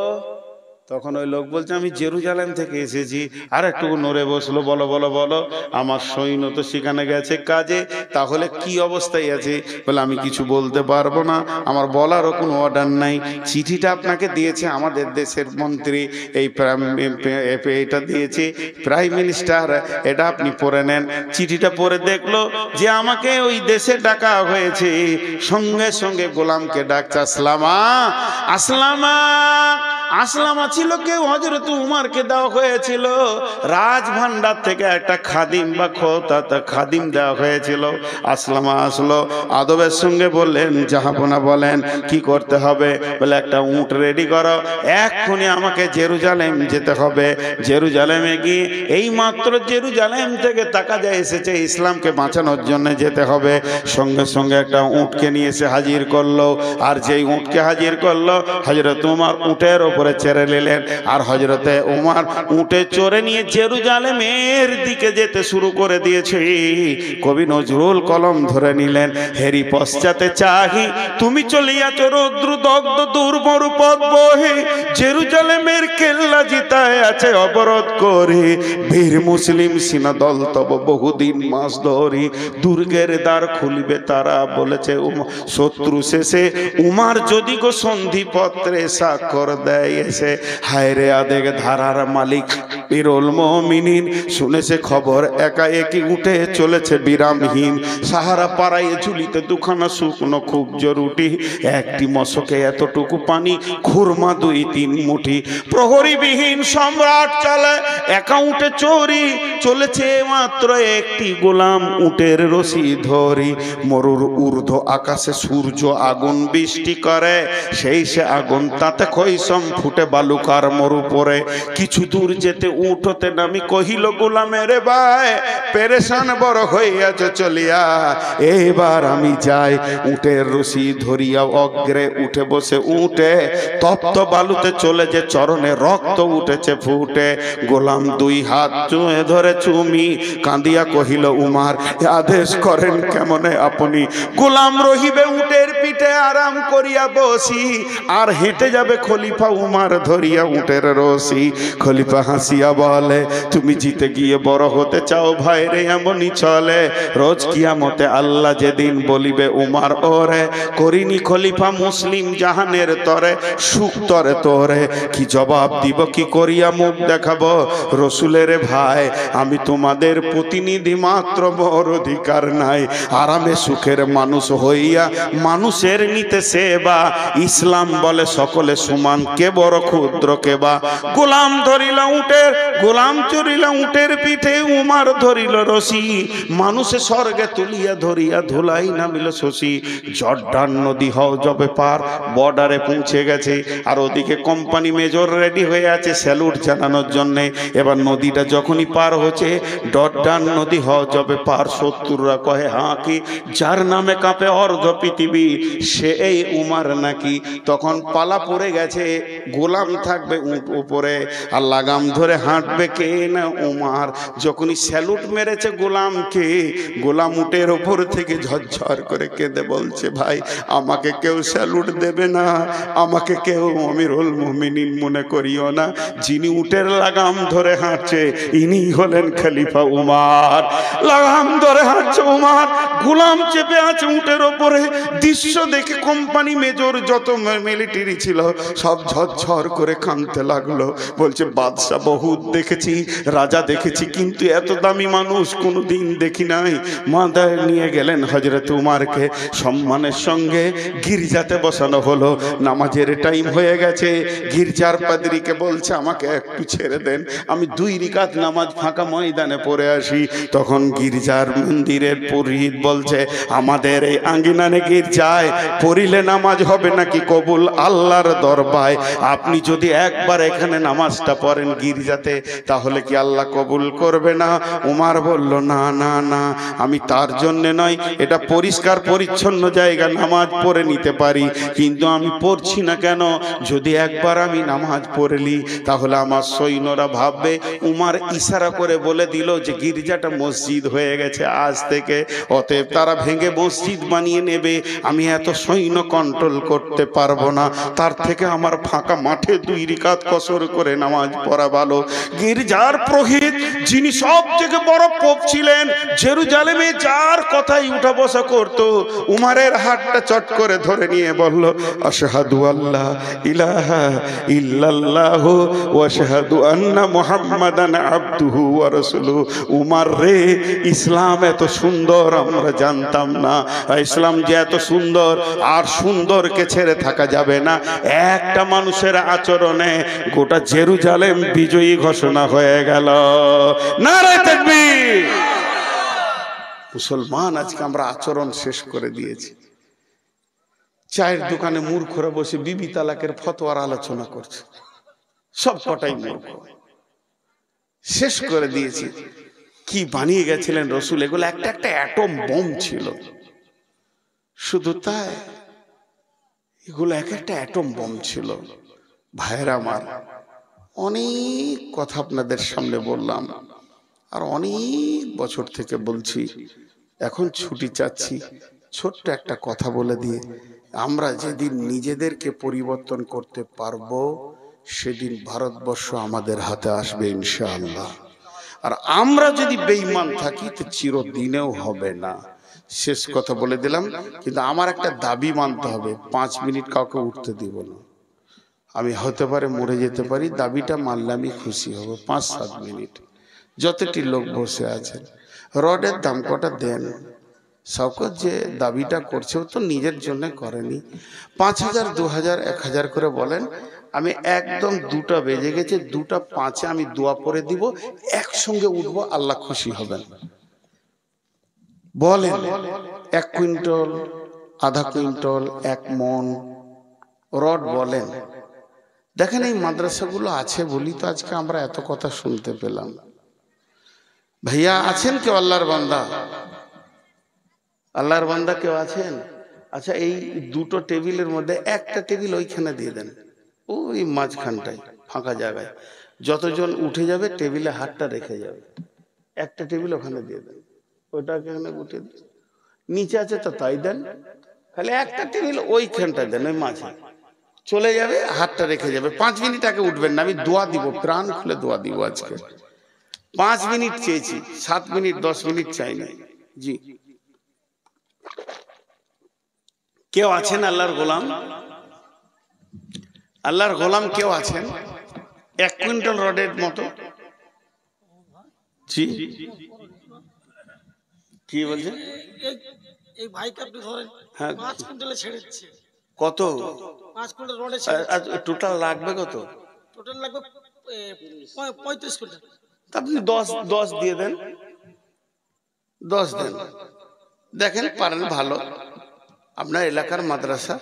A: তখন ওই লোক বলছে, আমি জেরুজালেম থেকে এসেছি। আর একটু নড়ে বসলো, বলো বলো বলো, আমার সৈন্য তো সেখানে গেছে কাজে, তাহলে কি অবস্থায় আছে? বলে আমি কিছু বলতে পারবো না, আমার বলারও কোনো অর্ডার নাই। চিঠিটা আপনাকে দিয়েছে আমাদের দেশের মন্ত্রী, এই এটা দিয়েছে প্রাইম মিনিস্টার, এটা আপনি পড়ে নেন। চিঠিটা পড়ে দেখলো যে আমাকে ওই দেশে ডাকা হয়েছে, সঙ্গে সঙ্গে গোলামকে ডাকছে, আসলামা আসলামা। আসলামা ছিল কেউ, হযরত উমারকে দেওয়া হয়েছিল রাজ ভান্ডার থেকে একটা খাদিম বা খাদিম দেওয়া হয়েছিল। আসলামা আসলো, আদবের সঙ্গে বললেন, জাহাপনা বলেন কি করতে হবে? বলে একটা উট রেডি করো, এক্ষুনি আমাকে জেরুজালেম যেতে হবে। জেরুজালেমে গিয়ে, এই মাত্র জেরুজালেম থেকে তাকাজা এসেছে, ইসলামকে বাঁচানোর জন্য যেতে হবে। সঙ্গে সঙ্গে একটা উটকে নিয়ে এসে হাজির করলো, আর যেই উটকে হাজির করলো, হযরত উমার উটের ওপরে চেড়ে নিলেন, আর হযরতে উমার উটে চড়ে নিয়ে জেরুজালেমের দিকে যেতে শুরু করে দিয়েছে। কবি নজরুল কলম ধরে নিলেন, হেরি পশ্চাতে চাহি তুমি চলিয়াছ রৌদ্রদগ্ধ দুর্মরু পথ বহে, জেরুজালেমের কেল্লা জিতায় আছে অবরোধ করে, বীর মুসলিম সিনা দল তব বহুদিন মাস ধরি, দুর্গের দ্বার খুলিবে তারা বলেছে শত্রু শেষে, উমার যদি গো সন্ধি পত্রে স্বাক্ষর দেয় এসে, হায় রে আদেগ ধারার মালিক আমিরুল মুমিনিন শুনেছে খবর, একাএকি উঠে চলেছে বিরামহীন। সাহারা পাড়ায় ঝুলিতে দুখানা শুকনো খুবজ রুটি, একটি মশকে এতটুকু পানি, খুরমা 2-3 মুঠি। প্রহরীবিহীন সম্রাট চলে, একা উঠে চোরি, চলেছে মাত্র একটি গোলাম, উটের রশি ধরি। মরুর ঊর্ধ্ব আকাশে সূর্য আগুন বৃষ্টি করে, সেই সে আগুন তাতে খৈসম ফুটে বালুকার মরু পরে। কিছু দূর যেতে উট হতে নামি কহিল গোলামের ভাই, পেরেশান বড় হইয়াছে চলিয়া, এবার আমি যাই। উটের রশি ধরিয়া অগ্রে উঠে বসে উঠে, তপ্ত বালুতে চলে যে চরণে রক্ত উঠেছে ফুটে। গোলাম 2 হাত চুয়ে ধরে চুমি, কাঁদিয়া কহিল উমার, আদেশ করেন কেমনে আপনি? গোলাম রহিবে উটের পিঠে আরাম করিয়া বসি, আর হেঁটে যাবে খলিফা উমার ধরিয়া উটের রশি। খলিফা হাসিয়া বলে, তুমি জিতে গিয়ে বড় হতে চাও ভাই রে, এমনই চলে। রোজ কিয়ামতে আল্লাহ যেদিন বলিবে উমার ওরে, করিনি খলিফা মুসলিম জাহানের তরে, সুখ তরে তোরে। কি জবাব দিব, কি করিয়া মুখ দেখাবো? রসুলের ভাই, আমি তোমাদের প্রতিনিধি মাত্র, মোর অধিকার নাই। আরামে সুখের মানুষ হইয়া মানুষের নিতে সেবা, ইসলাম বলে সকলে সমান, কে বড় ক্ষুদ্র কে বা। গোলাম ধরিল উটের, গোলাম চড়িল উটের পিঠে, উমার ধরিল রশি, মানুষে স্বর্গে তুলিয়া ধরিয়া ধুলাই নামিল শশী। জর্ডান নদী হও যবে পার, বর্ডারে পৌঁছে গেছে, আর ওদিকে কোম্পানি মেজর রেডি হয়ে আছে স্যালুট জানানোর জন্য। এবার নদীটা যখনই পার হচ্ছে, জর্ডান নদী হও যবে পার, শত্রুরা কহে হাঁ কি, যার নামে কাঁপে অর্ধ পৃথিবী, সে এই উমার নাকি। তখন পালা পড়ে গেছে, গোলাম থাকবে উট উপরে, আর লাগাম ধরে হাঁটবে কে না উমার। যখনই স্যালুট মেরেছে গোলামকে, গোলাম উটের ওপর থেকে ঝরঝর করে কেঁদে বলছে, ভাই আমাকে কেউ স্যালুট দেবে না, আমাকে কেউ আমিরুল মুমিনিন মনে করিও না। যিনি উটের লাগাম ধরে হাঁটছে, ইনি হলেন খলিফা উমার। লাগাম ধরে হাঁটছে উমার, গোলাম চেপে আছে উটের ওপরে। দৃশ্য দেখে কোম্পানি মেজর যত মিলিটারি ছিল সব ঝরঝর করে কাঁদতে লাগলো। বলছে, বাদশা বহুত দেখেছি, রাজা দেখেছি, কিন্তু এত দামি মানুষ কোনোদিন দেখি নাই। মাথায় নিয়ে গেলেন হযরত উমারকে, সম্মানের সঙ্গে গির্জাতে বসানো হলো। নামাজের টাইম হয়ে গেছে, গির্জার পাদ্রীকে বলছে, আমাকে একটু ছেড়ে দেন, আমি 2 রাকাত নামাজ ফাঁকা ময়দানে পড়ে আসি। তখন গির্জার মন্দিরের পুরোহিত বলছে, আমাদের এই আঙ্গিনানে গির্জায় পড়িলে নামাজ হবে নাকি কবুল আল্লাহর দরবারে? আপনি যদি একবার এখানে নামাজটা পড়েন গির্জাতে, তাহলে কি আল্লাহ কবুল করবে না? উমার বলল, না না না, আমি তার জন্য নয়, এটা পরিষ্কার পরিচ্ছন্ন জায়গা, নামাজ পড়ে নিতে পারি, কিন্তু আমি পড়ছি না কেন? যদি একবার আমি নামাজ পড়লি, তাহলে আমার সৈন্যরা ভাববে। উমার ইশারা করে বলে দিল যে গির্জাটা মসজিদ হয়ে গেছে আজ থেকে, অতএব তারা ভেঙে মসজিদ বানিয়ে নেবে, আমি এত সৈন্য কন্ট্রোল করতে পারবো না, তার থেকে আমার ফাঁকা মাঠে 2 রাকাত কসর করে নামাজ পড়া ভালো। গির্জার পুরোহিত, যিনি সব থেকে বড় পোপ ছিলেন জেরুজালেমে, যার কথাই উঠা বসা করত, উমারের হাতটা চট করে ধরে নিয়ে বলল, আশহাদু আল্লা ইলাহা ইল্লাল্লাহ ওয়া আশহাদু আন্না মুহাম্মাদান আবদুহু ওয়া রাসূলুহু। উমার রে, ইসলাম এত সুন্দর আমরা জানতাম না, ইসলাম যে এত সুন্দর, আর সুন্দরকে ছেড়ে থাকা যাবে না। একটা মানুষের আচরণে গোটা জেরুজালেম বিজয়ী ঘোষণা হয়ে গেল। নারে তাকবীর! মুসলমান, আজকে আমরা আচরণ শেষ করে দিয়েছি। চায়ের দোকানে মূর্খরা বসে বিবি তালাকের ফতোয়ার আলোচনা করছে, সব কটাই মূর্খ, শেষ করে দিয়েছি। কি বানিয়ে গেছিলেন রসুল, এগুলো একটা একটা অ্যাটম বোম ছিল। শুধু তাই, এগুলো এক একটা অ্যাটম বোম ছিল। ভাইরা আমার, অনেক কথা আপনাদের সামনে বললাম, আর অনেক বছর থেকে বলছি, এখন ছুটি চাচ্ছি। ছোট্ট একটা কথা বলে দিয়ে, আমরা যেদিন নিজেদেরকে পরিবর্তন করতে পারবো, সেদিন ভারতবর্ষ আমাদের হাতে আসবে ইনশাআল্লাহ। আর আমরা যদি বেঈমান থাকি, তো চিরদিনেও হবে না। শেষ কথা বলে দিলাম, কিন্তু আমার একটা দাবি মানতে হবে, 5 মিনিট কাউকে উঠতে দিব না। আমি হতে পারে মরে যেতে পারি, দাবিটা মানলে আমি খুশি হব। 5-7 মিনিট যতটি লোক বসে আছেন, রডের দাম কটা দেন। শওকত যে দাবিটা করছে ও তো নিজের জন্য করেনি। 5000, 2000, 1000 করে বলেন। আমি একদম 2টা বেজে গেছে, 2:05 আমি দোয়া পড়ে দিব, একসঙ্গে উঠবো, আল্লাহ খুশি হবেন। বলেন 1 কুইন্টাল, আধা কুইন্টাল, 1 মন রড বলেন। দেখেন এই মাদ্রাসাগুলো আছে বলি তো আজকে আমরা এত কথা শুনতে পেলাম। ভাইয়া আছেন কেউ আল্লাহর বান্দা? আল্লাহর বান্দা কেউ আছেন? আচ্ছা, এই 2টো টেবিলের মধ্যে একটা টেবিল ওইখানে দিয়ে দেন, ওই মাঝখানটায় ফাঁকা জায়গায়। যতজন উঠে যাবে টেবিলে হাতটা রেখে যাবে, একটা টেবিল ওখানে দিয়ে দেন। ওইটাকে এখানে উঠে নিচে আছে তো তাই দেন, খালি একটা টেবিল ওইখানটা দেন, ওই মাঝে চলে যাবে, হাতটা রেখে যাবে। 5 মিনিট আগে উঠবেন না, আমি দোয়া দিব, প্রাণ খুলে দোয়া দিব। আজকে 5 মিনিট চেয়েছি, 7 মিনিট 10 মিনিট চাই না। জি, কেউ আছেন আল্লাহর গোলাম? আল্লাহর গোলাম কেউ আছেন 1 কুইন্টাল রডের মতো? জি, কি বলছেন?
B: এই ভাইকে আপনি ধরেন,
A: হ্যাঁ,
B: 5 কুইন্টালে ছেড়েছে।
A: কত
B: 5 কুইন্টাল রডে ছেড়েছে।
A: টোটাল লাগবে কত?
B: টোটাল লাগবে 35 কুইন্টাল।
A: আপনি 10 দিয়ে দেন, 10 দেন। দেখেন পারেন ভালো। আপনার এলাকার মাদ্রাসা,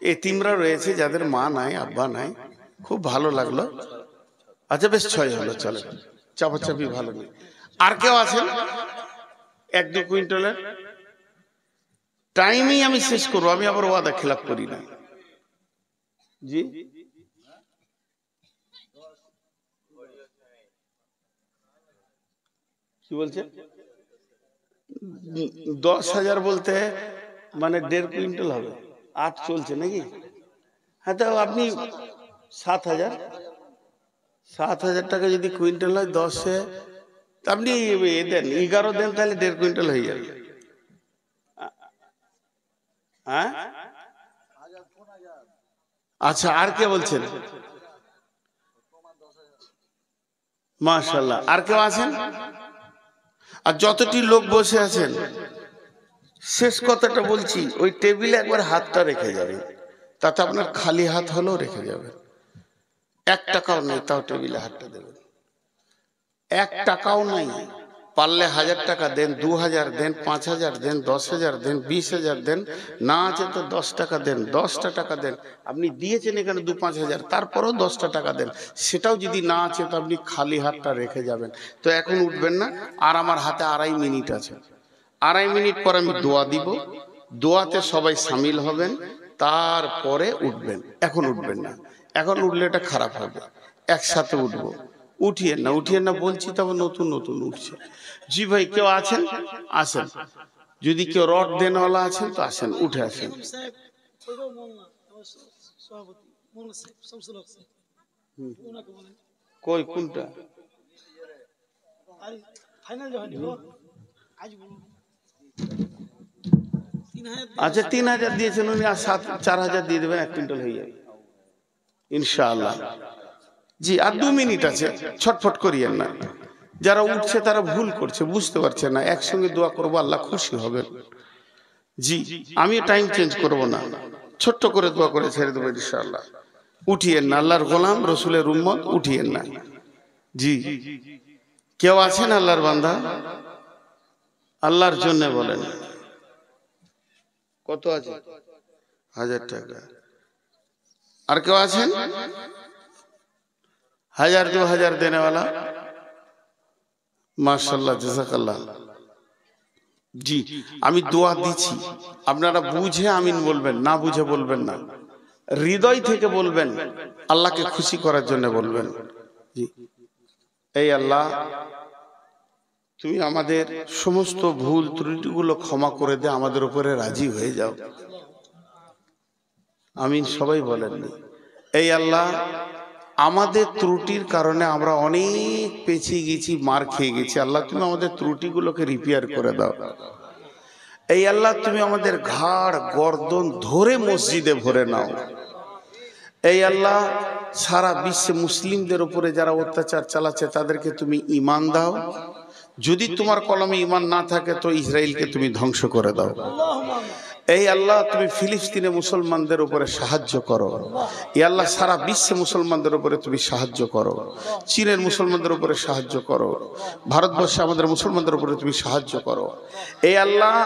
A: এতিমরা রয়েছে যাদের মা নাই, আব্বা নাই, খুব ভালো লাগলো। আচ্ছা বেশ, 6 হলো, চলে, চাপাচাপি ভালো নেই। আর কেউ আছেন 1-2 কুইন্টালের? টাইমেই আমি শেষ করবো, আমি আবার ওয়াদা খেলাপ করি না। জি, কি বলছেন? 10,000 বলতে মানে 1.5 কুইন্টাল হবে, 8 চলছে নাকি? হ্যাঁ, তো আপনি 7,000 টাকা যদি কুইন্টাল হয় 10-এ, আপনি দেন 11 দেন, তাহলে 1.5 কুইন্টাল হয়ে যাবে। হ্যাঁ, আচ্ছা, আর কে বলছেন? মাশাআল্লাহ, আর কেউ আছেন? আর যতটি লোক বসে আছেন, শেষ কথাটা বলছি, ওই টেবিলে একবার হাতটা রেখে যাবে, তাতে আপনার খালি হাত হলেও রেখে যাবে। 1 টাকাও নেই, তাও টেবিলে হাতটা দেবেন। 1 টাকাও নাই, পারলে 1000 টাকা দেন, 2000 দেন, 5000 দেন, 10,000 দেন, 20,000 দেন, না আছে তো 10 টাকা দেন, 10টা টাকা দেন। আপনি দিয়েছেন এখানে 2-5 হাজার, তারপরেও 10টা টাকা দেন। সেটাও যদি না আছে তো আপনি খালি হাতটা রেখে যাবেন। তো এখন উঠবেন না, আর আমার হাতে 2.5 মিনিট আছে। 2.5 মিনিট পর আমি দোয়া দিব, দোয়াতে সবাই সামিল হবেন, তারপরে উঠবেন। এখন উঠবেন না, এখন উঠলে এটা খারাপ হবে। একসাথে উঠবো, উঠিয়ে না বলছি, তবে নতুন নতুন উঠছে। জি ভাই, কেউ আছেন? আসেন। যদি কেউ রড দেনওয়ালা আছেন তো আসেন, উঠে আসেন। কই কোনটা? আচ্ছা, 3,000 দিয়েছেন উনি, আর 4,000 দিয়ে দেবেন, 1 কুইন্টাল হয়ে যাবে ইনশাআল্লাহ। জি, আর 2 মিনিট আছে, ছটফট করিয়েন না। যারা উঠছে তারা ভুল করছে, বুঝতে পারছে না। একসঙ্গে দোয়া করবো, আল্লাহ খুশি হবেন। জি, আমি টাইম চেঞ্জ করব না, ছোট্ট করে দোয়া করে ছেড়ে দেবো ইনশাআল্লাহ। উঠিয়েন না, আল্লাহর গোলাম, রসুলের উম্মত, উঠিয়েন না। জি, কেউ আছেন আল্লাহর বান্দা? আল্লাহর জন্য বলেন। কত আছে? 1000 টাকা। আর কেউ আছেন 1000-2000 দেনেওয়ালা? মাশাআল্লাহ, জাযাকাল্লাহ। জি, আমি দোয়া দিচ্ছি, আপনারা বুঝে আমিন বলবেন, না বুঝে বলবেন না, হৃদয় থেকে বলবেন, আল্লাহকে খুশি করার জন্য বলবেন। জি, এই আল্লাহ, তুমি আমাদের সমস্ত ভুল ত্রুটিগুলো ক্ষমা করে দে, আমাদের উপরে রাজি হয়ে যাও। আমিন সবাই বলেন। এই আল্লাহ, আমাদের ত্রুটির কারণে আমরা অনেক পেছিয়ে গেছি, মার খেয়ে গেছি। আল্লাহ, তুমি আমাদের ত্রুটিগুলোকে রিপেয়ার করে দাও। এই আল্লাহ, তুমি আমাদের ঘাড় গর্দন ধরে মসজিদে ভরে নাও। এই আল্লাহ সারা বিশ্বে মুসলিমদের উপরে যারা অত্যাচার চালাচ্ছে তাদেরকে তুমি ঈমান দাও। যদি তোমার কলমে ঈমান না থাকে তো ইসরায়েলকে তুমি ধ্বংস করে দাও।
B: আল্লাহুম্মা আমিন।
A: এই আল্লাহ তুমি ফিলিস্তিনে মুসলমানদের উপরে সাহায্য করো। এই আল্লাহ সারা বিশ্বে মুসলমানদের উপরে তুমি সাহায্য করো। চীনের মুসলমানদের উপরে সাহায্য করো। ভারতবর্ষে আমাদের মুসলমানদের উপরে তুমি সাহায্য করো। এই আল্লাহ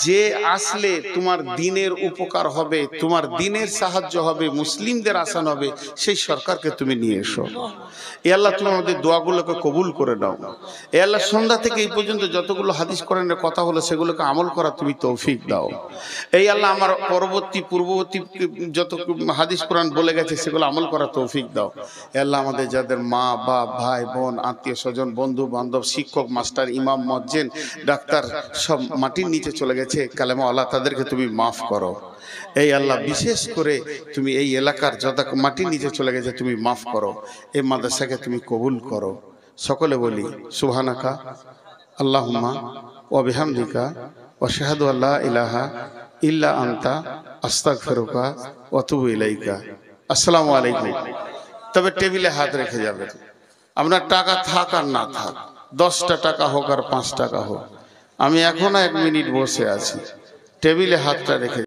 A: যে আসলে তোমার দিনের উপকার হবে, তোমার দিনের সাহায্য হবে, মুসলিমদের আসান হবে, সেই সরকারকে তুমি নিয়ে এসো। এই আল্লাহ তুমি আমাদের দোয়াগুলোকে কবুল করে নাও। এই আল্লাহ সন্ধ্যা থেকে এই পর্যন্ত যতগুলো হাদিস কোরআনের কথা হলো সেগুলোকে আমল করা তুমি তৌফিক দাও। এই আল্লাহ আমার পূর্ববর্তী যত হাদিস কোরআন বলে গেছে সেগুলো আমল করা তৌফিক দাও। এই আল্লাহ আমাদের যাদের মা বাপ ভাই বোন আত্মীয় স্বজন বন্ধু বান্ধব শিক্ষক মাস্টার ইমাম মুয়াজ্জিন ডাক্তার সব মাটির নিচে চলে গেছে কালেমা আল্লাহ তাদেরকে তুমি মাফ করো। এই আল্লাহ বিশেষ করে তুমি এই এলাকার যত মাটির নিচে চলে গেছে তুমি মাফ করো। এই মাদ্রাসাকে তুমি কবুল করো। সকলে বলি সুবহানাকা আল্লাহুম্মা ওয়া বিহামদিকা ওয়া আশহাদু আল্লা ইলাহা ইল্লা আনতা আস্তাগফিরুকা ওয়া আতুবু ইলাইকা। আসসালামু আলাইকুম। তবে টেবিলে হাত রেখে যাবেন। আপনার টাকা থাক আর না থাক, 10টা টাকা হোক আর 5 টাকা হোক, আমি এখনো 1 মিনিট বসে আছি, টেবিলে হাতটা রেখে